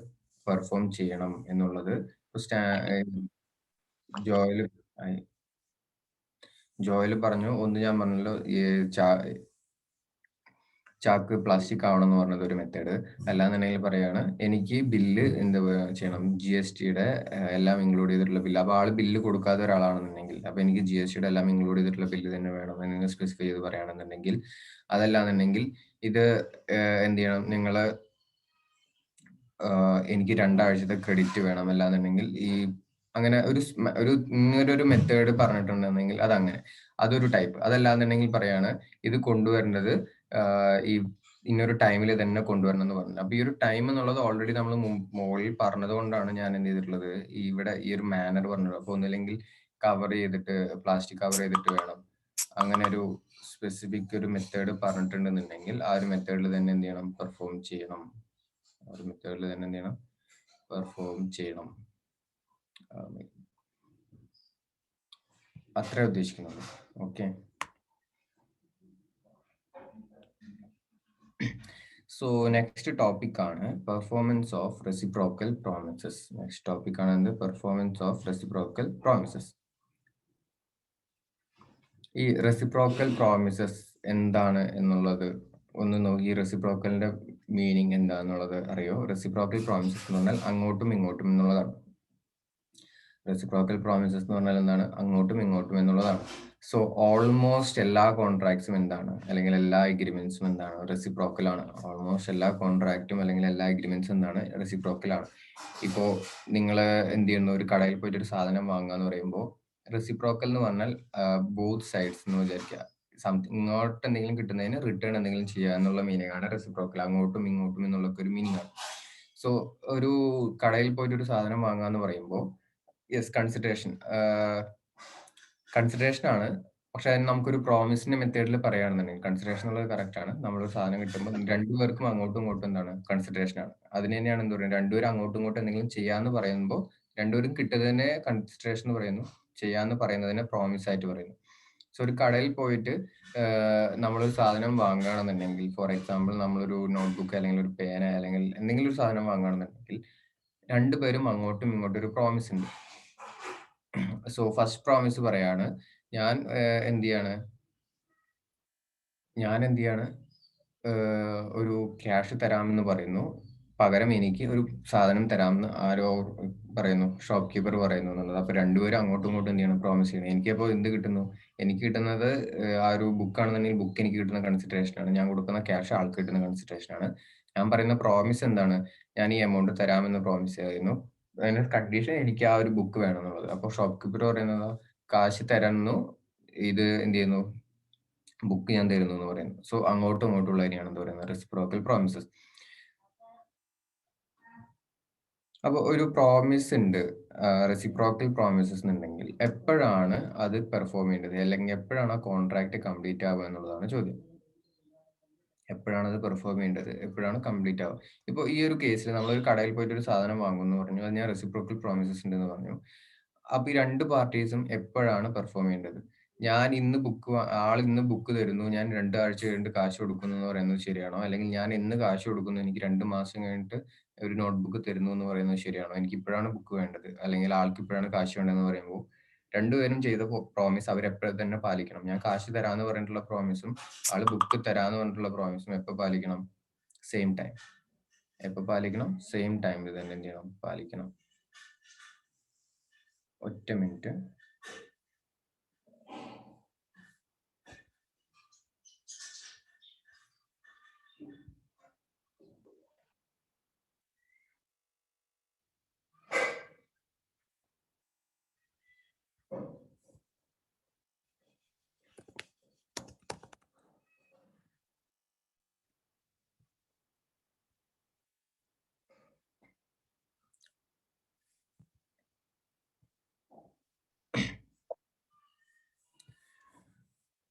പെർഫോം ചെയ്യണം എന്നുള്ളത്. ജോയിൽ പറഞ്ഞു, ഒന്ന് ഞാൻ പറഞ്ഞല്ലോ ഈ ചാക്ക് പ്ലാസ്റ്റിക് ആവണം എന്ന് പറഞ്ഞത് ഒരു മെത്തേഡ്. അല്ലാന്നുണ്ടെങ്കിൽ പറയാണ് എനിക്ക് ബില്ല് എന്ത് ചെയ്യണം, GSTയുടെ എല്ലാം ഇൻക്ലൂഡ് ചെയ്തിട്ടുള്ള ബില്ല്. അപ്പോൾ ആള് ബില്ല് കൊടുക്കാത്ത ഒരാളാണെന്നുണ്ടെങ്കിൽ അപ്പൊ എനിക്ക് GSTയുടെ എല്ലാം ഇൻക്ലൂഡ് ചെയ്തിട്ടുള്ള ബില്ല് തന്നെ വേണം എന്ന് സ്പെസിഫൈ ചെയ്ത് പറയുകയാണെന്നുണ്ടെങ്കിൽ, അതല്ലാന്നുണ്ടെങ്കിൽ ഇത് എന്ത് ചെയ്യണം, നിങ്ങള് എനിക്ക് 2 ആഴ്ചത്തെ ക്രെഡിറ്റ് വേണം, അല്ലാന്നുണ്ടെങ്കിൽ ഈ അങ്ങനെ ഒരു മെത്തേഡ് പറഞ്ഞിട്ടുണ്ടെങ്കിൽ അതങ്ങനെ, അതൊരു ടൈപ്പ്. അതല്ലാന്നുണ്ടെങ്കിൽ പറയാണ് ഇത് കൊണ്ടുവരേണ്ടത് ഈ ഇന്നൊരു ടൈമിൽ തന്നെ കൊണ്ടുവരണം എന്ന് പറഞ്ഞു. അപ്പൊ ഈ ഒരു ടൈം എന്നുള്ളത് ഓൾറെഡി നമ്മൾ മുകളിൽ പറഞ്ഞത് കൊണ്ടാണ് ഞാൻ എന്ത് ചെയ്തിട്ടുള്ളത്, ഇവിടെ ഈ ഒരു മാനർ പറഞ്ഞത്. അപ്പൊ ഒന്നില്ലെങ്കിൽ കവർ ചെയ്തിട്ട് പ്ലാസ്റ്റിക് കവർ ചെയ്തിട്ട് വേണം, അങ്ങനെ ഒരു സ്പെസിഫിക് ഒരു മെത്തേഡ് പറഞ്ഞിട്ടുണ്ടെന്നുണ്ടെങ്കിൽ ആ ഒരു മെത്തേഡിൽ തന്നെ എന്ത് ചെയ്യണം, പെർഫോം ചെയ്യണം. ഒരു മെത്തേഡിൽ തന്നെ എന്ത് ചെയ്യണം, പെർഫോം ചെയ്യണം. അത്രേ ഉദ്ദേശിക്കുന്നുള്ളൂ. ഓക്കെ, സോ നെക്സ്റ്റ് ടോപ്പിക് ആണ് performance of reciprocal promises. Next topic ആണ് എന്ത്? Performance of reciprocal promises. ഈ റെസിപ്രോക്കൽ പ്രോമിസസ് എന്താണ് എന്നുള്ളത് ഒന്ന് നോക്കി. റെസിപ്രോക്കലിന്റെ മീനിങ് എന്താന്നുള്ളത് അറിയോ? റെസിപ്രോക്കൽ പ്രോമിസസ് എന്ന് പറഞ്ഞാൽ അങ്ങോട്ടും ഇങ്ങോട്ടും എന്നുള്ളതാണ്. റെസിപ്രോക്കൽ പ്രോമിസസ് എന്ന് പറഞ്ഞാൽ എന്താണ്? അങ്ങോട്ടും ഇങ്ങോട്ടും എന്നുള്ളതാണ്. സോ ഓൾമോസ്റ്റ് എല്ലാ കോൺട്രാക്ട്സും എന്താണ്, അല്ലെങ്കിൽ എല്ലാ എഗ്രിമെന്റ്സും എന്താണ്? റെസിപ്രോക്കൽ ആണ്. ഓൾമോസ്റ്റ് എല്ലാ കോൺട്രാക്റ്റും അല്ലെങ്കിൽ എല്ലാ എഗ്രിമെന്റ്സും എന്താണ്? റെസിപ്രോക്കൽ ആണ്. ഇപ്പോ നിങ്ങൾ എന്ത് ചെയ്യുന്നു, ഒരു കടയിൽ പോയിട്ട് ഒരു സാധനം വാങ്ങുക എന്ന് പറയുമ്പോൾ റെസിപ്രോക്കൽ എന്ന് പറഞ്ഞാൽ ബോത്ത് സൈഡ്സ് എന്ന് വിചാരിക്കുക. ഇങ്ങോട്ട് എന്തെങ്കിലും കിട്ടുന്നതിന് റിട്ടേൺ എന്തെങ്കിലും ചെയ്യുക എന്നുള്ള മീനിങ് ആണ് റെസിപ്രോക്കൽ. അങ്ങോട്ടും ഇങ്ങോട്ടും എന്നുള്ള ഒരു മീനിങ് ആണ്. സോ ഒരു കടയിൽ പോയിട്ട് ഒരു സാധനം വാങ്ങുക എന്ന് പറയുമ്പോൾ യെസ്, കൺസിഡറേഷൻ ആണ്. പക്ഷെ നമുക്കൊരു പ്രോമിസിന്റെ മെത്തേഡിൽ പറയുകയാണെന്നുണ്ടെങ്കിൽ കൺസിഡറേഷൻ എന്നുള്ളത് കറക്റ്റ് ആണ്. നമ്മളൊരു സാധനം കിട്ടുമ്പോൾ രണ്ടുപേർക്കും അങ്ങോട്ടും ഇങ്ങോട്ടും എന്താണ്? കൺസിഡറേഷൻ ആണ്. അതിന് തന്നെയാണ് എന്ത് പറയുന്നത്, രണ്ടുപേരും അങ്ങോട്ടും ഇങ്ങോട്ടും എന്തെങ്കിലും ചെയ്യാന്ന് പറയുമ്പോൾ രണ്ടുപേരും കിട്ടുന്നതിനെ കൺസിഡറേഷൻ എന്ന് പറയുന്നു, ചെയ്യാന്ന് പറയുന്നതിനെ പ്രോമിസ് ആയിട്ട് പറയുന്നു. സോ ഒരു കടയിൽ പോയിട്ട് നമ്മളൊരു സാധനം വാങ്ങുകയാണെന്നുണ്ടെങ്കിൽ, ഫോർ എക്സാമ്പിൾ നമ്മളൊരു നോട്ട്ബുക്ക് അല്ലെങ്കിൽ ഒരു പേന അല്ലെങ്കിൽ എന്തെങ്കിലും ഒരു സാധനം വാങ്ങുകയാണെന്നുണ്ടെങ്കിൽ രണ്ടുപേരും അങ്ങോട്ടും ഇങ്ങോട്ടും ഒരു പ്രോമിസ് ഉണ്ട്. സോ ഫസ്റ്റ് പ്രോമിസ് പറയാണ്, ഞാൻ എന്ത് ചെയ്യാണ്, ഒരു ക്യാഷ് തരാമെന്ന് പറയുന്നു, പകരം എനിക്ക് ഒരു സാധനം തരാമെന്ന് ആരോ പറയുന്നു, ഷോപ്പ് കീപ്പർ പറയുന്നു എന്നുള്ളത്. അപ്പൊ രണ്ടുപേരും അങ്ങോട്ടും ഇങ്ങോട്ടും എന്ത് ചെയ്യണം, പ്രോമിസ് ചെയ്യണം. എനിക്കപ്പോൾ എന്ത് കിട്ടുന്നു? എനിക്ക് കിട്ടുന്നത് ആ ഒരു ബുക്ക് ആണെന്നുണ്ടെങ്കിൽ ബുക്ക് എനിക്ക് കിട്ടുന്ന കൺസിഡറേഷൻ ആണ്, ഞാൻ കൊടുക്കുന്ന ക്യാഷ് ആൾക്ക് കിട്ടുന്ന കൺസിഡറേഷൻ ആണ്. ഞാൻ പറയുന്ന പ്രോമിസ് എന്താണ്? ഞാൻ ഈ എമൗണ്ട് തരാമെന്ന് പ്രോമിസ് ചെയ്യുന്നു. അതിന്റെ കണ്ടീഷൻ എനിക്ക് ആ ഒരു ബുക്ക് വേണം എന്നുള്ളത്. അപ്പൊ ഷോപ്പ് കീപ്പർ പറയുന്നത് കാശ് തരുന്നു, ഇത് എന്ത് ചെയ്യുന്നു, ബുക്ക് ഞാൻ തരുന്നു എന്ന് പറയുന്നു. സോ അങ്ങോട്ടും ഇങ്ങോട്ടും ഉള്ളതിനെയാണ് എന്ത് പറയുന്നത്, റെസിപ്രോക്കൽ പ്രോമിസസ്. അപ്പൊ ഒരു പ്രോമിസ് ഉണ്ട്, റെസിപ്രോക്കൽ പ്രോമിസസ് ഉണ്ടെങ്കിൽ എപ്പോഴാണ് അത് പെർഫോം ചെയ്യേണ്ടത്, അല്ലെങ്കിൽ എപ്പോഴാണ് ആ കോൺട്രാക്ട് കംപ്ലീറ്റ് ആവുക എന്നുള്ളതാണ് ചോദ്യം. എപ്പോഴാണ് അത് പെർഫോം ചെയ്യേണ്ടത്, എപ്പോഴാണ് കംപ്ലീറ്റ് ആവുക. ഇപ്പോൾ ഈ ഒരു കേസിൽ നമ്മളൊരു കടയിൽ പോയിട്ട് ഒരു സാധനം വാങ്ങുമെന്ന് പറഞ്ഞു, അത് ഞാൻ റെസിപ്രോക്കൽ പ്രോമിസസ് ഉണ്ടെന്ന് പറഞ്ഞു. അപ്പൊ ഈ രണ്ട് പാർട്ടീസും എപ്പോഴാണ് പെർഫോം ചെയ്യേണ്ടത്? ഞാൻ ഇന്ന് ആൾ ഇന്ന് ബുക്ക് തരുന്നു, ഞാൻ 2 ആഴ്ച കഴിഞ്ഞിട്ട് കാശ് കൊടുക്കുന്നു എന്ന് പറയുന്നത് ശരിയാണോ? അല്ലെങ്കിൽ ഞാൻ ഇന്ന് കാശ് കൊടുക്കുന്നു, എനിക്ക് 2 മാസം കഴിഞ്ഞിട്ട് ഒരു നോട്ട്ബുക്ക് തരുന്നു എന്ന് പറയുന്നത് ശരിയാണോ? എനിക്ക് ഇപ്പോഴാണ് ബുക്ക് വേണ്ടത്, അല്ലെങ്കിൽ ആൾക്ക് ഇപ്പോഴാണ് കാശ് വേണ്ടതെന്ന് പറയുമ്പോൾ രണ്ടുപേരും ചെയ്ത പ്രോമിസ് അവരെപ്പോഴും തന്നെ പാലിക്കണം. ഞാൻ കാശ് തരാന്ന് പറഞ്ഞിട്ടുള്ള പ്രോമിസും ആള് ബുക്ക് തരാന്ന് പറഞ്ഞിട്ടുള്ള പ്രോമിസും എപ്പോൾ പാലിക്കണം? Same time. എപ്പോൾ പാലിക്കണം? സെയിം ടൈമിൽ തന്നെ എന്ത് ചെയ്യണം? പാലിക്കണം. ഒറ്റ മിനിറ്റ്.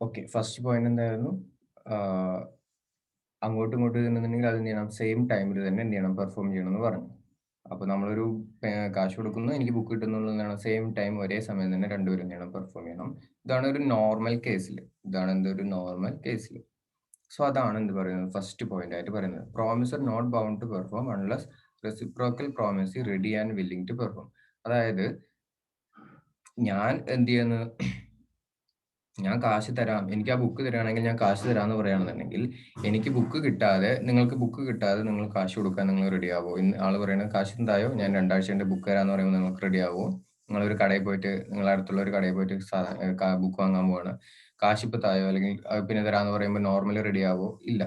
ഓക്കെ, ഫസ്റ്റ് പോയിന്റ് എന്തായിരുന്നു? അങ്ങോട്ടും ഇങ്ങോട്ടും ഇരുന്നുണ്ടെങ്കിൽ അത് എന്ത് ചെയ്യണം? സെയിം ടൈമിൽ തന്നെ എന്ത് ചെയ്യണം? പെർഫോം ചെയ്യണം എന്ന് പറഞ്ഞു. അപ്പൊ നമ്മളൊരു കാശ് കൊടുക്കുന്നു, എനിക്ക് ബുക്ക് കിട്ടുന്നുള്ളതാണ്. സെയിം ടൈം ഒരേ സമയം തന്നെ രണ്ടുപേരും എന്ത് ചെയ്യണം? പെർഫോം ചെയ്യണം. ഇതാണ് ഒരു നോർമൽ കേസിൽ. ഇതാണ് എന്തൊരു നോർമൽ കേസിൽ. സോ അതാണ് എന്ത് പറയുന്നത്? ഫസ്റ്റ് പോയിന്റ് ആയിട്ട് പറയുന്നത്. Promisor not bound to perform unless reciprocal promise ready and willing to perform. അതായത് ഞാൻ എന്ത് ചെയ്യുന്നു? ഞാൻ കാശ് തരാം, എനിക്ക് ആ ബുക്ക് തരാണെങ്കിൽ ഞാൻ കാശ് തരാമെന്ന് പറയുകയാണെന്നുണ്ടെങ്കിൽ എനിക്ക് ബുക്ക് കിട്ടാതെ, നിങ്ങൾക്ക് ബുക്ക് കിട്ടാതെ നിങ്ങൾ കാശ് കൊടുക്കാൻ നിങ്ങൾ റെഡി ആവോ? ഇന്ന് ആൾ പറയുന്നത് കാശ് എന്തായോ, ഞാൻ 2 ആഴ്ച കൊണ്ട് ബുക്ക് തരാമെന്ന് പറയുമ്പോൾ നിങ്ങൾക്ക് റെഡി ആവോ? നിങ്ങളൊരു കടയിൽ പോയിട്ട്, നിങ്ങളുടെ അടുത്തുള്ള ഒരു കടയിൽ പോയിട്ട് ബുക്ക് വാങ്ങാൻ പോവാണ്, കാശ് ഇപ്പൊ തായോ അല്ലെങ്കിൽ പിന്നെ തരാമെന്ന് പറയുമ്പോൾ നോർമലി റെഡി ആവോ? ഇല്ല.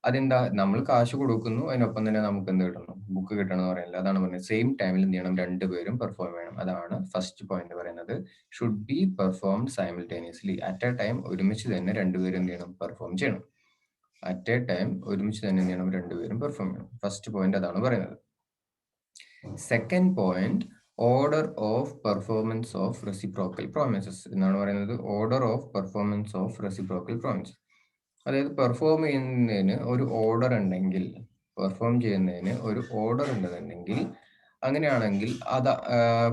അതെന്താ? നമ്മൾ കാശ് കൊടുക്കുന്നു, അതിനൊപ്പം തന്നെ നമുക്ക് എന്ത് കിട്ടണം? ബുക്ക് കിട്ടണം എന്ന് പറയുന്നില്ല. അതാണ് പറയുന്നത് സെയിം ടൈമിൽ എന്ത് ചെയ്യണം? രണ്ടുപേരും പെർഫോം ചെയ്യണം. അതാണ് ഫസ്റ്റ് പോയിന്റ് പറയുന്നത്. Should B performed simultaneously. At A time ഒരുമിച്ച് തന്നെ രണ്ടുപേരും എന്ത് ചെയ്യണം? പെർഫോം ചെയ്യണം. അറ്റ് എ ടൈം ഒരുമിച്ച് തന്നെ എന്ത് ചെയ്യണം? രണ്ടുപേരും പെർഫോം ചെയ്യണം. ഫസ്റ്റ് പോയിന്റ് അതാണ് പറയുന്നത്. Second point, order of performance of reciprocal promises എന്നാണ് പറയുന്നത്. Order of performance of reciprocal promises. അതായത് പെർഫോം ചെയ്യുന്നതിന് ഒരു ഓർഡർ ഉണ്ടെങ്കിൽ, പെർഫോം ചെയ്യുന്നതിന് ഒരു ഓർഡർ ഉണ്ടെന്നുണ്ടെങ്കിൽ, അങ്ങനെയാണെങ്കിൽ അത്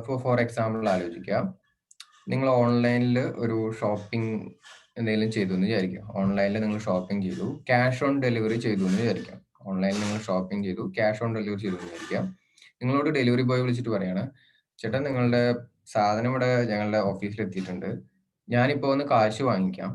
ഫോർ എക്സാമ്പിൾ ആലോചിക്കാം. നിങ്ങൾ ഓൺലൈനിൽ ഒരു ഷോപ്പിംഗ് എന്തെങ്കിലും ചെയ്തു എന്ന് വിചാരിക്കാം. ഓൺലൈനിൽ നിങ്ങൾ ഷോപ്പിംഗ് ചെയ്തു, ക്യാഷ് ഓൺ ഡെലിവറി ചെയ്തു എന്ന് വിചാരിക്കാം. ഓൺലൈനിൽ നിങ്ങൾ ഷോപ്പിംഗ് ചെയ്തു, ക്യാഷ് ഓൺ ഡെലിവറി ചെയ്തു എന്ന് വിചാരിക്കാം. നിങ്ങളോട് ഡെലിവറി ബോയ് വിളിച്ചിട്ട് പറയാണ്, ചേട്ടാ നിങ്ങളുടെ സാധനം ഇവിടെ ഞങ്ങളുടെ ഓഫീസിൽ എത്തിയിട്ടുണ്ട്, ഞാനിപ്പോൾ ഒന്ന് കാശ് വാങ്ങിക്കാം,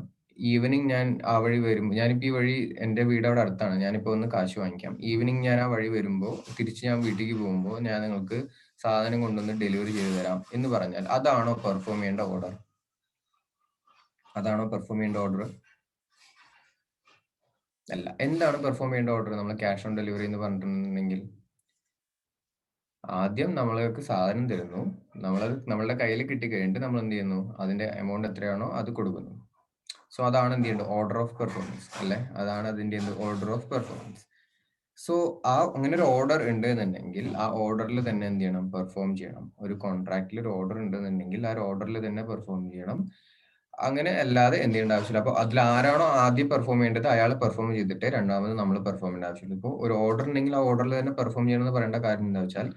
ഈവനിങ് ഞാൻ ആ വഴി വരും, ഞാനിപ്പോൾ ഈ വഴി, എൻ്റെ വീട് അവിടെ അടുത്താണ്, ഞാനിപ്പോൾ ഒന്ന് കാശ് വാങ്ങിക്കാം, ഈവനിങ് ഞാൻ ആ വഴി വരുമ്പോൾ തിരിച്ച് ഞാൻ വീട്ടിലേക്ക് പോകുമ്പോൾ ഞാൻ നിങ്ങൾക്ക് സാധനം കൊണ്ടുവന്ന് ഡെലിവറി ചെയ്തു തരാം എന്ന് പറഞ്ഞാൽ അതാണോ പെർഫോം ചെയ്യേണ്ട ഓർഡർ? അതാണോ പെർഫോം ചെയ്യേണ്ട ഓർഡർ? അല്ല. എന്താണ് പെർഫോം ചെയ്യേണ്ട ഓർഡർ? നമ്മൾ ക്യാഷ് ഓൺ ഡെലിവറി എന്ന് പറഞ്ഞിട്ടുണ്ടെങ്കിൽ ആദ്യം നമ്മൾക്ക് സാധനം തരുന്നു, നമ്മളുടെ കയ്യിൽ കിട്ടിക്കഴിഞ്ഞിട്ട് നമ്മൾ എന്ത് ചെയ്യുന്നു? അതിന്റെ എമൗണ്ട് എത്രയാണോ അത് കൊടുക്കുന്നു. സോ അതാണ് എന്ത് ചെയ്യേണ്ടത്? ഓർഡർ ഓഫ് പെർഫോമൻസ് അല്ലെ? അതാണ് അതിന്റെ ഓർഡർ ഓഫ് പെർഫോമൻസ്. സോ അങ്ങനെ ഒരു ഓർഡർ ഉണ്ട് എന്നുണ്ടെങ്കിൽ ആ ഓർഡറിൽ തന്നെ എന്ത് ചെയ്യണം? പെർഫോം ചെയ്യണം. ഒരു കോൺട്രാക്റ്റിൽ ഒരു ഓർഡർ ഉണ്ടെന്നുണ്ടെങ്കിൽ ആ ഓർഡറിൽ തന്നെ പെർഫോം ചെയ്യണം. അങ്ങനെ അല്ലാതെ എന്ത് ചെയ്യേണ്ട ആവശ്യമില്ല. അപ്പൊ അതിൽ ആരാണോ ആദ്യം പെർഫോം ചെയ്യേണ്ടത് അയാൾ പെർഫോം ചെയ്തിട്ട് രണ്ടാമത് നമ്മൾ പെർഫോം ചെയ്യേണ്ട ആവശ്യമില്ല. ഇപ്പോൾ ഒരു ഓർഡർ ഉണ്ടെങ്കിൽ ആ ഓർഡറിൽ തന്നെ പെർഫോം ചെയ്യണമെന്ന് പറയേണ്ട കാര്യം എന്താ വെച്ചാൽ,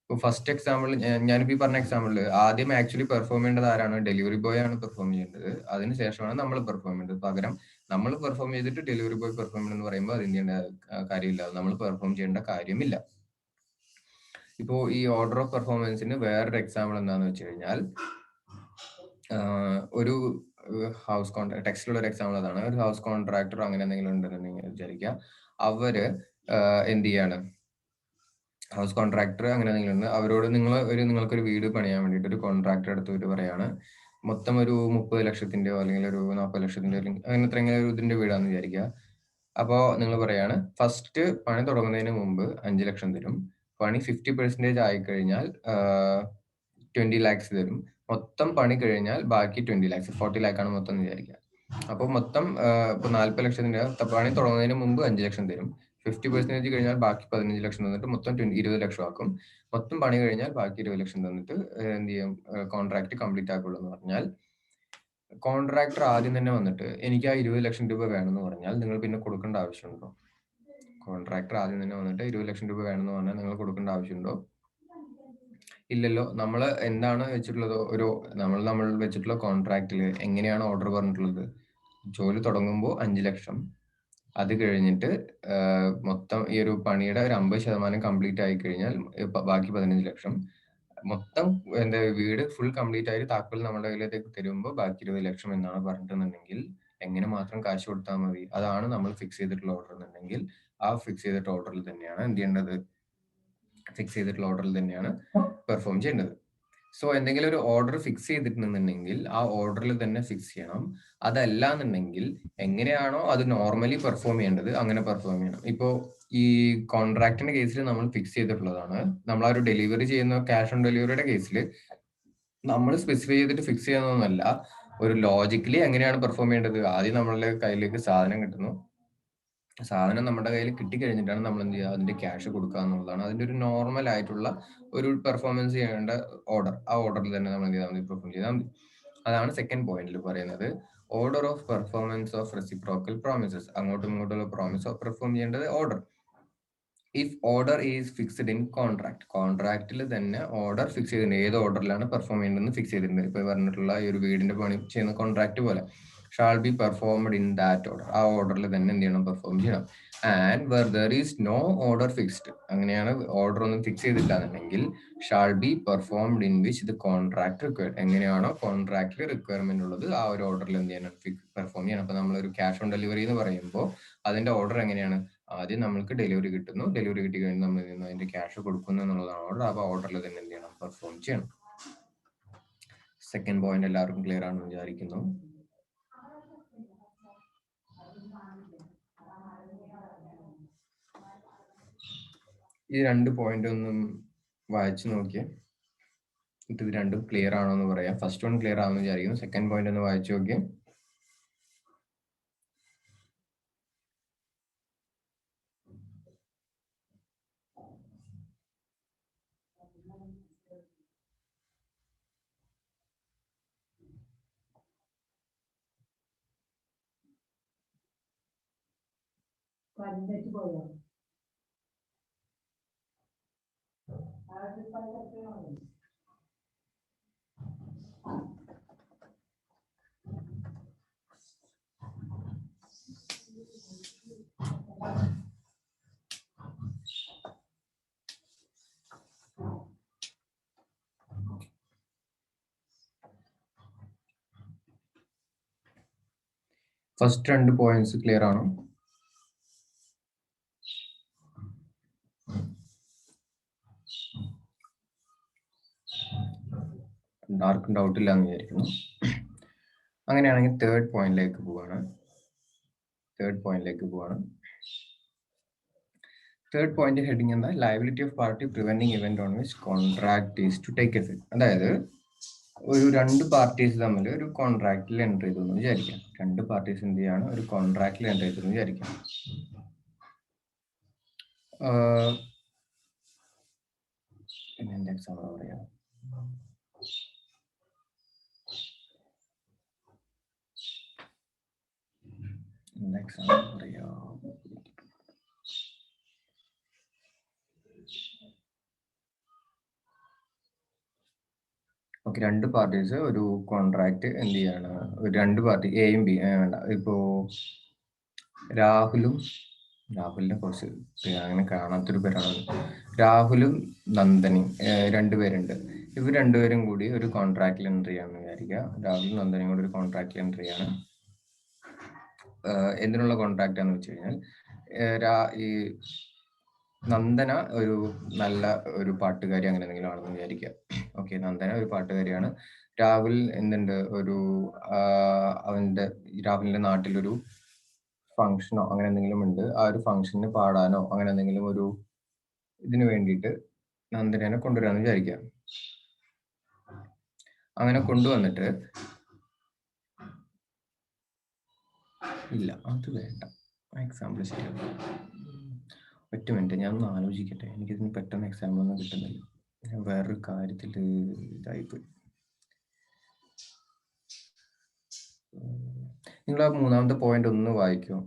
ഇപ്പോൾ ഫസ്റ്റ് എക്സാമ്പിൾ ഞാനിപ്പോൾ ഈ പറഞ്ഞ എക്സാമ്പിളിൽ ആദ്യം ആക്ച്വലി പെർഫോം ചെയ്യേണ്ടത് ആരാണ്? ഡെലിവറി ബോയ് ആണ് പെർഫോം ചെയ്യേണ്ടത്. അതിനുശേഷമാണ് നമ്മൾ പെർഫോം ചെയ്യേണ്ടത്. പകരം നമ്മൾ പെർഫോം ചെയ്തിട്ട് ഡെലിവറി ബോയ് പെർഫോം ചെയ്യണമെന്ന് പറയുമ്പോൾ അത് എന്ത് ചെയ്യേണ്ട കാര്യമില്ല, നമ്മൾ പെർഫോം ചെയ്യേണ്ട കാര്യമില്ല. ഇപ്പോൾ ഈ ഓർഡർ ഓഫ് പെർഫോമൻസിന് വേറൊരു എക്സാമ്പിൾ എന്താണെന്ന് വെച്ച് കഴിഞ്ഞാൽ, ഒരു ഹൗസ് കോൺട്രാക്ട്, ടെക്സ്റ്റിലുള്ള ഒരു എക്സാമ്പിൾ അതാണ്. ഒരു ഹൗസ് കോൺട്രാക്ടർ അങ്ങനെ എന്തെങ്കിലും ഉണ്ടെന്നുണ്ടെങ്കിൽ വിചാരിക്കുക, അവര് എന്ത് ചെയ്യാണ്? ഹൗസ് കോൺട്രാക്ടർ അങ്ങനെ എന്തെങ്കിലും ഉണ്ട്, അവരോട് നിങ്ങൾക്കൊരു വീട് പണിയാൻ വേണ്ടിയിട്ട് ഒരു കോൺട്രാക്ടർ എടുത്തിട്ട് പറയാണ്, മൊത്തം ഒരു 30 ലക്ഷത്തിന്റെയോ അല്ലെങ്കിൽ ഒരു 40 ലക്ഷത്തിന്റെയോ അങ്ങനെ എത്രയെങ്കിലും ഒരു ഇതിന്റെ വീടാന്ന് വിചാരിക്കുക. അപ്പോൾ നിങ്ങൾ പറയാണ്, ഫസ്റ്റ് പണി തുടങ്ങുന്നതിന് മുമ്പ് 5 ലക്ഷം തരും, പണി 50% ആയിക്കഴിഞ്ഞാൽ 20 lakhs തരും, മൊത്തം പണി കഴിഞ്ഞാൽ ബാക്കി 20 lakhs, 40 lakh ആണ് മൊത്തം എന്ന് വിചാരിക്കുക. അപ്പോൾ മൊത്തം ഇപ്പൊ 40 ലക്ഷത്തിന്റെ പണി തുടങ്ങുന്നതിന് മുമ്പ് 5 ലക്ഷം തരും, 50% കഴിഞ്ഞാൽ ബാക്കി 15 ലക്ഷം തന്നിട്ട് മൊത്തം 20 ലക്ഷം ആക്കും, മൊത്തം പണി കഴിഞ്ഞാൽ ബാക്കി 20 ലക്ഷം തന്നിട്ട് എന്ത് ചെയ്യും? കോൺട്രാക്ട് കംപ്ലീറ്റ് ആക്കുള്ളൂ എന്ന് പറഞ്ഞാൽ, കോൺട്രാക്ടർ ആദ്യം തന്നെ വന്നിട്ട് എനിക്ക് ആ 20 ലക്ഷം രൂപ വേണമെന്ന് പറഞ്ഞാൽ നിങ്ങൾ പിന്നെ കൊടുക്കേണ്ട ആവശ്യമുണ്ടോ? കോൺട്രാക്ടർ ആദ്യം തന്നെ വന്നിട്ട് 20 ലക്ഷം രൂപ വേണമെന്ന് പറഞ്ഞാൽ നിങ്ങൾ കൊടുക്കേണ്ട ആവശ്യമുണ്ടോ? ഇല്ലല്ലോ. നമ്മൾ എന്താണ് വെച്ചിട്ടുള്ളത്, നമ്മൾ വെച്ചിട്ടുള്ള കോൺട്രാക്റ്റിൽ എങ്ങനെയാണ് ഓർഡർ പറഞ്ഞിട്ടുള്ളത്? ജോലി തുടങ്ങുമ്പോൾ 5 ലക്ഷം, അത് കഴിഞ്ഞിട്ട് മൊത്തം ഈ ഒരു പണിയുടെ ഒരു 50% കംപ്ലീറ്റ് ആയി കഴിഞ്ഞാൽ ബാക്കി 15 ലക്ഷം, മൊത്തം വീട് ഫുൾ കംപ്ലീറ്റ് ആയിട്ട് താക്കോൽ നമ്മുടെ കയ്യിലേക്ക് തരുമ്പോൾ ബാക്കി 20 ലക്ഷം എന്നാണ് പറഞ്ഞിട്ടുണ്ടെങ്കിൽ എങ്ങനെ മാത്രം കാശ് കൊടുത്താൽ മതി? അതാണ് നമ്മൾ ഫിക്സ് ചെയ്തിട്ടുള്ള ഓർഡർ എന്നുണ്ടെങ്കിൽ ആ ഫിക്സ് ചെയ്തിട്ടുള്ള ഓർഡറിൽ തന്നെയാണ് എന്ത് ചെയ്യേണ്ടത്? ഫിക്സ് ചെയ്തിട്ടുള്ള ഓർഡറിൽ തന്നെയാണ് പെർഫോം ചെയ്യേണ്ടത്. സോ എന്തെങ്കിലും ഒരു ഓർഡർ ഫിക്സ് ചെയ്തിട്ടുണ്ടെന്നുണ്ടെങ്കിൽ ആ ഓർഡറിൽ തന്നെ ഫിക്സ് ചെയ്യണം. അതല്ല എന്നുണ്ടെങ്കിൽ എങ്ങനെയാണോ അത് നോർമലി പെർഫോം ചെയ്യേണ്ടത് അങ്ങനെ പെർഫോം ചെയ്യണം. ഇപ്പോൾ ഈ കോൺട്രാക്ടിന്റെ കേസിൽ നമ്മൾ ഫിക്സ് ചെയ്തിട്ടുള്ളതാണ്. നമ്മൾ ആ ഒരു ഡെലിവറി ചെയ്യുന്ന ക്യാഷ് ഓൺ ഡെലിവറിയുടെ കേസിൽ നമ്മൾ സ്പെസിഫൈ ചെയ്തിട്ട് ഫിക്സ് ചെയ്യുന്നതൊന്നുമല്ല. ഒരു ലോജിക്കലി എങ്ങനെയാണ് പെർഫോം ചെയ്യേണ്ടത്? ആദ്യം നമ്മളുടെ കയ്യിലേക്ക് സാധനം കിട്ടുന്നു, സാധനം നമ്മുടെ കയ്യിൽ കിട്ടിക്കഴിഞ്ഞിട്ടാണ് നമ്മൾ എന്ത് ചെയ്യുക, അതിന്റെ ക്യാഷ് കൊടുക്കുക എന്നുള്ളതാണ് അതിന്റെ ഒരു നോർമൽ ആയിട്ടുള്ള ഒരു പെർഫോമൻസ് ചെയ്യേണ്ട ഓർഡർ. ആ ഓർഡറിൽ തന്നെ നമ്മൾ എന്ത് ചെയ്താൽ മതി? പെർഫോം ചെയ്താൽ മതി. അതാണ് സെക്കൻഡ് പോയിന്റിൽ പറയുന്നത്, order of performance of reciprocal promises. അങ്ങോട്ടും ഇങ്ങോട്ടുള്ള പ്രോമിസ് ഓഫ് പെർഫോം ചെയ്യേണ്ടത് order. If order is fixed in contract, കോൺട്രാക്റ്റിൽ തന്നെ ഓർഡർ ഫിക്സ് ചെയ്തിട്ടുണ്ട്, ഏത് ഓർഡറിലാണ് പെർഫോം ചെയ്യേണ്ടതെന്ന് ഫിക്സ് ചെയ്തിട്ടുണ്ട്. ഇപ്പൊ പറഞ്ഞിട്ടുള്ള ഈ ഒരു വീടിന്റെ പണി ചെയ്യുന്ന കോൺട്രാക്ട് പോലെ shall be performed in that order, ആ ഓർഡറിൽ തന്നെ എന്ത് ചെയ്യണം? പെർഫോം ചെയ്യണം. And where there is no order fixed, അങ്ങനെയാണ് ഓർഡർ ഒന്നും ഫിക്സ് ചെയ്തില്ല എന്നുണ്ടെങ്കിൽ shall be performed in which the contract required, എങ്ങനെയാണോ കോൺട്രാക്റ്റിൽ റിക്വയർമെന്റ് ഉള്ളത് ആ ഒരു ഓർഡറിൽ എന്ത് ചെയ്യണം? പെർഫോം ചെയ്യണം. അപ്പൊ നമ്മളൊരു ക്യാഷ് ഓൺ ഡെലിവറി എന്ന് പറയുമ്പോൾ അതിന്റെ ഓർഡർ എങ്ങനെയാണ്? ആദ്യം നമ്മൾക്ക് ഡെലിവറി കിട്ടുന്നു, ഡെലിവറി കിട്ടി കഴിഞ്ഞ് നമ്മൾ അതിന്റെ ക്യാഷ് കൊടുക്കുന്നു എന്നുള്ളതാണ് ഓർഡർ. അപ്പൊ ഓർഡറിൽ തന്നെ എന്ത് ചെയ്യണം? പെർഫോം ചെയ്യണം. സെക്കൻഡ് പോയിന്റ് എല്ലാവർക്കും ക്ലിയർ ആണെന്ന് വിചാരിക്കുന്നു. ഈ 2 പോയിന്റ് ഒന്നും വായിച്ചു നോക്കിയേ, ഇത് രണ്ടും ക്ലിയർ ആണോ എന്ന് പറയാം. ഫസ്റ്റ് വൺ ക്ലിയർ ആണെന്ന് വിചാരിക്കുന്നു. സെക്കൻഡ് പോയിന്റ് ഒന്ന് വായിച്ചു നോക്കിയേ. ഫസ്റ്റ് 2 പോയിന്റ്സ് ക്ലിയർ ആണോ? ആർക്കും ഡൗട്ട് ഇല്ല എന്ന് വിചാരിക്കുന്നു. അങ്ങനെയാണെങ്കിൽ തേർഡ് പോയിന്റിലേക്ക് പോവാണ്. തേർഡ് പോയിന്റ് ഹെഡിങ് എന്താ? Liability of party preventing event on which contract is to take effect. അതായത് ഒരു 2 പാർട്ടീസ് തമ്മിൽ ഒരു കോൺട്രാക്റ്റിൽ എൻ്റർ ചെയ്തു എന്ന് വിചാരിക്കാം. 2 പാർട്ടീസ് എന്ത് ചെയ്യാണ്? ഒരു കോൺട്രാക്റ്റിൽ എൻ്റർ ചെയ്തു എന്ന് വിചാരിക്കാം. എന്റെ എക്സാമ്പിൾ പറയാം. ഓക്കെ, 2 പാർട്ടീസ് ഒരു കോൺട്രാക്ട് എന്ത് ചെയ്യാണ്? 2 പാർട്ടി എയും ബി വേണ്ട, ഇപ്പോ രാഹുലിനെ കുറച്ച് അങ്ങനെ കാണാത്തൊരു പേരാണ്. രാഹുലും നന്ദനി 2 പേരുണ്ട്. ഇവർ 2 പേരും കൂടി ഒരു കോൺട്രാക്റ്റിൽ എൻ്റർ ചെയ്യാന്ന് വിചാരിക്കുക. രാഹുലും നന്ദനിയും കൂടി ഒരു കോൺട്രാക്റ്റിൽ എൻ്റർ ചെയ്യാണ്. എന്തിനുള്ള കോൺട്രാക്റ്റ് ആണെന്ന് വെച്ച് കഴിഞ്ഞാൽ, ഈ നന്ദന ഒരു നല്ല ഒരു പാട്ടുകാരി അങ്ങനെ എന്തെങ്കിലും ആണെന്ന് വിചാരിക്കുക. ഓക്കെ, നന്ദന ഒരു പാട്ടുകാരിയാണ്. രാഹുൽ എന്തുണ്ട്, രാഹുലിന്റെ നാട്ടിലൊരു ഫംഗ്ഷനോ അങ്ങനെ എന്തെങ്കിലും ഉണ്ട്. ആ ഒരു ഫംഗ്ഷന് പാടാനോ അങ്ങനെ എന്തെങ്കിലും ഒരു ഇതിന് വേണ്ടിയിട്ട് നന്ദനെ കൊണ്ടുവരാന്ന് വിചാരിക്കുക. അങ്ങനെ കൊണ്ടുവന്നിട്ട്, ഇല്ല അത് വേണ്ട, എക്സാമ്പിൾ ശരിയാണ്. ഒറ്റ മിനിറ്റ്, ഞാൻ ഒന്ന് ആലോചിക്കട്ടെ. എനിക്കിതിന് പെട്ടെന്ന് എക്സാമ്പിൾ ഒന്നും കിട്ടുന്നില്ല. ഞാൻ വേറൊരു കാര്യത്തിൽ ഇതായിപ്പോയി. നിങ്ങൾ ആ 3ാമത്തെ പോയിന്റ് ഒന്ന് വായിക്കോ?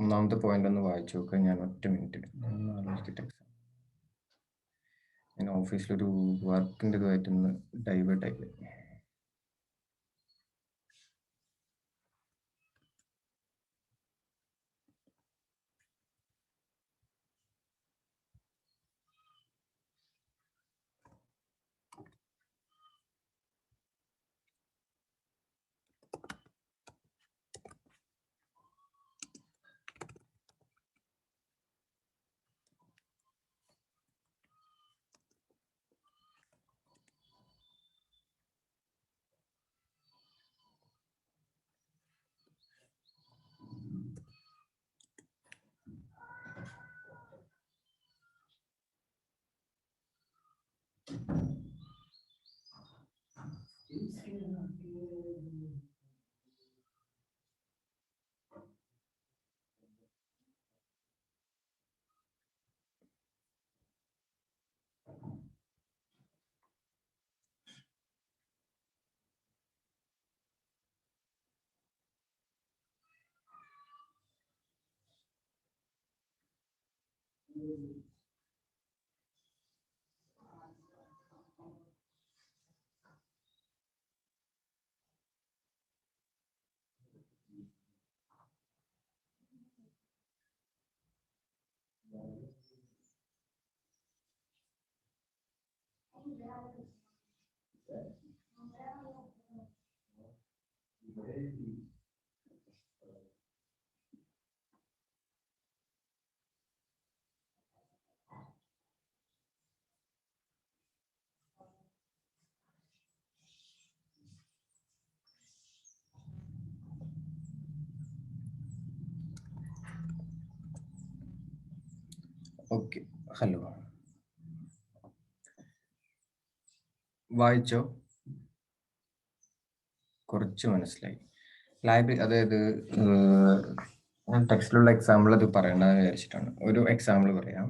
ഒന്നാമത്തെ പോയിന്റ് ഒന്ന് വായിച്ചു നോക്കുക. ഞാൻ ഒറ്റ മിനിറ്റ് ഒന്ന് ആലോചിക്കട്ടെ. ഞാൻ ഓഫീസിലൊരു വർക്കിൻ്റെ ഇതുമായിട്ടൊന്ന് ഡൈവേർട്ട് ആയി. ഓക്കെ, ഹലോ, വായിച്ചോ? കുറച്ച് മനസ്സിലായി. ലൈബ്രറി, അതായത് ഞാൻ ടെക്സ്റ്റിലുള്ള എക്സാമ്പിൾ അത് പറയണമെന്ന് വിചാരിച്ചിട്ടാണ്. ഒരു എക്സാമ്പിൾ പറയാം.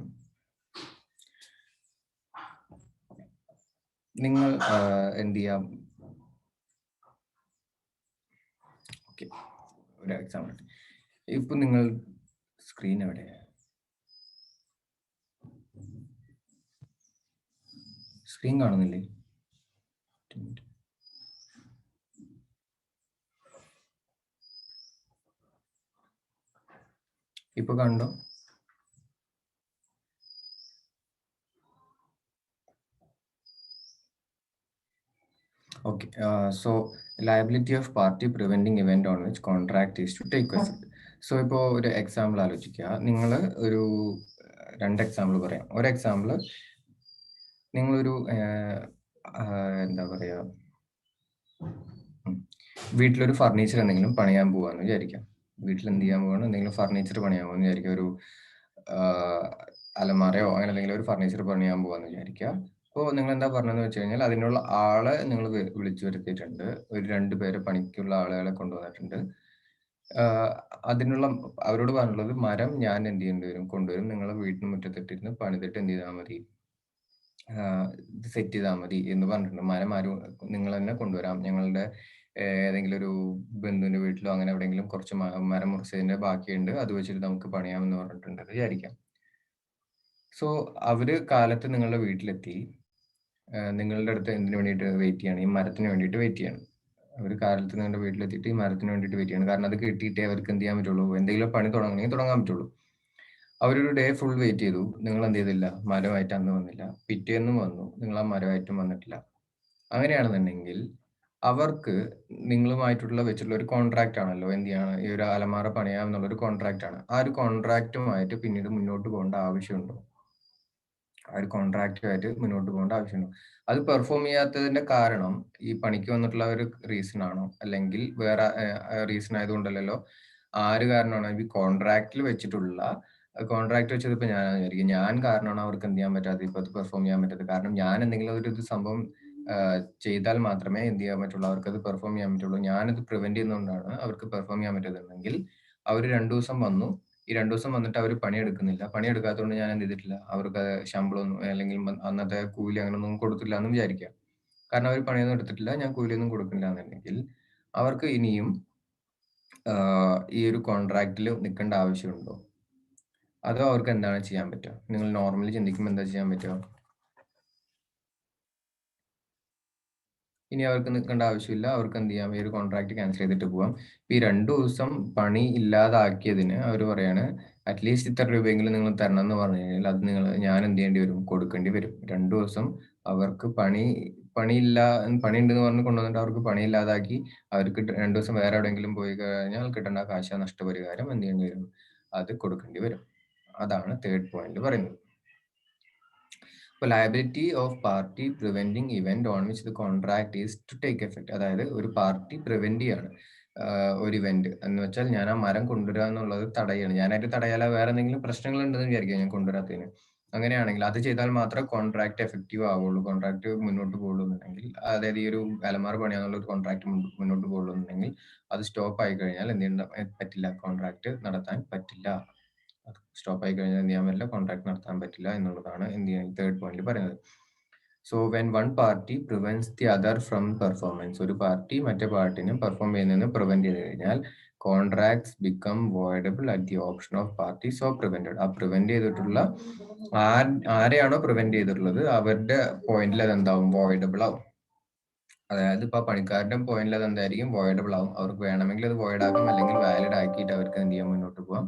നിങ്ങൾ എന്ത് ചെയ്യാം? ഓക്കെ, ഒരു എക്സാമ്പിൾ. ഇപ്പൊ നിങ്ങൾ സ്ക്രീൻ എവിടെ? സ്ക്രീൻ കാണുന്നില്ലേ? ഇപ്പൊ കണ്ടോ? Okay, so liability of party preventing event on which contract is to take effect. So ഇപ്പോൾ ഒരു എക്സാമ്പിൾ ആലോചിക്കുക. നിങ്ങൾ ഒരു രണ്ട് എക്സാമ്പിൾ പറയാം. ഒരു എക്സാമ്പിൾ, നിങ്ങളൊരു എന്താ പറയുക, വീട്ടിലൊരു ഫർണിച്ചർ എന്തെങ്കിലും പണിയാൻ പോവാന്ന് വിചാരിക്കാം. വീട്ടിൽ എന്ത് ചെയ്യാൻ പോവാണ്? എന്തെങ്കിലും ഫർണിച്ചർ പണിയാൻ പോകുന്ന വിചാരിക്കുക. ഒരു അലമാരയോ അങ്ങനെ എന്തെങ്കിലും ഒരു ഫർണിച്ചർ പണിയാൻ പോവാന്ന് വിചാരിക്കുക. അപ്പോൾ നിങ്ങൾ എന്താ പറഞ്ഞതെന്ന് വെച്ച് കഴിഞ്ഞാൽ, അതിനുള്ള ആളെ നിങ്ങൾ വിളിച്ചു വരുത്തിയിട്ടുണ്ട്. ഒരു 2 പേരെ പണിക്കുള്ള ആളുകളെ കൊണ്ടുവന്നിട്ടുണ്ട്. അതിനുള്ള അവരോട് പറഞ്ഞുള്ളത്, മരം ഞാൻ എന്ത് ചെയ്യേണ്ടി വരും, കൊണ്ടുവരും. നിങ്ങളെ വീട്ടിന് മുറ്റത്തിട്ടിരുന്ന് പണിതിട്ട് എന്ത് ചെയ്താൽ മതി, സെറ്റ് ചെയ്താൽ മതി എന്ന് പറഞ്ഞിട്ടുണ്ട്. മരം ആരും നിങ്ങൾ തന്നെ കൊണ്ടുവരാം. ഞങ്ങളുടെ ഏതെങ്കിലും ഒരു ബന്ധുവിന്റെ വീട്ടിലോ അങ്ങനെ എവിടെയെങ്കിലും കുറച്ച് മരം മുറിച്ചതിന്റെ ബാക്കിയുണ്ട്, അത് വെച്ചിട്ട് നമുക്ക് പണിയാമെന്ന് പറഞ്ഞിട്ടുണ്ട് വിചാരിക്കാം. സോ അവര് കാലത്ത് നിങ്ങളുടെ വീട്ടിലെത്തി നിങ്ങളുടെ അടുത്ത് എന്തിനു വേണ്ടിയിട്ട് വെയിറ്റ് ചെയ്യാണ്? ഈ മരത്തിന് വേണ്ടിയിട്ട് വെയിറ്റ് ചെയ്യാണ്. അവർ കാലത്ത് നിങ്ങളുടെ വീട്ടിലെത്തിയിട്ട് ഈ മരത്തിന് വേണ്ടിയിട്ട് വെയിറ്റ് ചെയ്യാണ്. കാരണം അത് കിട്ടിയിട്ടേ അവർക്ക് എന്ത് ചെയ്യാൻ പറ്റുള്ളൂ, എന്തെങ്കിലും പണി തുടങ്ങണമെങ്കിൽ തുടങ്ങാൻ പറ്റുള്ളൂ. അവരൊരു ഡേ ഫുൾ വെയിറ്റ് ചെയ്തു. നിങ്ങൾ എന്ത് ചെയ്തില്ല? മരമായിട്ട് അന്ന് വന്നില്ല. പിറ്റേന്നും വന്നു, നിങ്ങൾ ആ മരമായിട്ടും വന്നിട്ടില്ല. അങ്ങനെയാണെന്നുണ്ടെങ്കിൽ അവർക്ക് നിങ്ങളുമായിട്ടുള്ള വെച്ചിട്ടുള്ള ഒരു കോൺട്രാക്റ്റ് ആണല്ലോ എന്ത് ചെയ്യാണ്, ഈ ഒരു അലമാര പണിയാം എന്നുള്ളൊരു കോൺട്രാക്റ്റ് ആണ്. ആ ഒരു കോൺട്രാക്റ്റുമായിട്ട് പിന്നീട് മുന്നോട്ട് പോകേണ്ട ആവശ്യമുണ്ടോ? ആ ഒരു കോൺട്രാക്റ്റുമായിട്ട് മുന്നോട്ട് പോകേണ്ട ആവശ്യമുണ്ടോ? അത് പെർഫോം ചെയ്യാത്തതിന്റെ കാരണം ഈ പണിക്ക് വന്നിട്ടുള്ള ഒരു റീസൺ ആണോ, അല്ലെങ്കിൽ വേറെ റീസൺ ആയതുകൊണ്ടല്ലോ? ആര് കാരണമാണ്? ഈ കോൺട്രാക്റ്റിൽ വെച്ചിട്ടുള്ള കോൺട്രാക്ട് വെച്ചത് ഇപ്പൊ ഞാനാണ് വിചാരിക്കും. ഞാൻ കാരണമാണ് അവർക്ക് എന്ത് ചെയ്യാൻ പറ്റാത്തത്, ഇപ്പൊ അത് പെർഫോം ചെയ്യാൻ പറ്റാത്തത്. കാരണം ഞാൻ എന്തെങ്കിലും ഒരു സംഭവം ചെയ്താൽ മാത്രമേ എന്ത് ചെയ്യാൻ പറ്റുള്ളൂ, അവർക്ക് അത് പെർഫോം ചെയ്യാൻ പറ്റുള്ളൂ. ഞാനത് പ്രിവെന്റ് ചെയ്യുന്നതുകൊണ്ടാണ് അവർക്ക് പെർഫോം ചെയ്യാൻ പറ്റുന്നുണ്ടെങ്കിൽ അവർ 2 ദിവസം വന്നു, ഈ 2 ദിവസം വന്നിട്ട് അവർ പണിയെടുക്കുന്നില്ല. പണിയെടുക്കാത്തതുകൊണ്ട് ഞാൻ എന്ത് ചെയ്തിട്ടില്ല, അവർക്ക് ശമ്പളമൊന്നും അല്ലെങ്കിൽ അന്നത്തെ കൂലി അങ്ങനെയൊന്നും കൊടുത്തില്ല എന്ന് വിചാരിക്കാം. കാരണം അവർ പണിയൊന്നും എടുത്തിട്ടില്ല, ഞാൻ കൂലിയൊന്നും കൊടുക്കില്ല എന്നുണ്ടെങ്കിൽ അവർക്ക് ഇനിയും ഈ ഒരു കോൺട്രാക്റ്റിൽ നിൽക്കേണ്ട ആവശ്യമുണ്ടോ? അതോ അവർക്ക് എന്താണ് ചെയ്യാൻ പറ്റുക? നിങ്ങൾ നോർമലി ചിന്തിക്കുമ്പോൾ എന്താ ചെയ്യാൻ പറ്റുക? ഇനി അവർക്ക് നിൽക്കേണ്ട ആവശ്യമില്ല. അവർക്ക് എന്ത് ചെയ്യാം? ഈ ഒരു കോൺട്രാക്ട് ക്യാൻസൽ ചെയ്തിട്ട് പോവാം. ഈ 2 ദിവസം പണി ഇല്ലാതാക്കിയതിന് അവർ പറയാണ് അറ്റ്ലീസ്റ്റ് ഇത്ര രൂപയെങ്കിലും നിങ്ങൾ തരണം എന്ന് പറഞ്ഞു കഴിഞ്ഞാൽ അത് ഞാൻ എന്ത് ചെയ്യേണ്ടി വരും? കൊടുക്കേണ്ടി വരും. 2 ദിവസം അവർക്ക് പണിയുണ്ടെന്ന് പറഞ്ഞ് കൊണ്ടുവന്നിട്ട് അവർക്ക് പണിയില്ലാതാക്കി അവർക്ക് 2 ദിവസം വേറെ എവിടെയെങ്കിലും പോയി കഴിഞ്ഞാൽ കിട്ടേണ്ട കാശ് നഷ്ടപരിഹാരം എന്ത് ചെയ്യേണ്ടി വരും? അത് കൊടുക്കേണ്ടി വരും. അതാണ് തേർഡ് പോയിന്റിൽ പറയുന്നത്. ഇപ്പോൾ liability of party preventing event on which the contract is to take effect. അതായത് ഒരു പാർട്ടി പ്രിവെന്റ് ചെയ്യാണ് ഒരു ഇവന്റ് എന്ന് വെച്ചാൽ ഞാൻ ആ മരം കൊണ്ടുവരിക എന്നുള്ളത് തടയാണ്. ഞാനായിട്ട് തടയാല വേറെ എന്തെങ്കിലും പ്രശ്നങ്ങൾ ഉണ്ടെന്ന് വിചാരിക്കുക ഞാൻ കൊണ്ടുവരാത്തതിന്. അങ്ങനെയാണെങ്കിൽ അത് ചെയ്താൽ മാത്രമേ കോൺട്രാക്ട് എഫക്റ്റീവ് ആവുള്ളൂ, കോൺട്രാക്ട് മുന്നോട്ട് പോകുള്ളൂ എന്നുണ്ടെങ്കിൽ, അതായത് ഈ ഒരു അലമാര പണിയാന്നുള്ള ഒരു കോൺട്രാക്ട് മുന്നോട്ട് പോകുള്ളൂ എന്നുണ്ടെങ്കിൽ അത് സ്റ്റോപ്പ് ആയി കഴിഞ്ഞാൽ എന്ത് ചെയ്യാൻ പറ്റില്ല? കോൺട്രാക്ട് നടത്താൻ പറ്റില്ല. സ്റ്റോപ്പ് ആയി കഴിഞ്ഞാൽ എന്ത് ചെയ്യാൻ പറ്റില്ല? കോൺട്രാക്ട് നടത്താൻ പറ്റില്ല എന്നുള്ളതാണ് എന്ത് ചെയ്യാൻ തേർഡ് പോയിന്റിൽ പറയുന്നത്. So when one party prevents the other from performance, ഒരു പാർട്ടി മറ്റേ പാർട്ടിനെ പെർഫോം ചെയ്യുന്നതിന് പ്രിവെന്റ് ചെയ്ത് കഴിഞ്ഞാൽ contracts become voidable at the option of party so prevented. ആ പ്രിവെന്റ് ചെയ്തിട്ടുള്ള ആരെയാണോ പ്രിവെന്റ് ചെയ്തിട്ടുള്ളത് അവരുടെ പോയിന്റിൽ അത് എന്താവും? വോയിഡബിൾ ആവും. അതായത് ഇപ്പൊ പണിക്കാരുടെ പോയിന്റിൽ അത് എന്തായിരിക്കും? വോയിഡബിൾ ആവും. അവർക്ക് വേണമെങ്കിൽ അത് വോയിഡ് ആക്കാം, അല്ലെങ്കിൽ വാലിഡ് ആക്കിയിട്ട് അവർക്ക് എന്ത് ചെയ്യാൻ മുന്നോട്ട് പോകാം.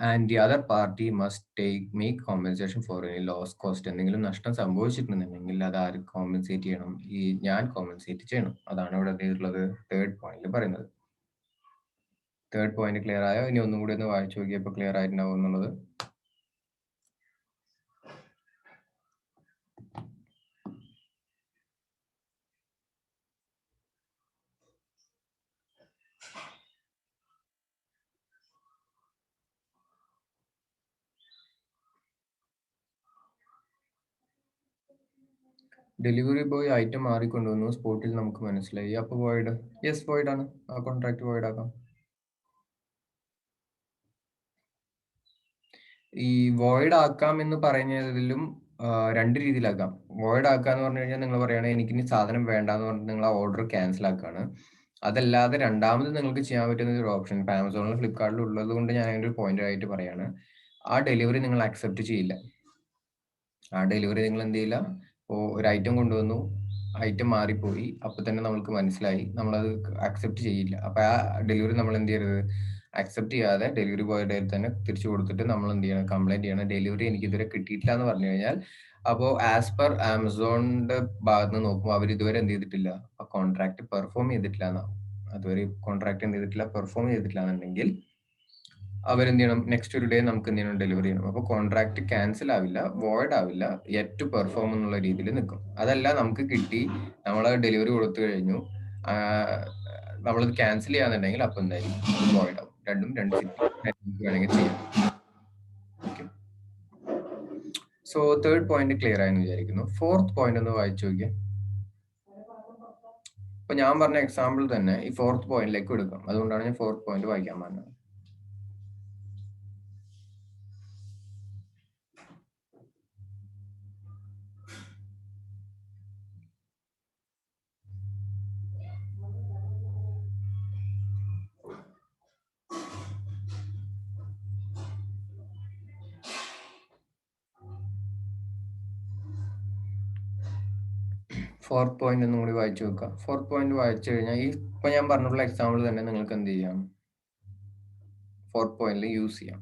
And the other party must make compensation for any loss cost. എന്തെങ്കിലും നഷ്ടം സംഭവിച്ചിട്ടുണ്ടെങ്കിൽ അത് ആര് കോമ്പൻസേറ്റ് ചെയ്യണം? ഞാൻ കോമ്പൻസേറ്റ് ചെയ്യണം. അതാണ് ഇവിടെ ഉള്ളത് തേർഡ് പോയിന്റിൽ പറയുന്നത്. തേർഡ് പോയിന്റ് ക്ലിയർ ആയോ? ഇനി ഒന്നും കൂടി ഒന്ന് വായിച്ചു നോക്കിയപ്പോൾ ക്ലിയർ ആയിട്ടുണ്ടാവും എന്നുള്ളത്. ഡെലിവറി ബോയ് ഐറ്റം മാറിക്കൊണ്ടുവന്നു, സ്പോട്ടിൽ നമുക്ക് മനസ്സിലായി. അപ്പൊ വോയിഡ്? യെസ്, വോയിഡ് ആണ്. ആ കോൺട്രാക്ട് വോയിഡ് ആക്കാം. ഈ വോയിഡ് ആക്കാം എന്ന് പറയുന്നതിലും 2 രീതിയിലാക്കാം. വോയിഡ് ആക്കുക എന്ന് പറഞ്ഞു കഴിഞ്ഞാൽ നിങ്ങൾ പറയുകയാണെങ്കിൽ എനിക്കിനി സാധനം വേണ്ട എന്ന് പറഞ്ഞിട്ട് നിങ്ങൾ ആ ഓർഡർ ക്യാൻസൽ ആക്കുകയാണ്. അതല്ലാതെ രണ്ടാമത് നിങ്ങൾക്ക് ചെയ്യാൻ പറ്റുന്ന ഒരു ഓപ്ഷൻ ഇപ്പൊ ആമസോണിലും ഫ്ലിപ്കാർട്ടിലും ഉള്ളത് കൊണ്ട് ഞാൻ അതിന്റെ ഒരു പോയിന്റ് ആയിട്ട് പറയാണ്, ആ ഡെലിവറി നിങ്ങൾ അക്സെപ്റ്റ് ചെയ്യില്ല. ആ ഡെലിവറി നിങ്ങൾ എന്ത് ചെയ്യില്ല? ഇപ്പോൾ ഒരു ഐറ്റം കൊണ്ടുവന്നു, ഐറ്റം മാറിപ്പോയി, അപ്പൊ തന്നെ നമ്മൾക്ക് മനസ്സിലായി, നമ്മളത് അക്സെപ്റ്റ് ചെയ്യില്ല. അപ്പൊ ആ ഡെലിവറി നമ്മൾ എന്ത് ചെയ്യരുത്? അക്സെപ്റ്റ് ചെയ്യാതെ ഡെലിവറി ബോയുടെ തന്നെ തിരിച്ചു കൊടുത്തിട്ട് നമ്മൾ എന്ത് ചെയ്യണം? കംപ്ലൈന്റ് ചെയ്യണം. ഡെലിവറി എനിക്ക് ഇതുവരെ കിട്ടിയിട്ടില്ല എന്ന് പറഞ്ഞു കഴിഞ്ഞാൽ, അപ്പോൾ ആസ് പെർ ആമസോണിന്റെ ഭാഗത്ത് നിന്ന് നോക്കുമ്പോൾ അവർ ഇതുവരെ എന്ത് ചെയ്തിട്ടില്ല? ആ കോൺട്രാക്ട് പെർഫോം ചെയ്തിട്ടില്ല എന്നാവും. അതുവരെ കോൺട്രാക്ട് എന്ത് ചെയ്തിട്ടില്ല? പെർഫോം ചെയ്തിട്ടില്ല എന്നുണ്ടെങ്കിൽ അവരെന്ത് ചെയ്യണം? നെക്സ്റ്റ് ഒരു ഡേ നമുക്ക് എന്ത് ചെയ്യണം? ഡെലിവറി ചെയ്യണം. അപ്പോൾ കോൺട്രാക്ട് ക്യാൻസൽ ആവില്ല, വോയിഡ് ആവില്ല, യെറ്റ് ടു പെർഫോം എന്നുള്ള രീതിയിൽ നിൽക്കും. അതല്ല, നമുക്ക് കിട്ടി, നമ്മൾ ഡെലിവറി കൊടുത്തു കഴിഞ്ഞു, നമ്മളത് ക്യാൻസൽ ചെയ്യാന്നുണ്ടെങ്കിൽ അപ്പൊ എന്തായാലും വോയിഡ് ആവും. രണ്ടും രണ്ട് വേണമെങ്കിൽ ചെയ്യാം. Okay, so third point clear ആയെന്ന് വിചാരിക്കുന്നു. ഫോർത്ത് പോയിന്റ് ഒന്ന് വായിച്ചു നോക്കിയേ. ഇപ്പൊ ഞാൻ പറഞ്ഞ എക്സാമ്പിൾ തന്നെ ഈ ഫോർത്ത് പോയിന്റിലേക്ക് എടുക്കാം. അതുകൊണ്ടാണ് ഞാൻ ഫോർത്ത് പോയിന്റ് വായിക്കാൻ പറഞ്ഞത്. ഫോർത്ത് പോയിന്റ് ഒന്നും കൂടി വായിച്ചു നോക്കാം. ഫോർത്ത് പോയിന്റ് വായിച്ചു കഴിഞ്ഞാൽ ഈ ഇപ്പൊ ഞാൻ പറഞ്ഞിട്ടുള്ള എക്സാമ്പിൾ തന്നെ നിങ്ങൾക്ക് എന്ത് ചെയ്യാം? ഫോർത്ത് പോയിന്റിൽ യൂസ് ചെയ്യാം.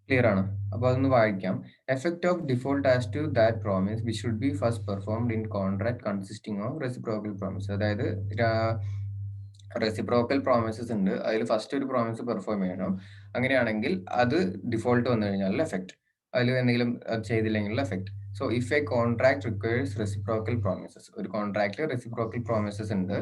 ക്ലിയർ ആണ്? അപ്പൊ അതൊന്ന് വായിക്കാം. Effect of default as to that promise which should be first performed in contract consisting of reciprocal promise. അതായത് റെസിപ്രോക്കൽ പ്രോമിസസ് ഉണ്ട്, അതിൽ ഫസ്റ്റ് ഒരു പ്രോമിസ് പെർഫോം ചെയ്യണം. അങ്ങനെയാണെങ്കിൽ അത് ഡിഫോൾട്ട് വന്നു കഴിഞ്ഞാൽ എഫക്ട്, അതിൽ എന്തെങ്കിലും ചെയ്തില്ലെങ്കിലുള്ള effect. So if a contract requires reciprocal promises, ഒരു കോൺട്രാക്റ്റിൽ റെസിപ്രോക്കൽ പ്രോമിസസ് ഉണ്ട്,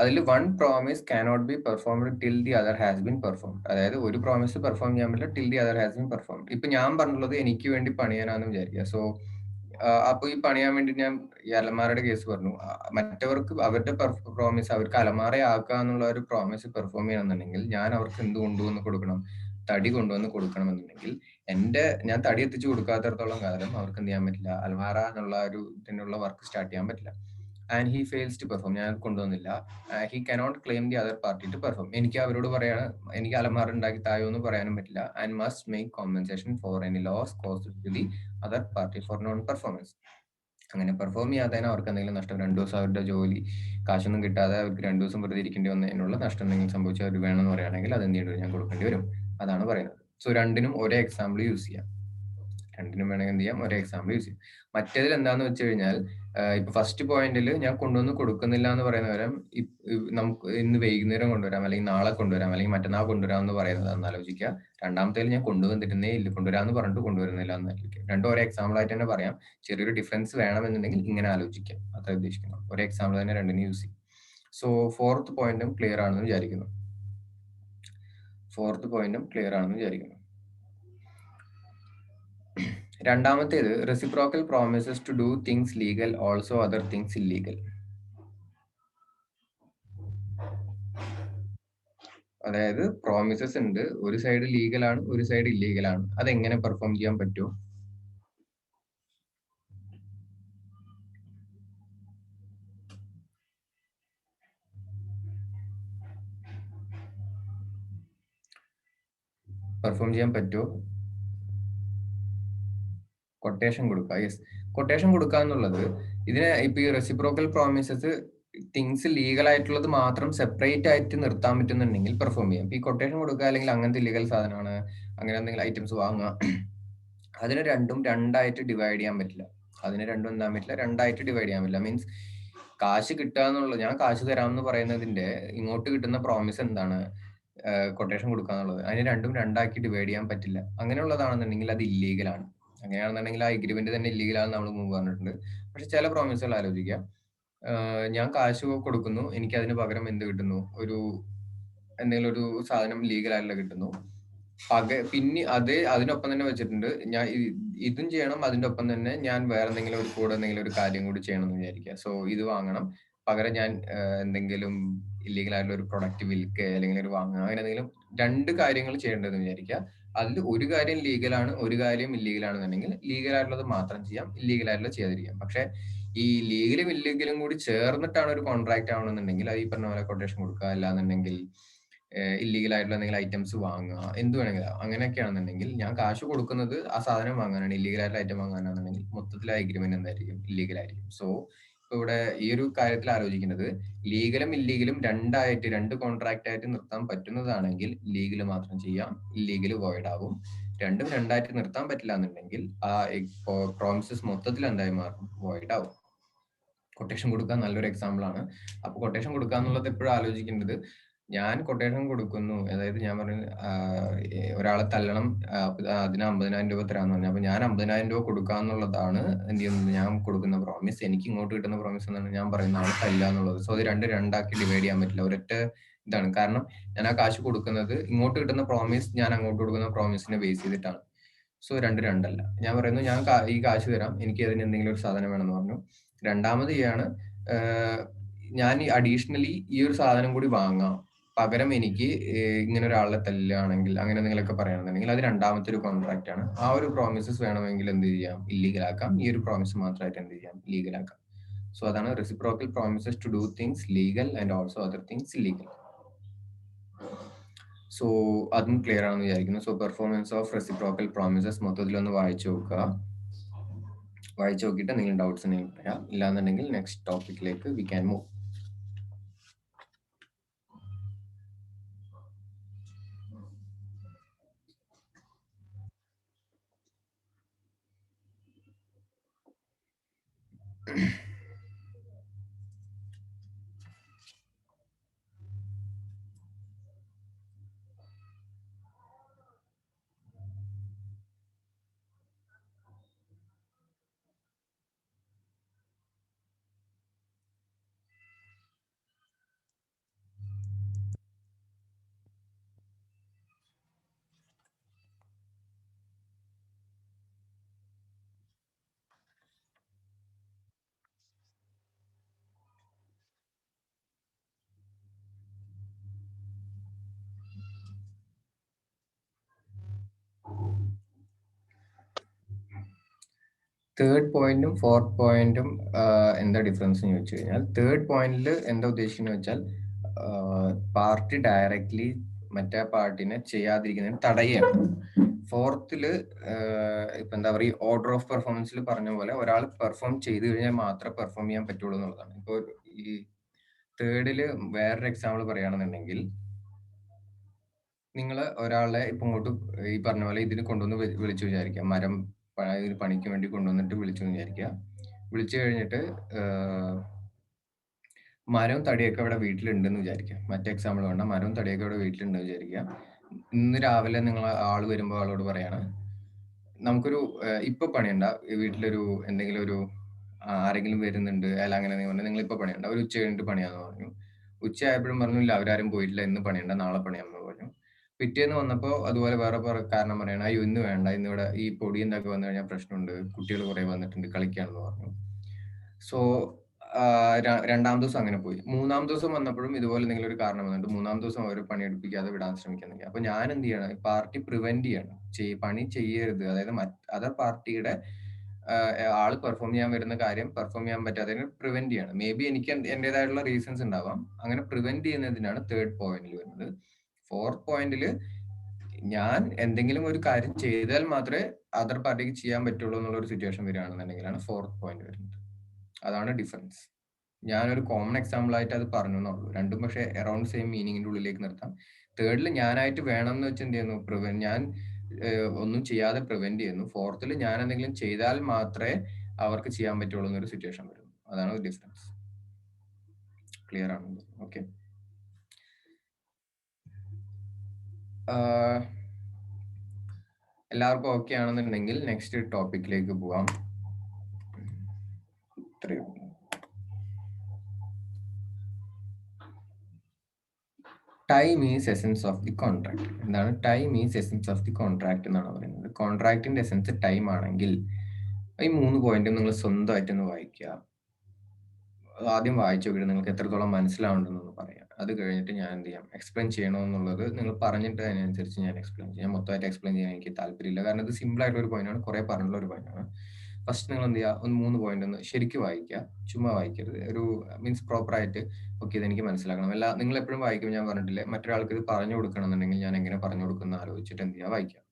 അതിൽ one promise cannot be performed till the other has been performed. അതായത് ഒരു പ്രോമിസ് പെർഫോം ചെയ്യാൻ പറ്റില്ല till the other has been performed. ഇപ്പൊ ഞാൻ പറഞ്ഞുള്ളത് എനിക്ക് വേണ്ടി പണിയാനാന്ന് വിചാരിക്കുക. സോ അപ്പൊ ഈ പണിയാൻ വേണ്ടി ഞാൻ ഈ അലമാരയുടെ കേസ് പറഞ്ഞു. മറ്റവർക്ക് അവരുടെ പ്രോമിസ്, അവർക്ക് അലമാര ആക്കുക എന്നുള്ള ഒരു പ്രോമിസ് പെർഫോം ചെയ്യണമെന്നുണ്ടെങ്കിൽ ഞാൻ അവർക്ക് എന്ത് കൊണ്ടുവന്ന് കൊടുക്കണം? തടി കൊണ്ടുവന്ന് കൊടുക്കണം എന്നുണ്ടെങ്കിൽ ഞാൻ തടി എത്തിച്ചു കൊടുക്കാത്തടത്തോളം കാലം അവർക്ക് എന്ത് ചെയ്യാൻ പറ്റില്ല, അൽമാര എന്നുള്ള ഒരു ഇതിനുള്ള വർക്ക് സ്റ്റാർട്ട് ചെയ്യാൻ പറ്റില്ല. And he fails to perform. ഞാൻ കൊണ്ടുവന്നില്ല. He cannot claim the other party to perform. എനിക്ക് അവരോട് പറയാണ് എനിക്ക് അലമാര ഉണ്ടാക്കി തായോ എന്ന് പറയാനും പറ്റില്ല. And must make compensation for any loss cost to the other party for non performance. അങ്ങനെ പെർഫോം ചെയ്യാത്തതിന് അവർക്ക് എന്തെങ്കിലും നഷ്ടം, 2 ദിവസം അവരുടെ ജോലി കാശൊന്നും കിട്ടാതെ അവർക്ക് 2 ദിവസം വെറുതെ ഇരിക്കേണ്ടി വന്നതിനുള്ള നഷ്ടം എന്തെങ്കിലും സംഭവിച്ചാൽ അവർ വേണമെന്ന് പറയുകയാണെങ്കിൽ അത് എന്ത് ചെയ്യേണ്ടി വരും, ഞാൻ കൊടുക്കേണ്ടി വരും. അതാണ് പറയുന്നത്. സോ രണ്ടിനും ഒരേ എക്സാമ്പിൾ യൂസ് ചെയ്യാം. രണ്ടിനും വേണമെങ്കിൽ എന്ത് ചെയ്യാം, ഒരേ എക്സാമ്പിൾ യൂസ് ചെയ്യാം. മറ്റേതിൽ എന്താന്ന് വെച്ച് കഴിഞ്ഞാൽ ഇപ്പൊ ഫസ്റ്റ് പോയിന്റിൽ ഞാൻ കൊണ്ടുവന്ന് കൊടുക്കുന്നില്ല എന്ന് പറയുന്ന പകരം നമുക്ക് ഇന്ന് വൈകുന്നേരം കൊണ്ടുവരാം, അല്ലെങ്കിൽ നാളെ കൊണ്ടുവരാം, അല്ലെങ്കിൽ മറ്റന്നാൾ കൊണ്ടുവരാം എന്ന് പറയുന്നത് എന്ന് ആലോചിക്കുക. രണ്ടാമത്തേൽ ഞാൻ കൊണ്ടുവന്നിരുന്നേ ഇല്ല, കൊണ്ടുവരാമെന്ന് പറഞ്ഞിട്ട് കൊണ്ടുവരുന്നില്ല എന്ന് ആലോചിക്കുക. രണ്ടും ഒരേ എക്സാമ്പിൾ ആയിട്ട് തന്നെ പറയാം. ചെറിയൊരു ഡിഫറൻസ് വേണമെന്നുണ്ടെങ്കിൽ ഇങ്ങനെ ആലോചിക്കാം, അത്ര ഉദ്ദേശിക്കണം. ഒരേ എക്സാമ്പിൾ തന്നെ രണ്ടിനും യൂസ് ചെയ്യും. സോ ഫോർത്ത് പോയിന്റും ക്ലിയർ ആണെന്ന് വിചാരിക്കുന്നു. രണ്ടാമത്തേത് reciprocal promises to do things legal also other things illegal. അതായത് പ്രോമിസസ് ഉണ്ട്, ഒരു സൈഡ് ലീഗലാണ്, ഒരു സൈഡ് ഇല്ലീഗലാണ്. അതെങ്ങനെ പെർഫോം ചെയ്യാൻ പറ്റുമോ? കൊട്ടേഷൻ കൊടുക്കുക. യെസ്, കൊട്ടേഷൻ കൊടുക്കുക എന്നുള്ളത് ഇതിനെ ഇപ്പൊ ഈ റെസിപ്രോക്കൽ പ്രോമിസസ് തിങ്സ് ലീഗൽ ആയിട്ടുള്ളത് മാത്രം സെപ്പറേറ്റ് ആയിട്ട് നിർത്താൻ പറ്റുന്നുണ്ടെങ്കിൽ പെർഫോം ചെയ്യാം. ഈ കൊട്ടേഷൻ കൊടുക്കുക അല്ലെങ്കിൽ അങ്ങനത്തെ ഇല്ലീഗൽ സാധനമാണ്, അങ്ങനെ എന്തെങ്കിലും ഐറ്റംസ് വാങ്ങുക, അതിനെ രണ്ടും രണ്ടായിട്ട് ഡിവൈഡ് ചെയ്യാൻ പറ്റില്ല. രണ്ടായിട്ട് ഡിവൈഡ് ചെയ്യാൻ പറ്റില്ല. മീൻസ് കാശ് കിട്ടുക എന്നുള്ളത്, ഞാൻ കാശ് തരാമെന്ന് പറയുന്നതിന്റെ ഇങ്ങോട്ട് കിട്ടുന്ന പ്രോമിസ് എന്താണ്, കൊട്ടേഷൻ കൊടുക്കുക എന്നുള്ളത്. അതിന് രണ്ടും രണ്ടാക്കി ഡിവൈഡ് ചെയ്യാൻ പറ്റില്ല. അങ്ങനെയുള്ളതാണെന്നുണ്ടെങ്കിൽ അത് ഇല്ലീഗലാണ്. അങ്ങനെയാണെന്നുണ്ടെങ്കിൽ ആ എഗ്രിമെന്റ് തന്നെ ഇല്ലീഗലാണെന്ന് നമ്മൾ മുമ്പ് പറഞ്ഞിട്ടുണ്ട്. പക്ഷെ ചില പ്രോമിസുകൾ ആലോചിക്കുക, ഞാൻ കാശ് കൊടുക്കുന്നു, എനിക്ക് അതിന് പകരം എന്ത് കിട്ടുന്നു, എന്തെങ്കിലും ഒരു സാധനം ലീഗലായിട്ടുള്ള കിട്ടുന്നു. പിന്നെ അതിനൊപ്പം തന്നെ വെച്ചിട്ടുണ്ട് ഞാൻ ഇതും ചെയ്യണം, അതിന്റെ ഒപ്പം തന്നെ ഞാൻ വേറെ എന്തെങ്കിലും ഒരു കാര്യം കൂടി ചെയ്യണം എന്ന് വിചാരിക്കുക. സോ ഇത് വാങ്ങണം, പകരം ഞാൻ എന്തെങ്കിലും ഇല്ലീഗൽ ആയിട്ടുള്ള ഒരു പ്രൊഡക്റ്റ് വിൽക്കുക അല്ലെങ്കിൽ ഒരു വാങ്ങുക, അങ്ങനെ എന്തെങ്കിലും 2 കാര്യങ്ങൾ ചെയ്യേണ്ടതെന്ന് വിചാരിക്കുക. അതിൽ ഒരു കാര്യം ലീഗലാണ്, ഒരു കാര്യം ഇല്ലീഗലാണെന്നുണ്ടെങ്കിൽ ലീഗൽ ആയിട്ടുള്ളത് മാത്രം ചെയ്യാം, ഇല്ലീഗൽ ആയിട്ടുള്ളത് ചെയ്യാതിരിക്കാം. പക്ഷെ ഈ ലീഗലും ഇല്ലീഗലും കൂടി ചേർന്നിട്ടാണ് ഒരു കോൺട്രാക്ട് ആവണമെന്നുണ്ടെങ്കിൽ അത് ഈ പറഞ്ഞ പോലെ കൊട്ടേഷൻ കൊടുക്കുക, അല്ലാന്നുണ്ടെങ്കിൽ ഇല്ലീഗൽ ആയിട്ടുള്ള എന്തെങ്കിലും ഐറ്റംസ് വാങ്ങുക, എന്ത് വേണമെങ്കിലും. അങ്ങനെയൊക്കെയാണെന്നുണ്ടെങ്കിൽ ഞാൻ കാശ് കൊടുക്കുന്നത് ആ സാധനം വാങ്ങാനാണ്, ഇല്ലീഗൽ ആയിട്ടുള്ള ഐറ്റം വാങ്ങാനാണെന്നുണ്ടെങ്കിൽ മൊത്തത്തിൽ ആ എഗ്രിമെന്റ് എന്തായിരിക്കും, ഇല്ലീഗൽ ആയിരിക്കും. സോ ഇപ്പൊ ഇവിടെ ഈ ഒരു കാര്യത്തിൽ ആലോചിക്കേണ്ടത്, ലീഗലും ഇല്ലീഗലും രണ്ട് കോൺട്രാക്ട് ആയിട്ട് നിർത്താൻ പറ്റുന്നതാണെങ്കിൽ ലീഗൽ മാത്രം ചെയ്യാം, ഇല്ലീഗൽ വോയിഡ് ആവും. രണ്ടും രണ്ടായിട്ട് നിർത്താൻ പറ്റില്ല എന്നുണ്ടെങ്കിൽ ആ പ്രോമിസസ് മൊത്തത്തിൽ എന്തായി മാറും, വോയിഡ് ആവും. കൊട്ടേഷൻ കൊടുക്കാൻ നല്ലൊരു എക്സാമ്പിൾ ആണ്. അപ്പൊ കൊട്ടേഷൻ കൊടുക്കുക എന്നുള്ളത് എപ്പോഴും ആലോചിക്കേണ്ടത്, ഞാൻ കൊട്ടേഷൻ കൊടുക്കുന്നു, അതായത് ഞാൻ പറഞ്ഞു ഒരാളെ തല്ലണം, അതിന് 50,000 രൂപ തരാന്ന് പറഞ്ഞു. അപ്പൊ ഞാൻ 50,000 രൂപ കൊടുക്കാന്നുള്ളതാണ് എന്ത് ചെയ്യുന്നത്, ഞാൻ കൊടുക്കുന്ന പ്രോമിസ്. എനിക്ക് ഇങ്ങോട്ട് കിട്ടുന്ന പ്രോമിസ് എന്നാണ് ഞാൻ പറയുന്ന ആളെ തല്ല എന്നുള്ളത്. സോ അത് രണ്ടാക്കി ഡിവൈഡ് ചെയ്യാൻ പറ്റില്ല, ഒരൊറ്റ ഇതാണ്. കാരണം ഞാൻ ആ കാശ് കൊടുക്കുന്നത്, ഇങ്ങോട്ട് കിട്ടുന്ന പ്രോമിസ് ഞാൻ അങ്ങോട്ട് കൊടുക്കുന്ന പ്രോമിസിനെ ബേസ് ചെയ്തിട്ടാണ്. സോ രണ്ടല്ല. ഞാൻ പറയുന്നു ഞാൻ ഈ കാശ് തരാം, എനിക്ക് അതിന് എന്തെങ്കിലും ഒരു സാധനം വേണമെന്ന് പറഞ്ഞു. രണ്ടാമത് ചെയ്യാണ്, ഞാൻ അഡീഷണലി ഈ ഒരു സാധനം കൂടി വാങ്ങാം, പകരം എനിക്ക് ഇങ്ങനെ ഒരാളെ തല്ലുകയാണെങ്കിൽ അങ്ങനെ എന്തെങ്കിലുമൊക്കെ പറയുകയാണെന്നുണ്ടെങ്കിൽ അത് രണ്ടാമത്തെ ഒരു കോൺട്രാക്ട് ആണ്. ആ ഒരു പ്രോമിസസ് വേണമെങ്കിൽ എന്ത് ചെയ്യാം, ഇല്ലീഗലാക്കാം. ഈ ഒരു പ്രോമിസ് മാത്രമായിട്ട് എന്ത് ചെയ്യാം, ലീഗലാക്കാം. സോ അതാണ് reciprocal promises to do things legal and also other things illegal. So അതും ക്ലിയർ ആണെന്ന് വിചാരിക്കുന്നു. So performance of reciprocal promises മൊത്തത്തിലൊന്ന് വായിച്ചു നോക്കുക. വായിച്ചു നോക്കിയിട്ട് എന്തെങ്കിലും ഡൗട്ട്സ് ഉണ്ടെങ്കിൽ പറയാം, ഇല്ലാന്നുണ്ടെങ്കിൽ നെക്സ്റ്റ് ടോപ്പിക്കിലേക്ക് വി ക്യാൻ മൂവ്. തേർഡ് പോയിന്റും ഫോർത്ത് പോയിന്റും എന്താ ഡിഫറൻസ് എന്ന് ചോദിച്ചു കഴിഞ്ഞാൽ, തേർഡ് പോയിന്റിൽ എന്താ ഉദ്ദേശിക്കുന്നത് വെച്ചാൽ പാർട്ടി ഡയറക്ട്ലി മറ്റേ പാർട്ടിനെ ചെയ്യാതിരിക്കുന്നതിന് തടയുകയാണ്. ഫോർത്തില് ഇപ്പൊ എന്താ പറയുക, ഓർഡർ ഓഫ് പെർഫോമൻസിൽ പറഞ്ഞ പോലെ ഒരാൾ പെർഫോം ചെയ്തു കഴിഞ്ഞാൽ മാത്രമേ പെർഫോം ചെയ്യാൻ പറ്റുള്ളൂ എന്നുള്ളതാണ്. ഇപ്പോൾ ഈ തേർഡില് വേറൊരു എക്സാമ്പിൾ പറയുകയാണെന്നുണ്ടെങ്കിൽ, നിങ്ങൾ ഒരാളെ ഇപ്പൊ ഇങ്ങോട്ട് ഈ പറഞ്ഞ പോലെ ഇതിന് കൊണ്ടുവന്ന് വിളിച്ചു വിചാരിക്കുക, മരം ഒരു പണിക്ക് വേണ്ടി കൊണ്ടുവന്നിട്ട് വിളിച്ചു വിചാരിക്കുക. വിളിച്ചു കഴിഞ്ഞിട്ട് മരവും തടിയൊക്കെ ഇവിടെ വീട്ടിലുണ്ടെന്ന് വിചാരിക്കുക. മറ്റേ എക്സാമ്പിൾ വേണ്ട, മരവും തടിയൊക്കെ ഇവിടെ വീട്ടിലുണ്ടെന്ന് വിചാരിക്കുക. ഇന്ന് രാവിലെ നിങ്ങൾ ആള് വരുമ്പോൾ ആളോട് പറയാണ്, നമുക്കൊരു ഇപ്പൊ പണിയുണ്ട, വീട്ടിലൊരു എന്തെങ്കിലും ഒരു ആരെങ്കിലും വരുന്നുണ്ട് അല്ല അങ്ങനെ നിങ്ങൾ ഇപ്പൊ പണിയുണ്ട, ഒരു ഉച്ച കഴിഞ്ഞിട്ട് പണിയാന്ന് പറഞ്ഞു. ഉച്ച ആയപ്പോഴും പറഞ്ഞില്ല അവരാരും പോയിട്ടില്ല, ഇന്ന് പണിയുണ്ട, നാളെ പണിയാന്ന് പറഞ്ഞു. പിറ്റേന്ന് വന്നപ്പോൾ അതുപോലെ വേറെ കാരണം പറയണം, അയ്യോ ഇന്ന് വേണ്ട, ഇന്നിവിടെ ഈ പൊടി എന്തൊക്കെ വന്നു കഴിഞ്ഞാൽ പ്രശ്നമുണ്ട്, കുട്ടികൾ കുറെ വന്നിട്ടുണ്ട് കളിക്കാണെന്ന് പറഞ്ഞു. സോ രണ്ടാം ദിവസം അങ്ങനെ പോയി. മൂന്നാം ദിവസം വന്നപ്പോഴും ഇതുപോലെ എന്തെങ്കിലും ഒരു കാരണം വന്നിട്ട് മൂന്നാം ദിവസം അവർ പണിയെടുപ്പിക്കാതെ വിടാൻ ശ്രമിക്കുന്നെങ്കിൽ, അപ്പൊ ഞാൻ എന്ത് ചെയ്യണം, പാർട്ടി പ്രിവെന്റ് ചെയ്യണം, പണി ചെയ്യരുത്. അതായത് അതർ പാർട്ടിയുടെ ആള് പെർഫോം ചെയ്യാൻ വരുന്ന കാര്യം പെർഫോം ചെയ്യാൻ പറ്റാതെ പ്രിവെന്റ് ചെയ്യണം. മേ ബി എനിക്ക് എന്റേതായിട്ടുള്ള റീസൺസ് ഉണ്ടാവാം. അങ്ങനെ പ്രിവെന്റ് ചെയ്യുന്നതിനാണ് തേർഡ് പോയിന്റിൽ വരുന്നത്. ഫോർത്ത് പോയിന്റില് ഞാൻ എന്തെങ്കിലും ഒരു കാര്യം ചെയ്താൽ മാത്രമേ അതർ പാർട്ടിക്ക് ചെയ്യാൻ പറ്റുള്ളൂ എന്നുള്ള ഒരു സിറ്റുവേഷൻ വരികയാണെന്നുണ്ടെങ്കിലാണ് ഫോർത്ത് പോയിന്റ് വരുന്നത്. അതാണ് ഡിഫറൻസ്. ഞാനൊരു കോമൺ എക്സാമ്പിൾ ആയിട്ട് അത് പറഞ്ഞു എന്നുള്ളൂ. രണ്ടും പക്ഷേ അറൌണ്ട് സെയിം മീനിങ്ങിന്റെ ഉള്ളിലേക്ക് നിർത്താം. തേർഡിൽ ഞാനായിട്ട് വേണം എന്ന് വെച്ച് എന്ത് ചെയ്യുന്നു, ഞാൻ ഒന്നും ചെയ്യാതെ പ്രിവെന്റ് ചെയ്യുന്നു. ഫോർത്തിൽ ഞാൻ എന്തെങ്കിലും ചെയ്താൽ മാത്രമേ അവർക്ക് ചെയ്യാൻ പറ്റുള്ളൂ എന്നൊരു സിറ്റുവേഷൻ വരുന്നു. അതാണ് ഡിഫറൻസ്. ക്ലിയർ ആണ്? ഓക്കെ. എല്ലാവർക്കും ഓക്കെ ആണെന്നുണ്ടെങ്കിൽ നെക്സ്റ്റ് ടോപ്പിക്കിലേക്ക് പോവാം. Time is essence of the contract. എന്താണ് time is essence of the contract എന്നാണ് പറയുന്നത്. കോൺട്രാക്ടിന്റെ എസെൻസ് ടൈം ആണെങ്കിൽ ഈ 3 പോയിന്റ് നിങ്ങൾ സ്വന്തമായിട്ടൊന്ന് വായിക്കുക. ആദ്യം വായിച്ചു നോക്കിയിട്ട് നിങ്ങൾക്ക് എത്രത്തോളം മനസ്സിലാവുന്നുണ്ടെന്ന് പറയാം. അത് കഴിഞ്ഞിട്ട് ഞാൻ എന്ത് ചെയ്യാം, എക്സ്പ്ലെയിൻ ചെയ്യണമെന്നുള്ളത് നിങ്ങൾ പറഞ്ഞിട്ട് അതിനനുസരിച്ച് ഞാൻ എക്സ്പ്ലെയിൻ ചെയ്യാം. മൊത്തമായിട്ട് എക്സ്പ്ലെയിൻ ചെയ്യാൻ എനിക്ക് താല്പര്യമില്ല, കാരണം ഇത് സിമ്പിൾ ആയിട്ടുള്ള ഒരു പോയിന്റാണ്, കുറെ പറഞ്ഞുള്ള ഒരു പോയിന്റാണ്. ഫസ്റ്റ് നിങ്ങൾ എന്ത് ചെയ്യുക, 3 പോയിന്റ് ഒന്ന് ശരിക്കും വായിക്കുക, ചുമ്മാ വായിക്കരുത്. ഒരു മീൻസ് പ്രോപ്പർ ആയിട്ട് ഓക്കെ ഇതെനിക്ക് മനസ്സിലാക്കണം. അല്ല നിങ്ങൾ എപ്പോഴും വായിക്കും, ഞാൻ പറഞ്ഞിട്ടില്ലേ, മറ്റൊരാൾക്ക് ഇത് പറഞ്ഞു കൊടുക്കണം എന്നുണ്ടെങ്കിൽ ഞാൻ എങ്ങനെ പറഞ്ഞു കൊടുക്കുന്ന ആലോചിച്ചിട്ട് എന്ത് ചെയ്യുക, വായിക്കാം.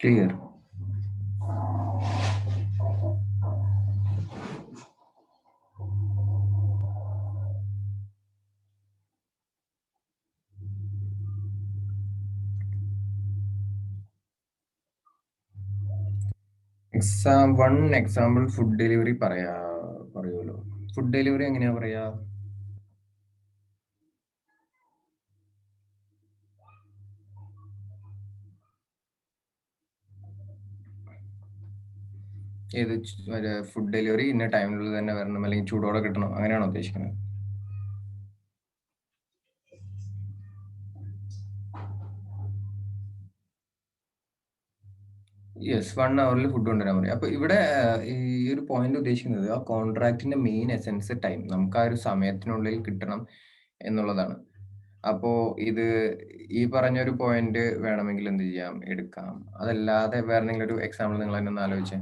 Clear? One example food delivery പറയുമല്ലോ. ഫുഡ് ഡെലിവറി എങ്ങനെയാ പറയാ? ഏത് ഫുഡ് ഡെലിവറി ഇന്ന ടൈമിനുള്ളിൽ തന്നെ വരണം, അല്ലെങ്കിൽ ചൂടോടെ കിട്ടണം, അങ്ങനെയാണോ ഉദ്ദേശിക്കുന്നത്? യെസ്, 1 അവറിൽ ഫുഡ് കൊണ്ടുവരാൻ പറയും. അപ്പൊ ഇവിടെ ഈ ഒരു പോയിന്റ് ഉദ്ദേശിക്കുന്നത് ആ കോൺട്രാക്ടിന്റെ മെയിൻ എസെൻസ് ടൈം, നമുക്ക് ആ ഒരു സമയത്തിനുള്ളിൽ കിട്ടണം എന്നുള്ളതാണ്. അപ്പോ ഇത് ഈ പറഞ്ഞൊരു പോയിന്റ് വേണമെങ്കിൽ എന്ത് ചെയ്യാം, എടുക്കാം. അതല്ലാതെ വേറെ എന്തെങ്കിലും ഒരു എക്സാമ്പിൾ നിങ്ങൾ തന്നെ ഒന്ന് ആലോചിച്ചേ.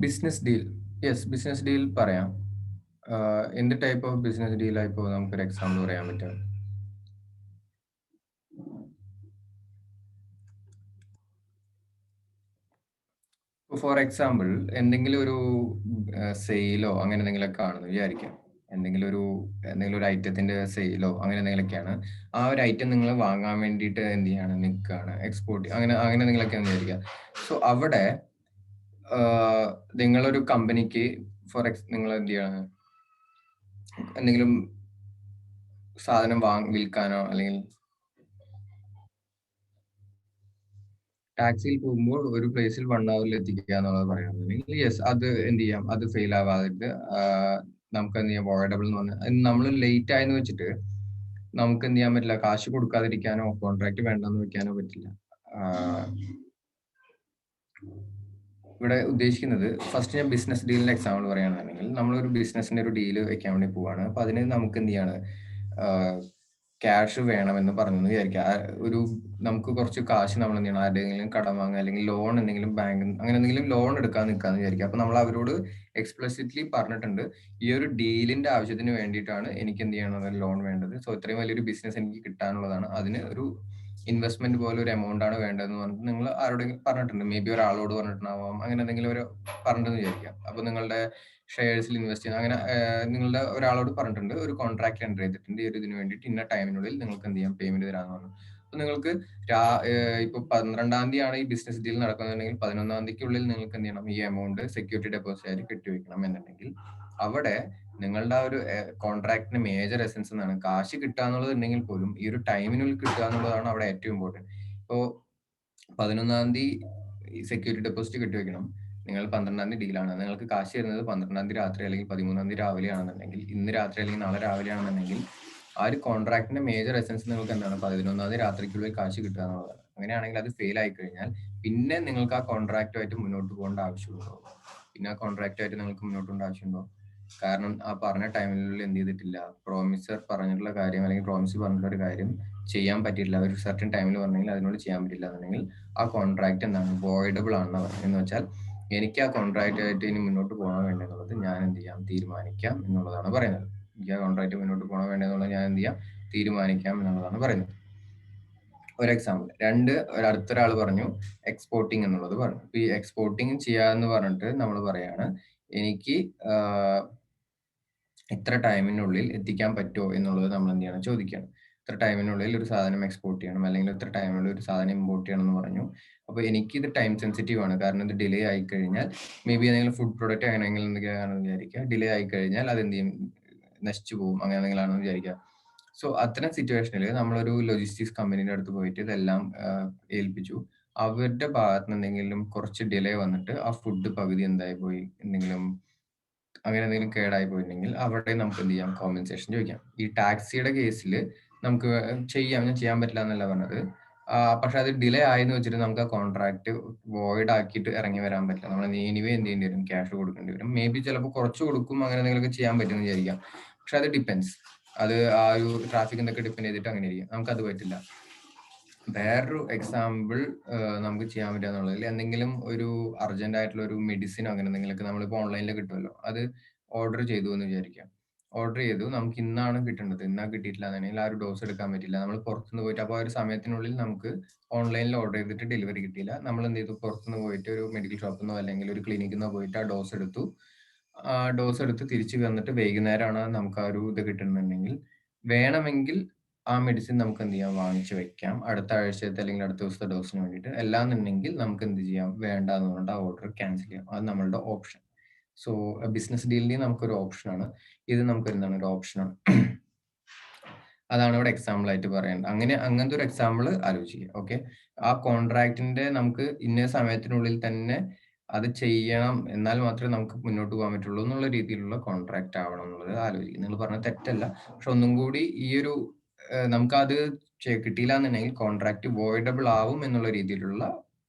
Business deal, yes, business deal പറയാം. എന്ത് ടൈപ്പ് ഓഫ് ബിസിനസ് ഡീലായി ഇപ്പോൾ നമുക്കൊരു എക്സാമ്പിൾ പറയാൻ പറ്റും? ഫോർ എക്സാമ്പിൾ, എന്തെങ്കിലും ഒരു സെയിലോ അങ്ങനെ എന്തെങ്കിലുമൊക്കെ ആണെന്ന് വിചാരിക്കാം. എന്തെങ്കിലും ഒരു ഐറ്റത്തിന്റെ സെയിലോ അങ്ങനെ എന്തെങ്കിലുമൊക്കെയാണ്. ആ ഒരു ഐറ്റം നിങ്ങൾ വാങ്ങാൻ വേണ്ടിയിട്ട് എന്ത് ചെയ്യാണ്, നിൽക്കുകയാണ്, എക്സ്പോർട്ട് അങ്ങനെ അങ്ങനെ എന്തെങ്കിലുമൊക്കെയാണെന്ന് വിചാരിക്കുക. സോ അവിടെ നിങ്ങളൊരു കമ്പനിക്ക് നിങ്ങൾ എന്ത് ചെയ്യാണ്, എന്തെങ്കിലും സാധനം വിൽക്കാനോ അല്ലെങ്കിൽ ടാക്സിയിൽ പോകുമ്പോൾ ഒരു പ്ലേസിൽ 1 hour എത്തിക്കുക എന്നുള്ളത് പറയുകയാണെന്നുണ്ടെങ്കിൽ യെസ്, അത് എന്ത് ചെയ്യാം, അത് ഫെയിൽ ആവാതിട്ട് നമുക്ക് എന്ത് ചെയ്യാം, അവോയ്ഡബിൾ എന്ന് പറഞ്ഞാൽ നമ്മൾ ലേറ്റ് ആയെന്ന് വെച്ചിട്ട് നമുക്ക് എന്ത് ചെയ്യാൻ പറ്റില്ല, കാശ് കൊടുക്കാതിരിക്കാനോ കോൺട്രാക്ട് വേണ്ടെന്ന് വെക്കാനോ പറ്റില്ല. ഇവിടെ ഉദ്ദേശിക്കുന്നത്, ഫസ്റ്റ് ഞാൻ ബിസിനസ് ഡീലിന്റെ എക്സാമ്പിൾ പറയുകയാണെന്നുണ്ടെങ്കിൽ, നമ്മളൊരു ബിസിനസിന്റെ ഒരു ഡീല് വെക്കാൻ വേണ്ടി പോവാണ്. അപ്പൊ അതിന് നമുക്ക് എന്ത് ചെയ്യാണ്, ക്യാഷ് വേണമെന്ന് പറഞ്ഞു വിചാരിക്കുക. നമുക്ക് കുറച്ച് കാശ് നമ്മൾ എന്ത് ചെയ്യണം, ആരുടെയെങ്കിലും കടം വാങ്ങുക അല്ലെങ്കിൽ ലോൺ എന്തെങ്കിലും ബാങ്ക് അങ്ങനെ എന്തെങ്കിലും ലോൺ എടുക്കാൻ നിൽക്കാന്ന് വിചാരിക്കുക. അപ്പൊ നമ്മൾ അവരോട് എക്സ്പ്ലിസിറ്റ്ലി പറഞ്ഞിട്ടുണ്ട്, ഈ ഒരു ഡീലിന്റെ ആവശ്യത്തിന് വേണ്ടിയിട്ടാണ് എനിക്ക് എന്ത് ചെയ്യണം, ലോൺ വേണ്ടത്. സോ ഇത്രയും വലിയൊരു ബിസിനസ് എനിക്ക് കിട്ടാനുള്ളതാണ്, അതിന് ഒരു ഇൻവെസ്റ്റ്മെന്റ് പോലെ ഒരു എമൗണ്ട് ആണ് വേണ്ടതെന്ന് പറഞ്ഞിട്ട് നിങ്ങൾ ആരോടെങ്കിലും പറഞ്ഞിട്ടുണ്ട്. മേ ബി ഒരാളോട് പറഞ്ഞിട്ടുണ്ടാവാം, അങ്ങനെ എന്തെങ്കിലും ഒരു പറഞ്ഞിട്ടെന്ന് വിചാരിക്കാം. അപ്പൊ നിങ്ങളുടെ ഷെയർസിൽ ഇൻവെസ്റ്റ് ചെയ്യുന്ന അങ്ങനെ നിങ്ങളുടെ ഒരാളോട് പറഞ്ഞിട്ടുണ്ട്, ഒരു കോൺട്രാക്ട് എൻ്റർ ചെയ്തിട്ടുണ്ട്, ഈ ഒരു ഇതിന് വേണ്ടിയിട്ട് ഇന്ന ടൈമിനുള്ളിൽ നിങ്ങൾക്ക് എന്ത് ചെയ്യാം, പേയ്മെന്റ് തരാമെന്ന് പറഞ്ഞു. അപ്പൊ നിങ്ങൾക്ക് ഇപ്പൊ 12-ാം തീയതിയാണ് ഈ ബിസിനസ് ഡീൽ നടക്കുന്നുണ്ടെങ്കിൽ 11-ാം തീയതിക്കുള്ളിൽ നിങ്ങൾക്ക് എന്ത് ചെയ്യണം, ഈ എമൗണ്ട് സെക്യൂരിറ്റി ഡെപ്പോസിറ്റ് ആയിട്ട് കെട്ടിവെക്കണം എന്നുണ്ടെങ്കിൽ അവിടെ നിങ്ങളുടെ ആ ഒരു കോൺട്രാക്ടിന് മേജർ എസൻസ് എന്നാണ്, കാശ് കിട്ടുക എന്നുള്ളത് ഉണ്ടെങ്കിൽ പോലും ഈ ഒരു ടൈമിനുള്ളിൽ കിട്ടുക എന്നുള്ളതാണ് അവിടെ ഏറ്റവും ഇമ്പോർട്ടൻറ്റ്. ഇപ്പോൾ 11-ാം തീയതി സെക്യൂരിറ്റി ഡെപ്പോസിറ്റ് കെട്ടിവെക്കണം, നിങ്ങൾ 12-ാം തീയതി ഡീലാണ്, നിങ്ങൾക്ക് കാശ് തരുന്നത് 12-ാം തീയതി രാത്രി അല്ലെങ്കിൽ 13-ാം തീയതി രാവിലെ ആണെന്നുണ്ടെങ്കിൽ, ഇന്ന് രാത്രി അല്ലെങ്കിൽ നാളെ രാവിലെ ആണെന്നുണ്ടെങ്കിൽ, ആ ഒരു കോൺട്രാക്ടിന്റെ മേജർ എസൻസ് നിങ്ങൾക്ക് എന്താണ്, 11-ാം തീയതി രാത്രിക്കുള്ളിൽ കാശ് കിട്ടുക എന്നുള്ളതാണ്. അങ്ങനെയാണെങ്കിൽ അത് ഫെയിൽ ആയി കഴിഞ്ഞാൽ പിന്നെ നിങ്ങൾക്ക് ആ കോൺട്രാക്റ്റുമായിട്ട് മുന്നോട്ട് പോകേണ്ട ആവശ്യമുണ്ടോ? പിന്നെ ആ കോൺട്രാക്റ്റുമായിട്ട് നിങ്ങൾക്ക് മുന്നോട്ട് പോകേണ്ട ആവശ്യമുണ്ടോ? കാരണം ആ പറഞ്ഞ ടൈമിനുള്ളിൽ എന്ത് ചെയ്തിട്ടില്ല, പ്രോമിസർ പറഞ്ഞിട്ടുള്ള കാര്യം അല്ലെങ്കിൽ പ്രോമിസ് പറഞ്ഞിട്ടുള്ള ഒരു കാര്യം ചെയ്യാൻ പറ്റിയിട്ടില്ല, ഒരു സർട്ടൻ ടൈമിൽ പറഞ്ഞെങ്കിൽ അതിനോട് ചെയ്യാൻ പറ്റില്ല എന്നുണ്ടെങ്കിൽ ആ കോൺട്രാക്ട് എന്താണ്, വോയിഡബിൾ ആണെന്ന് പറയുന്നത്. എന്ന് വെച്ചാൽ എനിക്ക് ആ കോൺട്രാക്റ്റ് ആയിട്ട് ഇനി മുന്നോട്ട് പോകണോ വേണ്ടെന്നുള്ളത് ഞാൻ എന്ത് ചെയ്യാം, തീരുമാനിക്കാം എന്നുള്ളതാണ് പറയുന്നത്. എനിക്ക് ആ കോൺട്രാക്ട് മുന്നോട്ട് പോകണോ വേണ്ടെന്നുള്ളത് ഞാൻ എന്ത് ചെയ്യാം, തീരുമാനിക്കാം എന്നുള്ളതാണ് പറയുന്നത്. ഒരു എക്സാമ്പിൾ. അടുത്തൊരാൾ പറഞ്ഞു എക്സ്പോർട്ടിങ് എന്നുള്ളത് പറഞ്ഞു. ഇപ്പൊ ഈ എക്സ്പോർട്ടിങ് ചെയ്യാന്ന് പറഞ്ഞിട്ട് നമ്മൾ പറയാണ്, എനിക്ക് ഇത്ര ടൈമിനുള്ളിൽ എത്തിക്കാൻ പറ്റുമോ എന്നുള്ളത് നമ്മൾ എന്ത് ചെയ്യണം, ചോദിക്കുകയാണ്. ഇത്ര ടൈമിനുള്ളിൽ ഒരു സാധനം എക്സ്പോർട്ട് ചെയ്യണം അല്ലെങ്കിൽ ഇത്ര ടൈമിനുള്ളിൽ ഒരു സാധനം ഇമ്പോർട്ട് ചെയ്യണം എന്ന് പറഞ്ഞു. അപ്പോൾ എനിക്കിത് ടൈം സെൻസിറ്റീവ് ആണ്, കാരണം ഇത് ഡിലേ ആയി കഴിഞ്ഞാൽ മേ ബി എന്തെങ്കിലും ഫുഡ് പ്രൊഡക്റ്റ് അങ്ങനെയെങ്കിലും എന്തൊക്കെയാണെന്ന് വിചാരിക്കുക, ഡിലേ ആയി കഴിഞ്ഞാൽ അത് എന്ത് ചെയ്യും, നശിച്ചു പോകും, അങ്ങനെ എന്തെങ്കിലും ആണെന്ന് വിചാരിക്കുക. സോ അത്തരം സിറ്റുവേഷനിൽ നമ്മളൊരു ലോജിസ്റ്റിക്സ് കമ്പനീൻ്റെ അടുത്ത് പോയിട്ട് ഇതെല്ലാം ഏൽപ്പിച്ചു. അവരുടെ ഭാഗത്ത് നിന്ന് എന്തെങ്കിലും കുറച്ച് ഡിലേ വന്നിട്ട് ആ ഫുഡ് പകുതി എന്തായി പോയി, അങ്ങനെ എന്തെങ്കിലും കേടായി പോയിട്ടുണ്ടെങ്കിൽ അവിടെ നമുക്ക് എന്ത് ചെയ്യാം, കോമ്പൻസേഷൻ ചോദിക്കാം. ഈ ടാക്സിയുടെ കേസിൽ നമുക്ക് ഞാൻ ചെയ്യാൻ പറ്റില്ല എന്നല്ല പറഞ്ഞത്. പക്ഷെ അത് ഡിലേ ആയെന്ന് വെച്ചിട്ട് നമുക്ക് ആ കോൺട്രാക്ട് വോയിഡ് ആക്കിയിട്ട് ഇറങ്ങി വരാൻ പറ്റില്ല. നമ്മൾ എനിവേ എന്ത് ചെയ്യേണ്ടി വരും, ക്യാഷ് കൊടുക്കേണ്ടി വരും. മേ ബി ചിലപ്പോൾ കുറച്ച് കൊടുക്കും, അങ്ങനെ എന്തെങ്കിലുമൊക്കെ ചെയ്യാൻ പറ്റുമെന്ന് വിചാരിക്കാം. പക്ഷെ അത് ഡിപ്പെൻസ്, അത് ആ ഒരു ട്രാഫിക് എന്തൊക്കെ ഡിപ്പെൻഡ് ചെയ്തിട്ട് അങ്ങനെ ഇരിക്കും, നമുക്കത് പറ്റില്ല. വേറൊരു എക്സാമ്പിൾ നമുക്ക് ചെയ്യാൻ പറ്റുക എന്നുള്ളതിൽ, എന്തെങ്കിലും ഒരു അർജന്റ് ആയിട്ടുള്ള ഒരു മെഡിസിൻ അങ്ങനെ എന്തെങ്കിലുമൊക്കെ നമ്മളിപ്പോൾ ഓൺലൈനിൽ കിട്ടുമല്ലോ, അത് ഓർഡർ ചെയ്തു എന്ന് വിചാരിക്കാം. ഓർഡർ ചെയ്തു, നമുക്ക് ഇന്നാണ് കിട്ടേണ്ടത്, ഇന്നാ കിട്ടിയിട്ടില്ല എന്നുണ്ടെങ്കിൽ ആ ഒരു ഡോസ് എടുക്കാൻ പറ്റില്ല. നമ്മൾ പുറത്തുനിന്ന് പോയിട്ട്, അപ്പോൾ ആ ഒരു സമയത്തിനുള്ളിൽ നമുക്ക് ഓൺലൈനിൽ ഓർഡർ ചെയ്തിട്ട് ഡെലിവറി കിട്ടിയില്ല. നമ്മൾ എന്ത് ചെയ്തു, പുറത്തുനിന്ന് പോയിട്ട് ഒരു മെഡിക്കൽ ഷോപ്പിൽ നിന്നോ അല്ലെങ്കിൽ ഒരു ക്ലിനിക്കിൽ നിന്നോ പോയിട്ട് ആ ഡോസ് എടുത്തു. ആ ഡോസ് എടുത്ത് തിരിച്ച് വന്നിട്ട് വൈകുന്നേരമാണ് നമുക്ക് ആ ഒരു ഇത് കിട്ടുന്നുണ്ടെങ്കിൽ, വേണമെങ്കിൽ ആ മെഡിസിൻ നമുക്ക് എന്ത് ചെയ്യാം, വാങ്ങിച്ചു വെക്കാം അടുത്ത ആഴ്ചത്തെ അല്ലെങ്കിൽ അടുത്ത ദിവസത്തെ ഡോസിന് വേണ്ടിയിട്ട്. അല്ലാന്നുണ്ടെങ്കിൽ നമുക്ക് എന്ത് ചെയ്യാം, വേണ്ട എന്ന് പറഞ്ഞിട്ട് ആ ഓർഡർ ക്യാൻസൽ ചെയ്യാം. അത് നമ്മളുടെ ഓപ്ഷൻ. സോ ബിസിനസ് ഡീലിന് നമുക്കൊരു ഓപ്ഷനാണ് ഇത്, നമുക്ക് എന്താണ്, ഒരു ഓപ്ഷനാണ്. അതാണ് ഇവിടെ എക്സാമ്പിൾ ആയിട്ട് പറയേണ്ടത്. അങ്ങനത്തെ ഒരു എക്സാമ്പിൾ ആലോചിക്കുക. ഓക്കെ, ആ കോൺട്രാക്ടിന്റെ നമുക്ക് ഇന്ന സമയത്തിനുള്ളിൽ തന്നെ അത് ചെയ്യണം, എന്നാൽ മാത്രമേ നമുക്ക് മുന്നോട്ട് പോകാൻ പറ്റുള്ളൂ എന്നുള്ള രീതിയിലുള്ള കോൺട്രാക്ട് ആവണം എന്നുള്ളത് ആലോചിക്കുക. നിങ്ങൾ പറഞ്ഞത് തെറ്റല്ല, പക്ഷെ ഒന്നും കൂടി ഈ ഒരു നമുക്കത് കിട്ടിയില്ല എന്നുണ്ടെങ്കിൽ കോൺട്രാക്ട് വോയിഡബിൾ ആവും എന്നുള്ള രീതിയിലുള്ള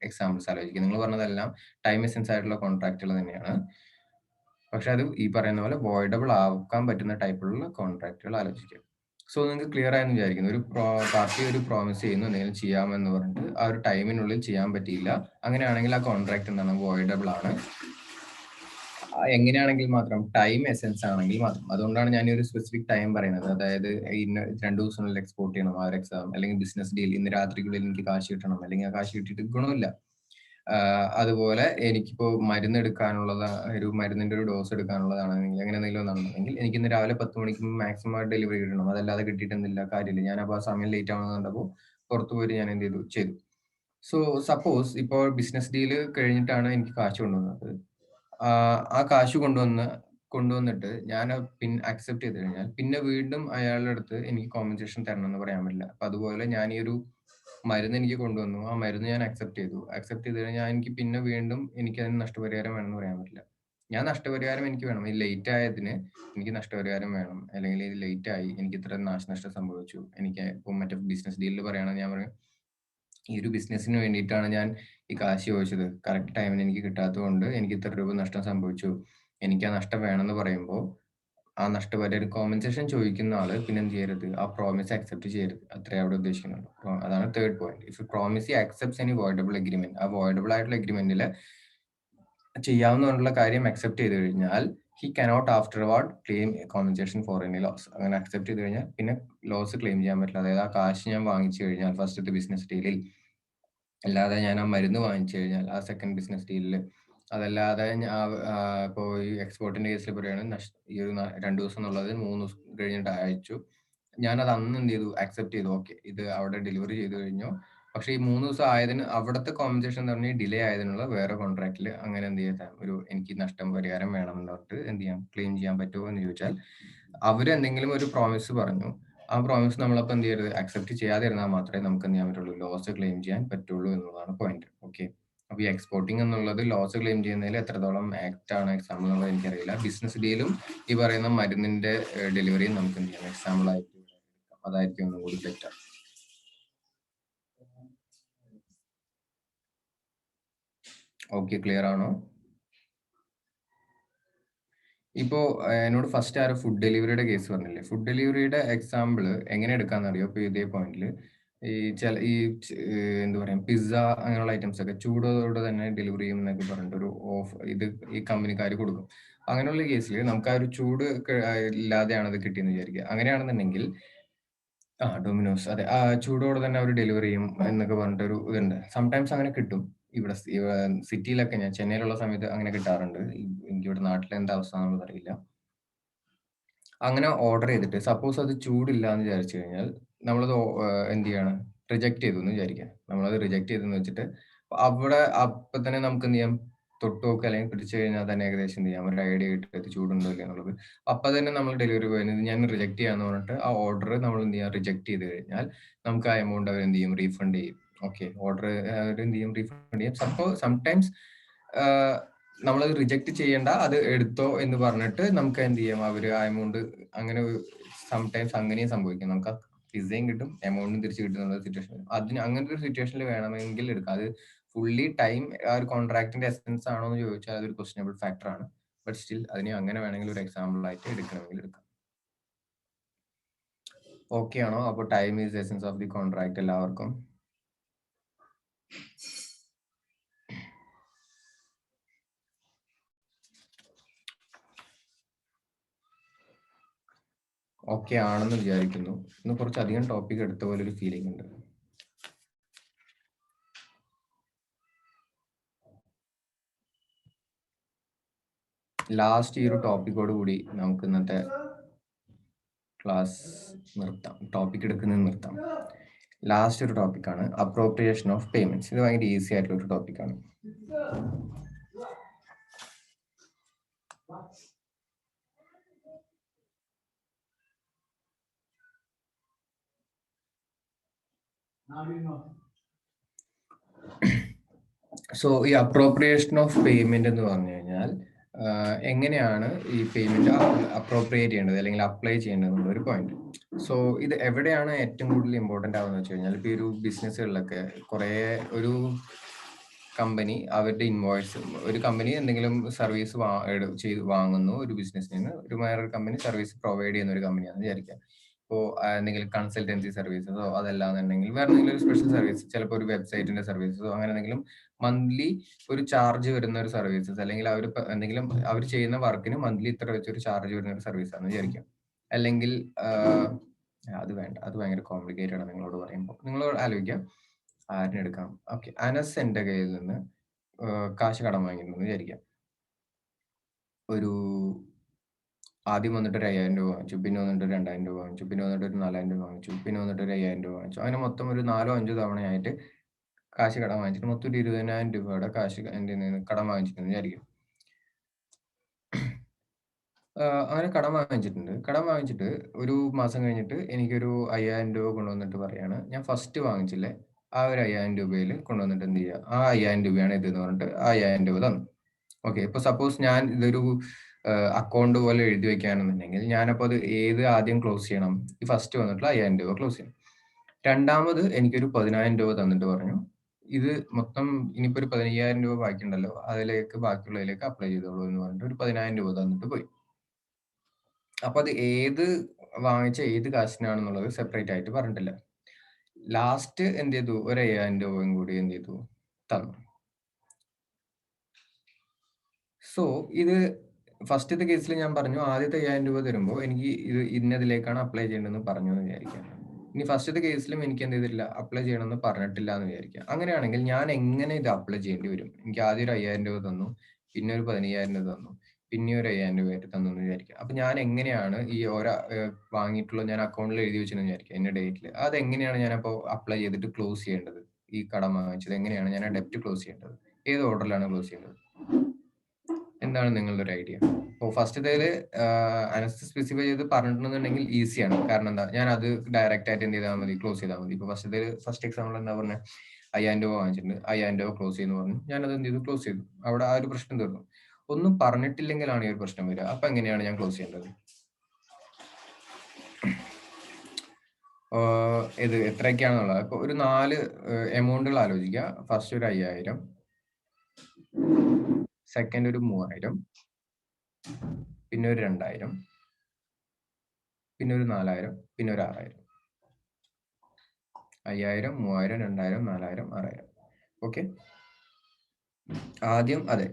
എക്സാമ്പിൾസ് ആലോചിക്കുക. നിങ്ങൾ പറഞ്ഞതെല്ലാം ടൈം എസൻസ് ആയിട്ടുള്ള കോൺട്രാക്റ്റുകൾ തന്നെയാണ്, പക്ഷെ അത് ഈ പറയുന്ന പോലെ വോയിഡബിൾ ആക്കാൻ പറ്റുന്ന ടൈപ്പിലുള്ള കോൺട്രാക്റ്റുകൾ ആലോചിക്കുക. സോ നിങ്ങൾക്ക് ക്ലിയർ ആയെന്ന് വിചാരിക്കുന്നു. ഒരു പാർട്ടി ഒരു പ്രോമിസ് ചെയ്യുന്നു എന്തെങ്കിലും ചെയ്യാമെന്ന് പറഞ്ഞിട്ട് ആ ഒരു ടൈമിനുള്ളിൽ ചെയ്യാൻ പറ്റിയില്ല, അങ്ങനെയാണെങ്കിൽ ആ കോൺട്രാക്ട് എന്താണ്, വോയിഡബിൾ ആണ്. എങ്ങനെയാണെങ്കിൽ മാത്രം ടൈം എസെൻസ് ആണെങ്കിൽ മാത്രം. അതുകൊണ്ടാണ് ഞാൻ ഒരു സ്പെസിഫിക് ടൈം പറയുന്നത്. അതായത് ഇന്ന് 2 ദിവസത്തിനുള്ളിൽ എക്സ്പോർട്ട് ചെയ്യണം ആ ഒരു എക്സാം, അല്ലെങ്കിൽ ബിസിനസ് ഡീൽ ഇന്ന് രാത്രിക്കുള്ളിൽ എനിക്ക് കാശ് കിട്ടണം, അല്ലെങ്കിൽ ആ കാശ് കിട്ടിയിട്ട് ഗുണമില്ല. അതുപോലെ എനിക്കിപ്പോൾ മരുന്ന് എടുക്കാനുള്ളത്, ഒരു മരുന്നിന്റെ ഒരു ഡോസ് എടുക്കാനുള്ളതാണെങ്കിൽ അങ്ങനെ എന്തെങ്കിലും ഒന്നാണെങ്കിൽ എനിക്ക് ഇന്ന് രാവിലെ 10 മണിക്ക് മാക്സിമം ഡെലിവറി കിട്ടണം. അതല്ലാതെ കിട്ടിയിട്ടൊന്നുമില്ല കാര്യമില്ല. ഞാൻ അപ്പോൾ ആ സമയം ലേറ്റ് ആവുന്നത് കണ്ടപ്പോൾ പുറത്തു പോയിട്ട് ഞാൻ എന്ത് ചെയ്തു. സോ സപ്പോസ് ഇപ്പോൾ ബിസിനസ് ഡീല് കഴിഞ്ഞിട്ടാണ് എനിക്ക് കാശ് കൊണ്ടുവന്നത്. ആ കാശ് കൊണ്ടുവന്നിട്ട് ഞാൻ അക്സെപ്റ്റ് ചെയ്ത് കഴിഞ്ഞാൽ പിന്നെ വീണ്ടും അയാളുടെ അടുത്ത് എനിക്ക് കോമ്പൻസേഷൻ തരണം എന്ന് പറയാൻ പറ്റില്ല. അപ്പൊ അതുപോലെ ഞാൻ ഈ ഒരു മരുന്ന് എനിക്ക് കൊണ്ടുവന്നു, ആ മരുന്ന് ഞാൻ അക്സെപ്റ്റ് ചെയ്ത് കഴിഞ്ഞാൽ എനിക്ക് പിന്നെ വീണ്ടും എനിക്ക് അതിന് നഷ്ടപരിഹാരം വേണമെന്ന് പറയാൻ പറ്റില്ല. ഞാൻ നഷ്ടപരിഹാരം എനിക്ക് വേണം, ഈ ലേറ്റ് ആയതിന് എനിക്ക് നഷ്ടപരിഹാരം വേണം, അല്ലെങ്കിൽ ഇത് ലേറ്റ് ആയി എനിക്ക് ഇത്ര നാശനഷ്ടം സംഭവിച്ചു. എനിക്ക് ഇപ്പം മറ്റേ ബിസിനസ് ഡീലിൽ പറയുകയാണെങ്കിൽ ഞാൻ പറയും, ഈ ഒരു ബിസിനസ്സിന് വേണ്ടിയിട്ടാണ് ഞാൻ ഈ കാശ് ചോദിച്ചത്, കറക്റ്റ് ടൈമിന് എനിക്ക് കിട്ടാത്തത് കൊണ്ട് എനിക്ക് ഇത്ര രൂപ നഷ്ടം സംഭവിച്ചു, എനിക്ക് ആ നഷ്ടം വേണമെന്ന് പറയുമ്പോൾ ആ നഷ്ടപരിഹാരം കോമ്പൻസേഷൻ ചോദിക്കുന്ന ആള് പിന്നെ എന്ത് ചെയ്യരുത്, ആ പ്രോമിസ് അക്സെപ്റ്റ് ചെയ്യരുത്. അത്രേ അവിടെ ഉദ്ദേശിക്കുന്നുള്ളൂ. അതാണ് third point. If promise accepts any voidable agreement, ആ വോയിഡബിൾ ആയിട്ടുള്ള എഗ്രിമെന്റിൽ ചെയ്യാവുന്ന കാര്യം അക്സെപ്റ്റ് ചെയ്ത് കഴിഞ്ഞാൽ he cannot afterward claim compensation for any loss. അങ്ങനെ അക്സെപ്റ്റ് ചെയ്ത് കഴിഞ്ഞാൽ പിന്നെ ലോസ് ക്ലെയിം ചെയ്യാൻ പറ്റില്ല. അതായത് ആ കാശ് ഞാൻ വാങ്ങിച്ചു കഴിഞ്ഞാൽ ഫസ്റ്റത്തെ ബിസിനസ് ഡീലിൽ, അല്ലാതെ ഞാൻ ആ മരുന്ന് വാങ്ങിച്ചു കഴിഞ്ഞാൽ ആ സെക്കൻഡ് ബിസിനസ് ഡീലിൽ, അതല്ലാതെ ഇപ്പോൾ ഈ എക്സ്പോർട്ടിന്റെ കേസിൽ പറയുകയാണെങ്കിൽ ഈ ഒരു 2 ദിവസം എന്നുള്ളത് 3 ദിവസം കഴിഞ്ഞിട്ട് അയച്ചു, ഞാനത് അന്ന് എന്ത് ചെയ്തു, അക്സെപ്റ്റ് ചെയ്തു. ഓക്കെ, ഇത് അവിടെ ഡെലിവറി ചെയ്ത് കഴിഞ്ഞു. പക്ഷെ ഈ 3 ദിവസം ആയതിന് അവിടുത്തെ കോമ്പൻസേഷൻ എന്ന് പറഞ്ഞാൽ ഡിലേ ആയതിനുള്ള വേറെ കോൺട്രാക്റ്റിൽ അങ്ങനെ എന്ത് ചെയ്യാം, ഒരു എനിക്ക് നഷ്ടം പരിഹാരം വേണം എന്നിട്ട് എന്ത് ചെയ്യാം, ക്ലെയിം ചെയ്യാൻ പറ്റുമോ എന്ന് ചോദിച്ചാൽ അവരെന്തെങ്കിലും ഒരു പ്രോമിസ് പറഞ്ഞു, ആ പ്രോമിസ് നമ്മളപ്പോൾ എന്ത് ചെയ്യരുത്, അക്സെപ്റ്റ് ചെയ്യാതിരുന്നാൽ മാത്രമേ നമുക്ക് എന്ത് ചെയ്യാൻ പറ്റുള്ളൂ, ലോസ് ക്ലെയിം ചെയ്യാൻ പറ്റുള്ളൂ എന്നുള്ളതാണ് പോയിന്റ്. ഓക്കെ, അപ്പൊ ഈ എക്സ്പോർട്ടിംഗ് എന്നുള്ളത് ലോസ് ക്ലെയിം ചെയ്യുന്നതിൽ എത്രത്തോളം ആക്ട് ആണ് എക്സാമ്പിൾ എന്നുള്ളത് എനിക്കറിയില്ല. ബിസിനസ് ഡീലും ഈ പറയുന്ന മരുന്നിന്റെ ഡെലിവറിയും നമുക്ക് എന്ത് ചെയ്യാം, എക്സാമ്പിൾ ആയിട്ട് അതായിരിക്കും ഒന്നും കൂടി ബെറ്റർ. ഓക്കെ, ക്ലിയർ ആണോ? ഇപ്പോ എന്നോട് ഫസ്റ്റ് ആരോ ഫുഡ് ഡെലിവറിയുടെ കേസ് പറഞ്ഞില്ലേ, ഫുഡ് ഡെലിവറിയുടെ എക്സാമ്പിൾ എങ്ങനെ എടുക്കാന്ന് അറിയോ? ഇപ്പൊ ഇതേ പോയിന്റിൽ എന്താ പറയാ, പിസ്സ അങ്ങനെയുള്ള ഐറ്റംസ് ഒക്കെ ചൂടോടെ തന്നെ ഡെലിവറി ചെയ്യും എന്നൊക്കെ പറഞ്ഞിട്ട് ഒരു ഇത് ഈ കമ്പനിക്കാർ കൊടുക്കും. അങ്ങനെയുള്ള കേസിൽ നമുക്ക് ആ ഒരു ചൂട് ഇല്ലാതെയാണ് അത് കിട്ടിയെന്ന് വിചാരിക്കുക. അങ്ങനെയാണെന്നുണ്ടെങ്കിൽ ഡൊമിനോസ്, അതെ, ചൂടോടെ തന്നെ അവർ ഡെലിവറി ചെയ്യും എന്നൊക്കെ പറഞ്ഞിട്ടൊരു ഇതുണ്ട്. സംടൈംസ് അങ്ങനെ കിട്ടും. ഇവിടെ സിറ്റിയിലൊക്കെ, ഞാൻ ചെന്നൈയിലുള്ള സമയത്ത് അങ്ങനെ കിട്ടാറുണ്ട്. എനിക്കിവിടെ നാട്ടിലെ എന്താ അവസ്ഥ എന്നുള്ളത് അറിയില്ല. അങ്ങനെ ഓർഡർ ചെയ്തിട്ട് സപ്പോസ് അത് ചൂടില്ല എന്ന് വിചാരിച്ചു കഴിഞ്ഞാൽ നമ്മളത് എന്ത് ചെയ്യാണ്, റിജക്ട് ചെയ്തു എന്ന് വിചാരിക്കുക. നമ്മളത് റിജക്ട് ചെയ്തെന്ന് വെച്ചിട്ട് അവിടെ അപ്പൊ തന്നെ നമുക്ക് എന്ത് ചെയ്യാം, തൊട്ട് നോക്കുക അല്ലെങ്കിൽ പിടിച്ചു കഴിഞ്ഞാൽ തന്നെ ഏകദേശം എന്ത് ചെയ്യാം, ഒരു ഐഡിയ കിട്ടും ഇത് ചൂടുണ്ടോ ഇല്ല എന്നുള്ളത്. അപ്പൊ തന്നെ നമ്മൾ ഡെലിവറി പോയത് ഞാൻ റിജക്ട് ചെയ്യാന്ന് പറഞ്ഞിട്ട് ആ ഓർഡർ നമ്മൾ എന്ത് ചെയ്യാം, റിജക്ട് ചെയ്ത് കഴിഞ്ഞാൽ നമുക്ക് ആ എമൗണ്ട് അവർ എന്ത് ചെയ്യും, റീഫണ്ട് ചെയ്യും. ഓക്കെ, ഓർഡർ അവർ എന്ത് ചെയ്യും, റീഫണ്ട് ചെയ്യും. സംടൈംസ് നമ്മളത് റിജക്ട് ചെയ്യേണ്ട, അത് എടുത്തോ എന്ന് പറഞ്ഞിട്ട് നമുക്ക് എന്ത് ചെയ്യാം, അവര് ആ എമൗണ്ട്, അങ്ങനെ സംടൈംസ് അങ്ങനെയും സംഭവിക്കും. നമുക്ക് ആ പിസയും കിട്ടും എമൗണ്ടും തിരിച്ചു കിട്ടുന്ന സിറ്റുവേഷൻ. അതിന് അങ്ങനത്തെ ഒരു സിറ്റുവേഷനിൽ വേണമെങ്കിൽ എടുക്കാം. അത് ഫുള്ളി ടൈം ആ ഒരു കോൺട്രാക്ടിന്റെ എസെൻസ് ആണോ എന്ന് ചോദിച്ചാൽ അതൊരു ക്വസ്റ്റ്യനബിൾ ഫാക്ടർ ആണ്. ബട്ട് സ്റ്റിൽ അതിനെ അങ്ങനെ വേണമെങ്കിൽ ഒരു എക്സാമ്പിൾ ആയിട്ട് എടുക്കണമെങ്കിൽ എടുക്കാം. ഓക്കെ ആണോ? അപ്പോൾ time is essence of the contract എല്ലാവർക്കും. ഓക്കെ ആണെന്ന് വിചാരിക്കുന്നു. ഇന്ന് കുറച്ചധികം ടോപ്പിക് എടുത്ത പോലെ ഒരു ഫീലിംഗ് ഉണ്ട്. ലാസ്റ്റ് ഈ ഒരു ടോപ്പിക്കോട് കൂടി നമുക്ക് ഇന്നത്തെ ക്ലാസ് നിർത്താം. ടോപ്പിക് എടുക്കുന്നത് നിർത്താം. ലാസ്റ്റ് ഒരു ടോപ്പിക്കാണ് അപ്രോപ്രിയേഷൻ ഓഫ് പേയ്മെന്റ്സ്. ഇത് ഭയങ്കര ഈസി ആയിട്ടുള്ള ഒരു ടോപ്പിക്കാണ്. സോ ഈ അപ്രോപ്രിയേഷൻ ഓഫ് പേയ്മെന്റ് എന്ന് പറഞ്ഞു കഴിഞ്ഞാൽ എങ്ങനെയാണ് ഈ പേയ്മെന്റ് അപ്രോപ്രിയേറ്റ് ചെയ്യേണ്ടത് അല്ലെങ്കിൽ അപ്ലൈ ചെയ്യേണ്ടത് എന്നുള്ള ഒരു പോയിന്റ്. സോ ഇത് എവിടെയാണ് ഏറ്റവും കൂടുതൽ ഇമ്പോർട്ടന്റ് ആവുന്നത് വെച്ച് കഴിഞ്ഞാൽ, ഇപ്പൊ ഈ ഒരു ബിസിനസ്സുകളിലൊക്കെ കുറെ ഒരു കമ്പനി അവരുടെ ഇൻവോയ്സ്, ഒരു കമ്പനി എന്തെങ്കിലും സർവീസ് ചെയ്ത് വാങ്ങുന്നു ഒരു ബിസിനസ്സിൽ നിന്ന്, ഒരു വേറൊരു കമ്പനി സർവീസ് പ്രൊവൈഡ് ചെയ്യുന്ന ഒരു കമ്പനിയാണെന്ന് വിചാരിക്കാം. ഇപ്പോൾ എന്തെങ്കിലും കൺസൾട്ടൻസി സർവീസസോ അതല്ലാന്നുണ്ടെങ്കിൽ വേറെ എന്തെങ്കിലും ഒരു സ്പെഷ്യൽ സർവീസ്, ചിലപ്പോൾ ഒരു വെബ്സൈറ്റിന്റെ സർവീസസോ അങ്ങനെ എന്തെങ്കിലും മന്ത്ലി ഒരു ചാർജ് വരുന്ന ഒരു സർവീസസ്, അല്ലെങ്കിൽ അവർ എന്തെങ്കിലും അവർ ചെയ്യുന്ന വർക്കിന് മന്ത്ലി ഇത്ര വെച്ചൊരു ചാർജ് വരുന്ന ഒരു സർവീസ് ആണെന്ന് വിചാരിക്കാം. അല്ലെങ്കിൽ അത് വേണ്ട, അത് ഭയങ്കര കോംപ്ലിക്കേറ്റഡ് ആണ് നിങ്ങളോട് പറയുമ്പോൾ. നിങ്ങൾ ആലോചിക്കാം ആരിനെടുക്കാം. ഓക്കെ, അനസ് എൻ്റെ കയ്യിൽ നിന്ന് കാശ് കടം വാങ്ങിക്കുന്നു വിചാരിക്കാം. ഒരു ആദ്യം വന്നിട്ട് ഒരു 5000 രൂപ വാങ്ങിച്ചു, പിന്നെ വന്നിട്ട് ഒരു 2000 രൂപ വാങ്ങിച്ചു, പിന്നെ വന്നിട്ട് ഒരു 4000 രൂപ വാങ്ങിച്ചു, പിന്നെ വന്നിട്ട് ഒരു 5000 രൂപ വാങ്ങിച്ചു. അങ്ങനെ മൊത്തം ഒരു 4-5 തവണയായിട്ട് കാശ് കടം വാങ്ങിച്ചിട്ട് മൊത്തം ഒരു 20,000 രൂപയുടെ കാശ് എൻ്റെ നിന്ന് കടം വാങ്ങിച്ചിട്ടുണ്ടെന്ന് വിചാരിക്കും. അങ്ങനെ കടം വാങ്ങിച്ചിട്ടുണ്ട്. കടം വാങ്ങിച്ചിട്ട് ഒരു മാസം കഴിഞ്ഞിട്ട് എനിക്കൊരു 5000 രൂപ കൊണ്ടുവന്നിട്ട് പറയാണ്, ഞാൻ ഫസ്റ്റ് വാങ്ങിച്ചില്ലേ ആ ഒരു 5000 രൂപയിൽ കൊണ്ടുവന്നിട്ട് എന്ത് ചെയ്യുക, ആ 5000 രൂപയാണ് ഇതെന്ന് പറഞ്ഞിട്ട് ആ 5000 രൂപ തന്നു. ഓക്കെ, ഇപ്പൊ സപ്പോസ് ഞാൻ ഇതൊരു അക്കൗണ്ട് പോലെ എഴുതി വെക്കുകയാണെന്നുണ്ടെങ്കിൽ ഞാനപ്പോൾ അത് ഏത് ആദ്യം ക്ലോസ് ചെയ്യണം? ഈ ഫസ്റ്റ് വന്നിട്ടുള്ള 5000 രൂപ ക്ലോസ് ചെയ്യണം. രണ്ടാമത് എനിക്കൊരു 10,000 രൂപ തന്നിട്ട് പറഞ്ഞു, ഇത് മൊത്തം ഇനിയിപ്പോൾ ഒരു 15,000 രൂപ ബാക്കിയുണ്ടല്ലോ, അതിലേക്ക് ബാക്കിയുള്ളതിലേക്ക് അപ്ലൈ ചെയ്തോളൂ എന്ന് പറഞ്ഞിട്ട് ഒരു 10,000 രൂപ തന്നിട്ട് പോയി. അപ്പൊ അത് ഏത് വാങ്ങിച്ച ഏത് കാശിനാണെന്നുള്ളത് സെപ്പറേറ്റ് ആയിട്ട് പറഞ്ഞിട്ടില്ല. ലാസ്റ്റ് എന്ത് ചെയ്തു, ഒരു 5000 രൂപയും കൂടി എന്ത് ചെയ്തു, തന്നു. സോ ഇത് ഫസ്റ്റത്തെ കേസിൽ ഞാൻ പറഞ്ഞു ആദ്യത്തെ 5000 രൂപ തരുമ്പോൾ എനിക്ക് ഇത് ഇന്നതിലേക്കാണ് അപ്ലൈ ചെയ്യേണ്ടതെന്ന് പറഞ്ഞു എന്ന് വിചാരിക്കാം. ഇനി ഫസ്റ്റത്തെ കേസിലും എനിക്ക് എന്ത് ചെയ്തിട്ടില്ല, അപ്ലൈ ചെയ്യണമെന്ന് പറഞ്ഞിട്ടില്ല എന്ന് വിചാരിക്കാം. അങ്ങനെയാണെങ്കിൽ ഞാൻ എങ്ങനെ ഇത് അപ്ലൈ ചെയ്യേണ്ടി വരും? എനിക്ക് ആദ്യം ഒരു 5000 രൂപ തന്നു, പിന്നെ ഒരു 15,000 രൂപ തന്നു, പിന്നെ ഒരു 5000 രൂപയായിട്ട് തന്നു എന്ന് വിചാരിക്കാം. അപ്പൊ ഞാൻ എങ്ങനെയാണ് ഈ ഓരോ വാങ്ങിയിട്ടുള്ള ഞാൻ അക്കൗണ്ടിൽ എഴുതി വെച്ചെന്ന് വിചാരിക്കാം എന്റെ ഡേറ്റിൽ, അതെങ്ങനെയാണ് ഞാനപ്പോൾ അപ്ലൈ ചെയ്തിട്ട് ക്ലോസ് ചെയ്യേണ്ടത്? ഈ കടം വാങ്ങിച്ചത് എങ്ങനെയാണ് ഞാൻ ആ ഡെപ്റ്റ് ക്ലോസ് ചെയ്യേണ്ടത്? ഏത് ഓർഡറിലാണ് ക്ലോസ് ചെയ്യേണ്ടത്? എന്താണ് നിങ്ങളുടെ ഒരു ഐഡിയ? അപ്പോൾ ഫസ്റ്റത്തേല് അനസ് സ്പെസിഫൈ ചെയ്ത് പറഞ്ഞിട്ടുണ്ടെന്നുണ്ടെങ്കിൽ ഈസിയാണ്. കാരണം എന്താ, ഞാൻ അത് ഡയറക്റ്റ് ആയിട്ട് എന്ത് ചെയ്താൽ മതി, ക്ലോസ് ചെയ്താൽ മതി. ഇപ്പൊ ഫസ്റ്റ് എക്സാമ്പിൾ എന്താ പറഞ്ഞത്, 5000 രൂപ വാങ്ങിച്ചിട്ടുണ്ട്, 5000 രൂപ ക്ലോസ് ചെയ്യുന്നു പറഞ്ഞു, ഞാനത് എന്ത് ചെയ്തു, ക്ലോസ് ചെയ്തു. അവിടെ ആ ഒരു പ്രശ്നം തീർന്നു. ഒന്നും പറഞ്ഞിട്ടില്ലെങ്കിലാണ് ഈ ഒരു പ്രശ്നം വരിക. അപ്പൊ എങ്ങനെയാണ് ഞാൻ ക്ലോസ് ചെയ്യേണ്ടത്? ഇത് എത്രയൊക്കെയാണെന്നുള്ളത് ഇപ്പൊ ഒരു 4 എമൗണ്ടുകൾ ആലോചിക്കുക. ഫസ്റ്റ് ഒരു 5000, സെക്കൻഡ് ഒരു 3000, പിന്നെ ഒരു 2000, പിന്നെ ഒരു 4000, പിന്നെ ഒരു 6000. 5000, 3000, 2000, 4000, 6000. ഓക്കെ, ആദ്യം അതെ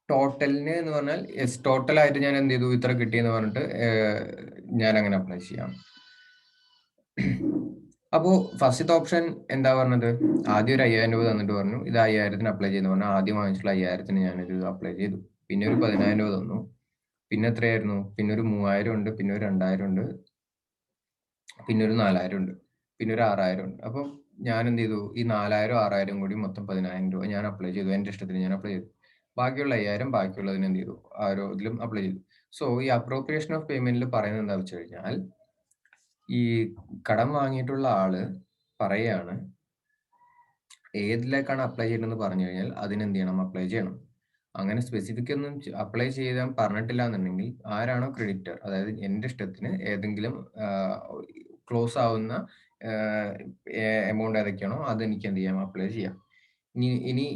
ടോട്ടലിന് എന്ന് പറഞ്ഞാൽ ടോട്ടൽ ആയിട്ട് ഞാൻ എന്ത് ചെയ്തു, ഇത്ര കിട്ടിയെന്ന് പറഞ്ഞിട്ട് ഞാൻ അങ്ങനെ അപ്ലൈ ചെയ്യാം. അപ്പോ ഫസ്റ്റത്തെ ഓപ്ഷൻ എന്താ പറഞ്ഞത്, ആദ്യം ഒരു 5000 രൂപ തന്നിട്ട് പറഞ്ഞു ഇത് 5000-ന് അപ്ലൈ ചെയ്യുന്ന പറഞ്ഞു. ആദ്യം വാങ്ങിച്ചിട്ടുള്ള 5000-ന് ഞാനിത് അപ്ലൈ ചെയ്തു. പിന്നെ ഒരു 10,000 രൂപ തന്നു, പിന്നെ എത്രയായിരുന്നു, പിന്നെ ഒരു 3000 ഉണ്ട്, പിന്നെ ഒരു 2000 ഉണ്ട്, പിന്നെ ഒരു 4000 ഉണ്ട്, പിന്നെ ഒരു 6000 ഉണ്ട്. അപ്പം ഞാൻ എന്ത് ചെയ്തു, ഈ 4000 6000 കൂടി മൊത്തം 10,000 രൂപ ഞാൻ അപ്ലൈ ചെയ്തു. എന്റെ ഇഷ്ടത്തിന് ഞാൻ അപ്ലൈ ചെയ്തു. ബാക്കിയുള്ള 5000 ബാക്കിയുള്ളതിന് എന്ത് ചെയ്തു, ആ ഒരു ഇതിലും അപ്ലൈ ചെയ്തു. സോ ഈ അപ്രോപ്രിയേഷൻ ഓഫ് പേയ്മെന്റിൽ പറയുന്നത് എന്താ വെച്ച് കഴിഞ്ഞാൽ, ഈ കടം വാങ്ങിയിട്ടുള്ള ആള് പറയാണ് ഏതിലേക്കാണ് അപ്ലൈ ചെയ്യണമെന്ന് പറഞ്ഞു കഴിഞ്ഞാൽ അതിനെന്ത് ചെയ്യണം, അപ്ലൈ ചെയ്യണം. അങ്ങനെ സ്പെസിഫിക് ഒന്നും അപ്ലൈ ചെയ്യാൻ പറഞ്ഞിട്ടില്ല എന്നുണ്ടെങ്കിൽ ആരാണോ ക്രെഡിറ്റർ, അതായത് എന്റെ ഇഷ്ടത്തിന് ഏതെങ്കിലും ക്ലോസ് ആവുന്ന എമൗണ്ട് ഏതൊക്കെയാണോ അത് എനിക്ക് എന്ത് ചെയ്യാം, അപ്ലൈ ചെയ്യാം. ഇനി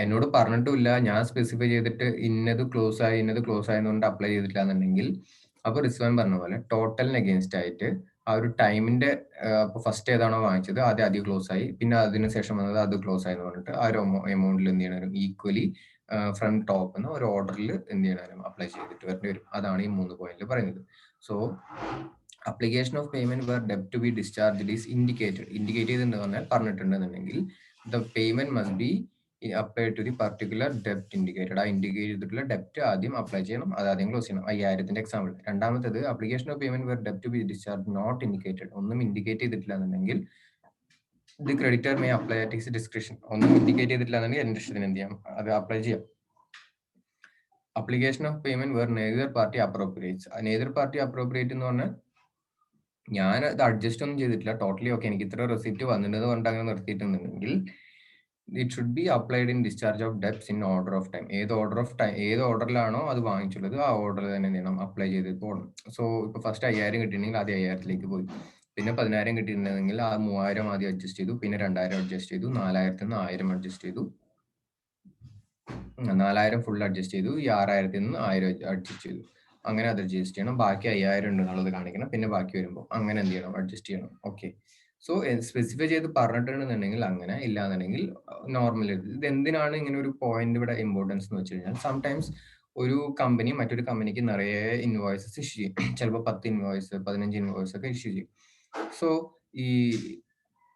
എന്നോട് പറഞ്ഞിട്ടുമില്ല, ഞാൻ സ്പെസിഫൈ ചെയ്തിട്ട് ഇന്നത് ക്ലോസ് ആയി ഇന്നത് ക്ലോസ് ആയതുകൊണ്ട് അപ്ലൈ ചെയ്തിട്ടില്ല എന്നുണ്ടെങ്കിൽ അപ്പൊ റിസ്വാൻ പറഞ്ഞ പോലെ ടോട്ടലിന് അഗേൻസ്റ്റ് ആയിട്ട് ആ ഒരു ടൈമിന്റെ അപ്പൊ ഫസ്റ്റ് ഏതാണോ വാങ്ങിച്ചത് ആദ്യം ക്ലോസ് ആയി, പിന്നെ അതിന് ശേഷം വന്നത് അത് ക്ലോസ് ആയി എന്ന് പറഞ്ഞിട്ട് ആ ഒരു എമൗണ്ടിൽ എന്ത് ചെയ്യണം, ഈക്വലി ഫ്രം ടോപ്പ് എന്ന ഒരു ഓർഡറിൽ എന്ത് ചെയ്യണം, അപ്ലൈ ചെയ്തിട്ട് വരേണ്ടി വരും. അതാണ് ഈ 3 പോയിന്റിൽ പറയുന്നത്. So application of payment where ഡെപ്റ്റ് to be discharge is indicated ചെയ്തിട്ടുണ്ട് പറഞ്ഞാൽ പറഞ്ഞിട്ടുണ്ടെന്നുണ്ടെങ്കിൽ the payment must be apply to the particular ഡെപ്റ്റ് ഇൻഡിക്കേറ്റഡ്. ആ ഇൻഡിക്കേറ്റ് ചെയ്തിട്ടുള്ള ഡെപ്റ്റ് ആദ്യം അപ്ലൈ ചെയ്യണം, അത് ആദ്യം ക്ലോസ് ചെയ്യണം. 5000-ന്റെ എക്സാമ്പിൾ. രണ്ടാമത്തേത് അപ്ലിക്കേഷൻ ഓഫ് പേയ്മെന്റ് വേർ ഡെപ്റ്റ് to be discharge not indicated. ഒന്നും ഇൻഡിക്കേറ്റ് ചെയ്തിട്ടില്ല എന്നുണ്ടെങ്കിൽ the creditor may apply at his description. ഒന്നും ഇൻഡിക്കേറ്റ് ചെയ്തിട്ടില്ല എന്നുണ്ടെങ്കിൽ എന്റെ ഇഷ്ടത്തിന് എന്ത് ചെയ്യാം, അത് അപ്ലൈ ചെയ്യാം. Application of payment where neither party appropriates. Neither party appropriate എന്ന് പറഞ്ഞാൽ ഞാൻ അത് അഡ്ജസ്റ്റ് ഒന്നും ചെയ്തിട്ടില്ല, ടോട്ടലി ഓക്കെ എനിക്ക് ഇത്ര റെസിപ്റ്റ് വന്നിട്ടുണ്ടെന്ന് പറഞ്ഞിട്ട് അങ്ങനെ നിർത്തിയിട്ടുണ്ടെങ്കിൽ it should be applied in discharge of debts in order of time. ഏത് ഓർഡറിലാണോ അത് വാങ്ങിച്ചുള്ളത് ആ ഓർഡറിൽ തന്നെ എന്ത് ചെയ്യണം, അപ്ലൈ ചെയ്ത് പോകണം. സോ ഇപ്പൊ ഫസ്റ്റ് 5000 കിട്ടിയിട്ടുണ്ടെങ്കിൽ ആദ്യം 5000-ലേക്ക് പോയി, പിന്നെ 10,000 കിട്ടിയിട്ടുണ്ടെങ്കിൽ ആ 3000 ആദ്യം അഡ്ജസ്റ്റ് ചെയ്തു, പിന്നെ 2000 അഡ്ജസ്റ്റ് ചെയ്തു, 4000-ന് 1000 അഡ്ജസ്റ്റ് ചെയ്തു, 4000 ഫുൾ അഡ്ജസ്റ്റ് ചെയ്തു, ഈ 6000-ന് 1000 അഡ്ജസ്റ്റ് ചെയ്തു. അങ്ങനെ അത് അഡ്ജസ്റ്റ് ചെയ്യണം. ബാക്കി 5000 ഉണ്ട് എന്നുള്ളത് കാണിക്കണം. പിന്നെ ബാക്കി വരുമ്പോൾ അങ്ങനെ എന്ത് ചെയ്യണം, അഡ്ജസ്റ്റ് ചെയ്യണം. ഓക്കെ, സോ സ്പെസിഫൈ ചെയ്ത് പറഞ്ഞിട്ടുണ്ടെന്നുണ്ടെങ്കിൽ അങ്ങനെ, ഇല്ലാന്നുണ്ടെങ്കിൽ നോർമൽ. ഇത് എന്തിനാണ് ഇങ്ങനെ ഒരു പോയിന്റ് ഇവിടെ ഇമ്പോർട്ടൻസ് എന്ന് വെച്ച് കഴിഞ്ഞാൽ, സംടൈംസ് ഒരു കമ്പനി മറ്റൊരു കമ്പനിക്ക് നിറയെ ഇൻവോയ്സസ് ഇഷ്യൂ ചെയ്യും. ചിലപ്പോൾ 10 ഇൻവോയ്സ് 15 ഇൻവോയ്സ് ഒക്കെ ഇഷ്യൂ ചെയ്യും. സോ ഈ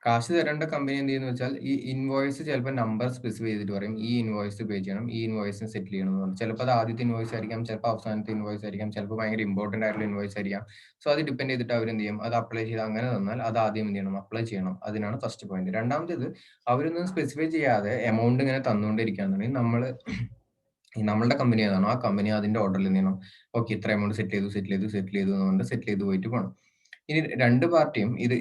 കാശ് തരേണ്ട കമ്പനി എന്ത് ചെയ്യുന്ന വെച്ചാൽ ഈ ഇൻവോയ്സ് ചിലപ്പോൾ നമ്പർ സ്പെസിഫൈ ചെയ്തിട്ട് പറയും ഈ ഇൻവോയ്സ് പേ ചെയ്യണം, ഈ ഇൻവോയ്സിന് സെറ്റിൽ ചെയ്യണം എന്ന് പറഞ്ഞു. ചിലപ്പോൾ അത് ആദ്യത്തെ ഇൻവോയ്സ് ആയിരിക്കാം, ചിലപ്പോൾ അവസാനത്തെ ഇൻവോയ്സ് ആയിരിക്കാം, ചിലപ്പോൾ ഭയങ്കര ഇമ്പോർട്ടന്റ് ആയിട്ടുള്ള ഇൻവോയ്സ് ആയിരിക്കാം. സോ അത് ഡിപ്പെൻഡ് ചെയ്തിട്ട് അവർ എന്ത് ചെയ്യും, അത് അപ്ലൈ ചെയ്ത് അങ്ങനെ തന്നാൽ അത് ആദ്യം എന്ത് ചെയ്യണം, അപ്ലൈ ചെയ്യണം. അതിനാണ് ഫസ്റ്റ് പോയിന്റ്. രണ്ടാമത്തേത്, അവരൊന്നും സ്പെസിഫൈ ചെയ്യാതെ എമൗണ്ട് ഇങ്ങനെ തന്നുകൊണ്ടിരിക്കുകയാണെന്നുണ്ടെങ്കിൽ നമ്മളുടെ കമ്പനി ഏതാണോ ആ കമ്പനി അതിന്റെ ഓർഡറിൽ എന്ത് ചെയ്യണം, ഓക്കെ ഇത്ര എമൗണ്ട് സെറ്റിൽ ചെയ്തു എന്നുകൊണ്ട് സെറ്റിൽ ചെയ്ത് പോയിട്ട് പോകണം. ഇനി രണ്ട് പാർട്ടിയും ഇത്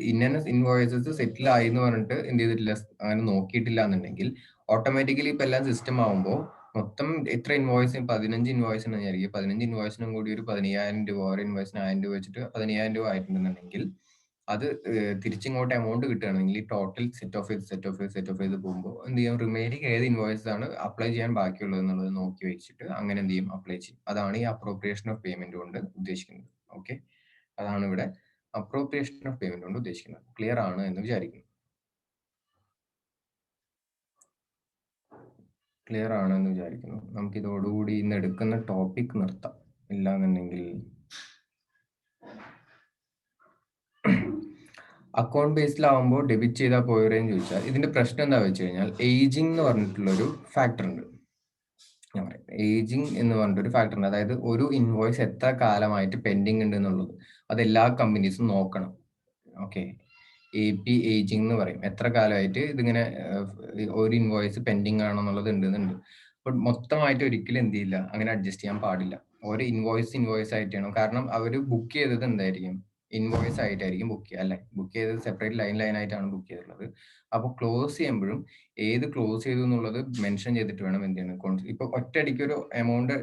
ഇൻവോയ്സസ് സെറ്റിൽ ആയി എന്ന് പറഞ്ഞിട്ട് എന്ത് ചെയ്തിട്ടില്ല, അങ്ങനെ നോക്കിയിട്ടില്ല എന്നുണ്ടെങ്കിൽ ഓട്ടോമാറ്റിക്കലി ഇപ്പൊ എല്ലാം സിസ്റ്റം ആവുമ്പോൾ മൊത്തം എത്ര ഇൻവോയ്സ്, 15 ഇൻവോയ്സ് എന്ന് വിചാരിക്കും. 15 ഇൻവോയ്സിനും കൂടി ഒരു 15000 രൂപ, ഓരോ ഇൻവോയ്സിന് 1000 രൂപ വെച്ചിട്ട് 15000 രൂപ ആയിട്ടുണ്ടെന്നുണ്ടെങ്കിൽ അത് തിരിച്ചിങ്ങോട്ട് എമൗണ്ട് കിട്ടുകയാണെങ്കിൽ ഈ ടോട്ടൽ സെറ്റ് ഓഫ് ചെയ്ത് പോകുമ്പോൾ എന്ത് ചെയ്യും, റിമൈനിങ് ഏത് ഇൻവോയ്സ് ആണ് അപ്ലൈ ചെയ്യാൻ ബാക്കിയുള്ളത് എന്നുള്ളത് നോക്കി വെച്ചിട്ട് അങ്ങനെ എന്ത് ചെയ്യും, അപ്ലൈ ചെയ്യും. അതാണ് ഈ അപ്രോപ്രിയേഷൻ ഓഫ് പേയ്മെന്റ് കൊണ്ട് ഉദ്ദേശിക്കുന്നത്. ഓക്കെ, അതാണ് ഇവിടെ അപ്രോപ്രിയേഷൻ ഓഫ് പേയ്മെന്റ് കൊണ്ട് ഉദ്ദേശിക്കുന്നത്. ക്ലിയർ ആണ് എന്ന് വിചാരിക്കുന്നു. ക്ലിയർ ആണ് എന്ന് വിചാരിക്കുന്നു. നമുക്ക് ഇതോടുകൂടി ഇന്ന് എടുക്കുന്ന ടോപ്പിക് നിർത്താം. ഇല്ലാന്നുണ്ടെങ്കിൽ അക്കൗണ്ട് ബേസ്ഡിലാവുമ്പോൾ ഡെബിറ്റ് ചെയ്താൽ പോയവരെന്ന് ചോദിച്ചാൽ ഇതിന്റെ പ്രശ്നം എന്താ വെച്ച് കഴിഞ്ഞാൽ, ഏജിങ് എന്ന് പറഞ്ഞിട്ടുള്ളൊരു ഫാക്ടർ ഉണ്ട്. ഞാൻ പറയാം, ഏജിങ് എന്ന് പറഞ്ഞിട്ടൊരു ഫാക്ടർ ഉണ്ട്. അതായത് ഒരു ഇൻവോയ്സ് എത്ര കാലമായിട്ട് പെൻഡിങ് ഉണ്ട് എന്നുള്ളത് അത് എല്ലാ കമ്പനീസും നോക്കണം. ഓക്കെ, AP ഏജിങ് എന്ന് പറയും. എത്ര കാലമായിട്ട് ഇതിങ്ങനെ ഒരു ഇൻവോയ്സ് പെൻഡിങ് ആണെന്നുള്ളത് ഉണ്ടെന്നുണ്ട്. അപ്പോൾ മൊത്തമായിട്ട് ഒരിക്കലും എന്ത് ചെയ്യില്ല, അങ്ങനെ അഡ്ജസ്റ്റ് ചെയ്യാൻ പാടില്ല. ഒരു ഇൻവോയ്സ് ആയിട്ട് ചെയ്യണം. കാരണം അവർ ബുക്ക് ചെയ്തത് എന്തായിരിക്കും, ഇൻവോയ്സ് ആയിട്ടായിരിക്കും ബുക്ക് ചെയ്യുക, അല്ലെ? ബുക്ക് ചെയ്തത് സെപ്പറേറ്റ് ലൈൻ ആയിട്ടാണ് ബുക്ക് ചെയ്തിട്ടുള്ളത്. അപ്പോൾ ക്ലോസ് ചെയ്യുമ്പോഴും ഏത് ക്ലോസ് ചെയ്തു എന്നുള്ളത് മെൻഷൻ ചെയ്തിട്ട് വേണം എന്ത് ചെയ്യണം. ഇപ്പൊ ഒറ്റയടിക്ക് ഒരു എമൗണ്ട്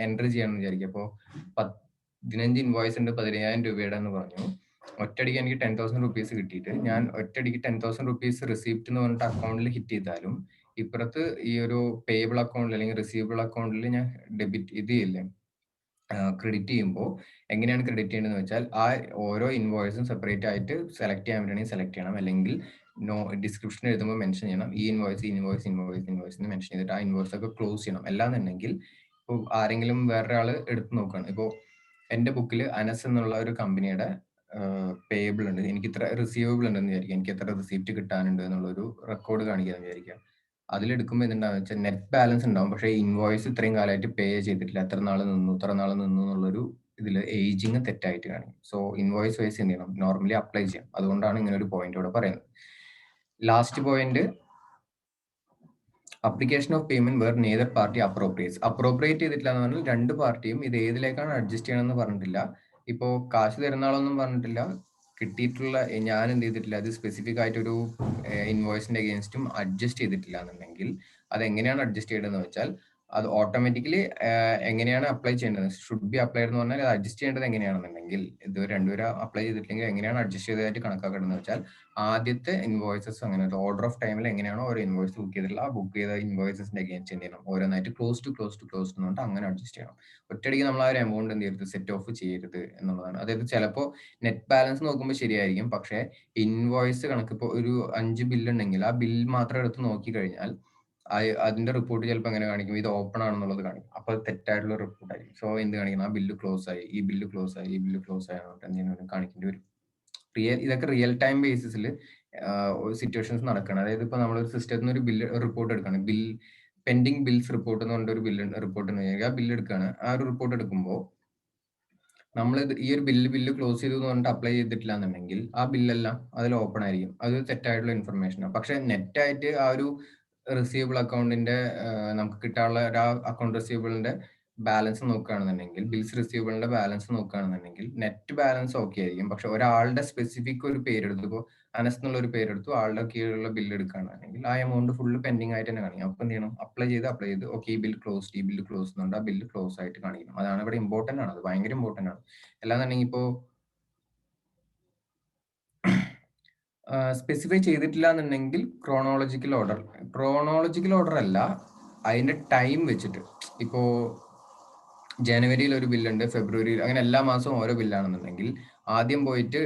എൻറ്റർ ചെയ്യാമെന്ന് വിചാരിക്കും. അപ്പോൾ 15 ഇൻവോയ്സ് ഉണ്ട് 15000 രൂപയുടെ എന്ന് പറഞ്ഞു. ഒറ്റയടിക്ക് എനിക്ക് 10,000 റുപ്പീസ് കിട്ടിയിട്ട് ഞാൻ ഒറ്റയടിക്ക് 10,000 റുപ്പീസ് റിസീപ്റ്റ് എന്ന് പറഞ്ഞിട്ട് അക്കൗണ്ടിൽ ഹിറ്റ് ചെയ്താലും ഇപ്പുറത്ത് ഈ ഒരു പേയബിൾ അക്കൗണ്ടിൽ അല്ലെങ്കിൽ റിസീവബിൾ അക്കൗണ്ടിൽ ഞാൻ ഡെബിറ്റ് ഇത് ചെയ്യില്ലേ, ക്രെഡിറ്റ് ചെയ്യുമ്പോൾ എങ്ങനെയാണ് ക്രെഡിറ്റ് ചെയ്യേണ്ടതെന്ന് വെച്ചാൽ ആ ഓരോ ഇൻവോയ്സും സെപ്പറേറ്റ് ആയിട്ട് സെലക്ട് ചെയ്യാൻ വേണ്ടിയാണെങ്കിൽ സെലക്ട് ചെയ്യണം. അല്ലെങ്കിൽ ഡിസ്ക്രിപ്ഷൻ എഴുതുമ്പോൾ മെൻഷൻ ചെയ്യണം ഈ ഇൻവോയ്സ് എന്ന് മെൻഷൻ ചെയ്തിട്ട് ആ ഇൻവോയ്സ് ഒക്കെ ക്ലോസ് ചെയ്യണം. അല്ലാന്നുണ്ടെങ്കിൽ ഇപ്പോൾ ആരെങ്കിലും വേറൊരാൾ എടുത്ത് നോക്കുകയാണ്, ഇപ്പോൾ എൻ്റെ ബുക്കിൽ അനസ് എന്നുള്ള ഒരു കമ്പനിയുടെ പേയബിൾ ഉണ്ട്, എനിക്ക് ഇത്ര റിസീവബിൾ ഉണ്ടെന്ന് വിചാരിക്കുക, എനിക്ക് എത്ര റിസീപ്റ്റ് കിട്ടാനുണ്ട് എന്നുള്ളൊരു റെക്കോർഡ് കാണിക്കാന്ന് വിചാരിക്കുക. അതിലെടുക്കുമ്പോൾ എന്തുണ്ടാവും വെച്ചാൽ നെറ്റ് ബാലൻസ് ഉണ്ടാവും, പക്ഷേ ഇൻവോയ്സ് ഇത്രയും കാലമായിട്ട് പേ ചെയ്തിട്ടില്ല, എത്ര നാൾ നിന്നു എന്നുള്ളൊരു ഇതിൽ ഏജിങ് തെറ്റായിട്ട് കാണിക്കും. സോ ഇൻവോയ്സ് വൈസ് എന്ത് ചെയ്യണം, നോർമലി അപ്ലൈ ചെയ്യാം. അതുകൊണ്ടാണ് ഇങ്ങനെ ഒരു പോയിന്റ് ഇവിടെ പറയുന്നത്. Last point, application of payment where neither party appropriate ചെയ്തിട്ടില്ല എന്ന് പറഞ്ഞാൽ രണ്ട് പാർട്ടിയും ഇത് ഏതിലേക്കാണ് അഡ്ജസ്റ്റ് ചെയ്യണമെന്ന് പറഞ്ഞിട്ടില്ല. ഇപ്പോ കാശ് തരുന്ന ആളൊന്നും പറഞ്ഞിട്ടില്ല, കിട്ടിയിട്ടുള്ള ഞാൻ എന്ത് ചെയ്തിട്ടില്ല, അത് സ്പെസിഫിക് ആയിട്ടൊരു ഇൻവോയ്സിന്റെ അഗേൻസ്റ്റും അഡ്ജസ്റ്റ് ചെയ്തിട്ടില്ല എന്നുണ്ടെങ്കിൽ അത് എങ്ങനെയാണ് അഡ്ജസ്റ്റ് ചെയ്യേണ്ടതെന്ന് വെച്ചാൽ അത് ഓട്ടോമാറ്റിക്കലി എങ്ങനെയാണ് അപ്ലൈ ചെയ്യേണ്ടത്, ഷുഡ് ബി അപ്ലൈഡ് എന്ന് പറഞ്ഞാൽ അത് അഡ്ജസ്റ്റ് ചെയ്യേണ്ടത് എങ്ങനെയാണെന്നുണ്ടെങ്കിൽ ഇത് രണ്ടുപേരും അപ്ലൈ ചെയ്തിട്ടില്ലെങ്കിൽ എങ്ങനെയാണ് അഡ്ജസ്റ്റ് ചെയ്തതായിട്ട് കണക്കാക്കേണ്ടതെന്ന് വെച്ചാൽ ആദ്യത്തെ ഇൻവോയ്സസ് അങ്ങനെ ഓർഡർ ഓഫ് ടൈമിൽ എങ്ങനെയാണോ ഓരോ ഇൻവോയ്സ് ബുക്ക് ചെയ്തിട്ടുള്ള ആ ബുക്ക് ചെയ്ത ഇൻവോയ്സസിന്റെ അഗേൻസ്റ്റ് എന്ത് ചെയ്യണം, ഓരോന്നായിട്ട് ക്ലോസ് ടു പറഞ്ഞിട്ട് അങ്ങനെ അഡ്ജസ്റ്റ് ചെയ്യണം. ഒറ്റയടിക്ക് നമ്മൾ ആ ഒരു എമൗണ്ട് എന്ത് ചെയ്യരുത്, സെറ്റ് ഓഫ് ചെയ്യരുത് എന്നുള്ളതാണ്. അതായത് ചിലപ്പോൾ നെറ്റ് ബാലൻസ് നോക്കുമ്പോൾ ശരിയായിരിക്കും, പക്ഷേ ഇൻവോയ്സ് കണക്ക് ഇപ്പോൾ ഒരു 5 ബില്ല് ഉണ്ടെങ്കിൽ ആ ബിൽ മാത്രം എടുത്ത് നോക്കി കഴിഞ്ഞാൽ അതിന്റെ റിപ്പോർട്ട് ചിലപ്പോൾ എങ്ങനെ കാണിക്കും, ഇത് ഓപ്പൺ ആണെന്നുള്ളത് കാണിക്കും. അപ്പോൾ അത് തെറ്റായിട്ടുള്ള റിപ്പോർട്ട് ആയിരിക്കും. സോ എന്ത് കാണിക്കണം, ആ ബില്ല് ക്ലോസ് ആയി, ഈ ബില്ല് ക്ലോസ് ആയി എന്തെങ്കിലും കാണിക്കേണ്ടി വരും. ഇതൊക്കെ റിയൽ ടൈം ബേസിസിൽ സിറ്റുവേഷൻസ് നടക്കണം. അതായത് ഇപ്പൊ നമ്മളൊരു സിസ്റ്റത്തിൽ നിന്ന് ഒരു ബില്ല് റിപ്പോർട്ട് എടുക്കുകയാണ്, പെൻഡിങ് ബിൽസ് റിപ്പോർട്ട് എന്ന് പറഞ്ഞ ഒരു റിപ്പോർട്ട് ആ ബില്ല് എടുക്കുകയാണ്. ആ ഒരു റിപ്പോർട്ട് എടുക്കുമ്പോൾ നമ്മൾ ഈ ഒരു ബില്ല് ക്ലോസ് ചെയ്തു എന്ന് പറഞ്ഞിട്ട് അപ്ലൈ ചെയ്തിട്ടില്ല എന്നുണ്ടെങ്കിൽ ആ ബില്ലെല്ലാം അതിൽ ഓപ്പൺ ആയിരിക്കും. അത് തെറ്റായിട്ടുള്ള ഇൻഫർമേഷനാണ്. പക്ഷെ നെറ്റായിട്ട് ആ ഒരു റിസീവബിൾ അക്കൗണ്ടിന്റെ നമുക്ക് കിട്ടാനുള്ള ഒരു അക്കൗണ്ട് റിസീവബിളിന്റെ ബാലൻസ് നോക്കുകയാണെന്നുണ്ടെങ്കിൽ, ബിൽസ് റിസീവബിളിന്റെ ബാലൻസ് നോക്കുകയാണെന്നുണ്ടെങ്കിൽ നെറ്റ് ബാലൻസ് ഓക്കെ ആയിരിക്കും. പക്ഷെ ഒരാളുടെ സ്പെസിഫിക് ഒരു പേരെടുത്തു, ഇപ്പോൾ അനസ് എന്നുള്ള ഒരു പേരെടുത്തു, ആളുടെ കീഴിലുള്ള ബില്ല് എടുക്കുകയാണെന്നുണ്ടെങ്കിൽ ആ എമൗണ്ട് ഫുള്ള് പെൻഡിങ് ആയിട്ട് തന്നെ കാണിക്കും. അപ്പോൾ എന്ത് ചെയ്യണം, അപ്ലൈ ചെയ്ത് ഓക്കെ ഈ ബില്ല് ക്ലോസ് എന്നുണ്ട്, ആ ബില്ല് ക്ലോസ് ആയിട്ട് കാണിക്കണം. അതാണ് ഇവിടെ ഇമ്പോർട്ടന്റ് ആണ്, അത് ഭയങ്കര ഇമ്പോർട്ടന്റ് ആണ്. അല്ലാന്നുണ്ടെങ്കിൽ ഇപ്പോൾ സ്പെസിഫൈ ചെയ്തിട്ടില്ല എന്നുണ്ടെങ്കിൽ ക്രോണോളജിക്കൽ ഓർഡർ അല്ല, അതിന്റെ ടൈം വെച്ചിട്ട്. ഇപ്പോ ജനുവരിയിൽ ഒരു ബില്ലുണ്ട്, ഫെബ്രുവരിയിൽ, അങ്ങനെ എല്ലാ മാസവും ഓരോ ബില്ലാണെന്നുണ്ടെങ്കിൽ ആദ്യം പോയിട്ട്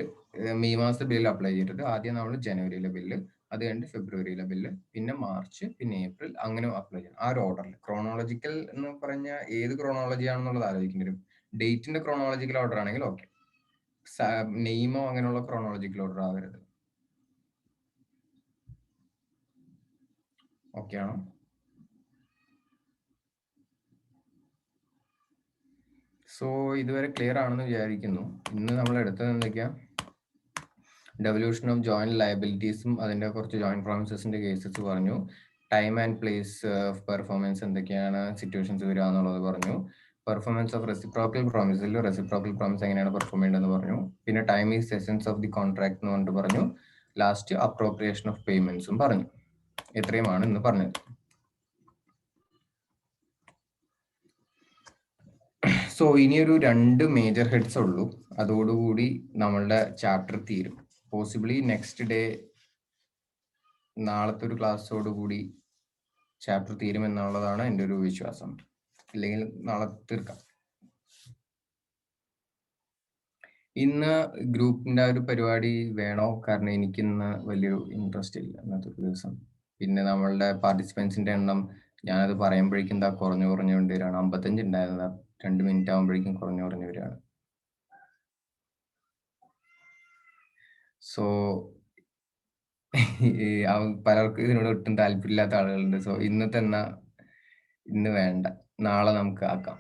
മെയ് മാസത്തെ ബില്ല് അപ്ലൈ ചെയ്തിട്ട് ആദ്യം നമ്മൾ ജനുവരിയിലെ ബില്ല്, അത് കഴിഞ്ഞിട്ട് ഫെബ്രുവരിയിലെ ബില്ല്, പിന്നെ മാർച്ച്, പിന്നെ ഏപ്രിൽ, അങ്ങനെ അപ്ലൈ ചെയ്യണം. ആ ഒരു ഓർഡറിൽ. ക്രോണോളജിക്കൽ എന്ന് പറഞ്ഞാൽ ഏത് ക്രോണോളജി ആണെന്നുള്ളത് ആലോചിക്കേണ്ടി വരും. ഡേറ്റിന്റെ ക്രോണോളജിക്കൽ ഓർഡർ ആണെങ്കിൽ ഓക്കെ. നെയിമോ അങ്ങനെയുള്ള ക്രോണോളജിക്കൽ ഓർഡർ ആവരുത്. ഓക്കെ ആണോ? സോ ഇതുവരെ ക്ലിയർ ആണെന്ന് വിചാരിക്കുന്നു. ഇന്ന് നമ്മൾ എടുത്തത് എന്തൊക്കെയാ? ഡെവല്യൂഷൻ ഓഫ് ജോയിന്റ് ലയബിലിറ്റീസും അതിന്റെ കുറച്ച് ജോയിന്റ് പ്രോമിസസിന്റെ കേസസ് പറഞ്ഞു. Time and place of performance എന്തൊക്കെയാണ് സിറ്റുവേഷൻസ് വരിക എന്നുള്ളത് പറഞ്ഞു. പെർഫോമൻസ് ഓഫ് റെസിപ്രോക്കൽ പ്രോമിസിൽ റെസിപ്രോക്കൽ പ്രോമിസ് എങ്ങനെയാണ് പെർഫോം ചെയ്യേണ്ടതെന്ന് പറഞ്ഞു. പിന്നെ time is essence of the contract എന്ന് പറഞ്ഞിട്ട് പറഞ്ഞു. ലാസ്റ്റ് അപ്രോപ്രിയേഷൻ ഓഫ് പേയ്മെന്റ്സും പറഞ്ഞു. ഇത്രയുമാണ് ഇന്ന് പറഞ്ഞത്. സോ ഇനിയൊരു 2 മേജർ ഹെഡ്സ് ഉള്ളൂ. അതോടുകൂടി നമ്മളുടെ ചാപ്റ്റർ തീരും. പോസിബിളി നെക്സ്റ്റ് ഡേ, നാളത്തെ ഒരു ക്ലാസ്സോടുകൂടി ചാപ്റ്റർ തീരുമെന്നുള്ളതാണ് എൻ്റെ ഒരു വിശ്വാസം. ഇല്ലെങ്കിൽ നാളെ തീർക്കാം. ഇന്ന് ഗ്രൂപ്പിന്റെ ഒരു പരിപാടി വേണോ? കാരണം എനിക്കിന്ന് വലിയൊരു ഇൻട്രസ്റ്റ് ഇല്ല ഇന്നത്തെ ഒരു ദിവസം. പിന്നെ നമ്മളുടെ പാർട്ടിസിപ്പൻസിന്റെ എണ്ണം ഞാനത് പറയുമ്പോഴേക്കും എന്താ കുറഞ്ഞു വരികയാണ്. 55 ഉണ്ടായിരുന്നത് 2 മിനിറ്റ് ആകുമ്പോഴേക്കും കുറഞ്ഞു വരികയാണ്. സോ പലർക്കും ഇതിനോട് ഒട്ടും താല്പര്യമില്ലാത്ത ആളുകളുണ്ട്. സോ ഇന്ന് വേണ്ട, നാളെ നമുക്ക് ആക്കാം.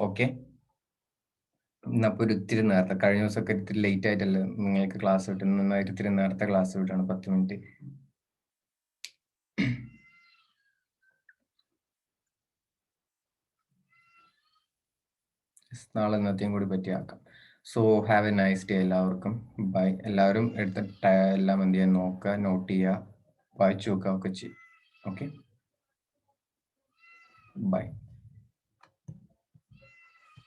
ഓക്കെ, ഇന്നപ്പോൾ ഒരു ഇത്തിരി നേരത്തെ, കഴിഞ്ഞ ദിവസമൊക്കെ ഇത്തിരി ലേറ്റ് ആയിട്ടല്ലേ നിങ്ങൾക്ക് ക്ലാസ് വിട്ടുന്ന, ഇത്തിരി നേരത്തെ ക്ലാസ് വിട്ടാണ്, 10 മിനിറ്റ്. നാളെ ഇന്നത്തെയും കൂടി പറ്റിയാക്കാം. So have a nice day എല്ലാവർക്കും. ബൈ. എല്ലാവരും എടുത്ത എല്ലാം എന്ത് ചെയ്യാൻ നോക്കുക, നോട്ട് ചെയ്യുക, വായിച്ചു നോക്കുക ഒക്കെ ചെയ്യും. Okay, by.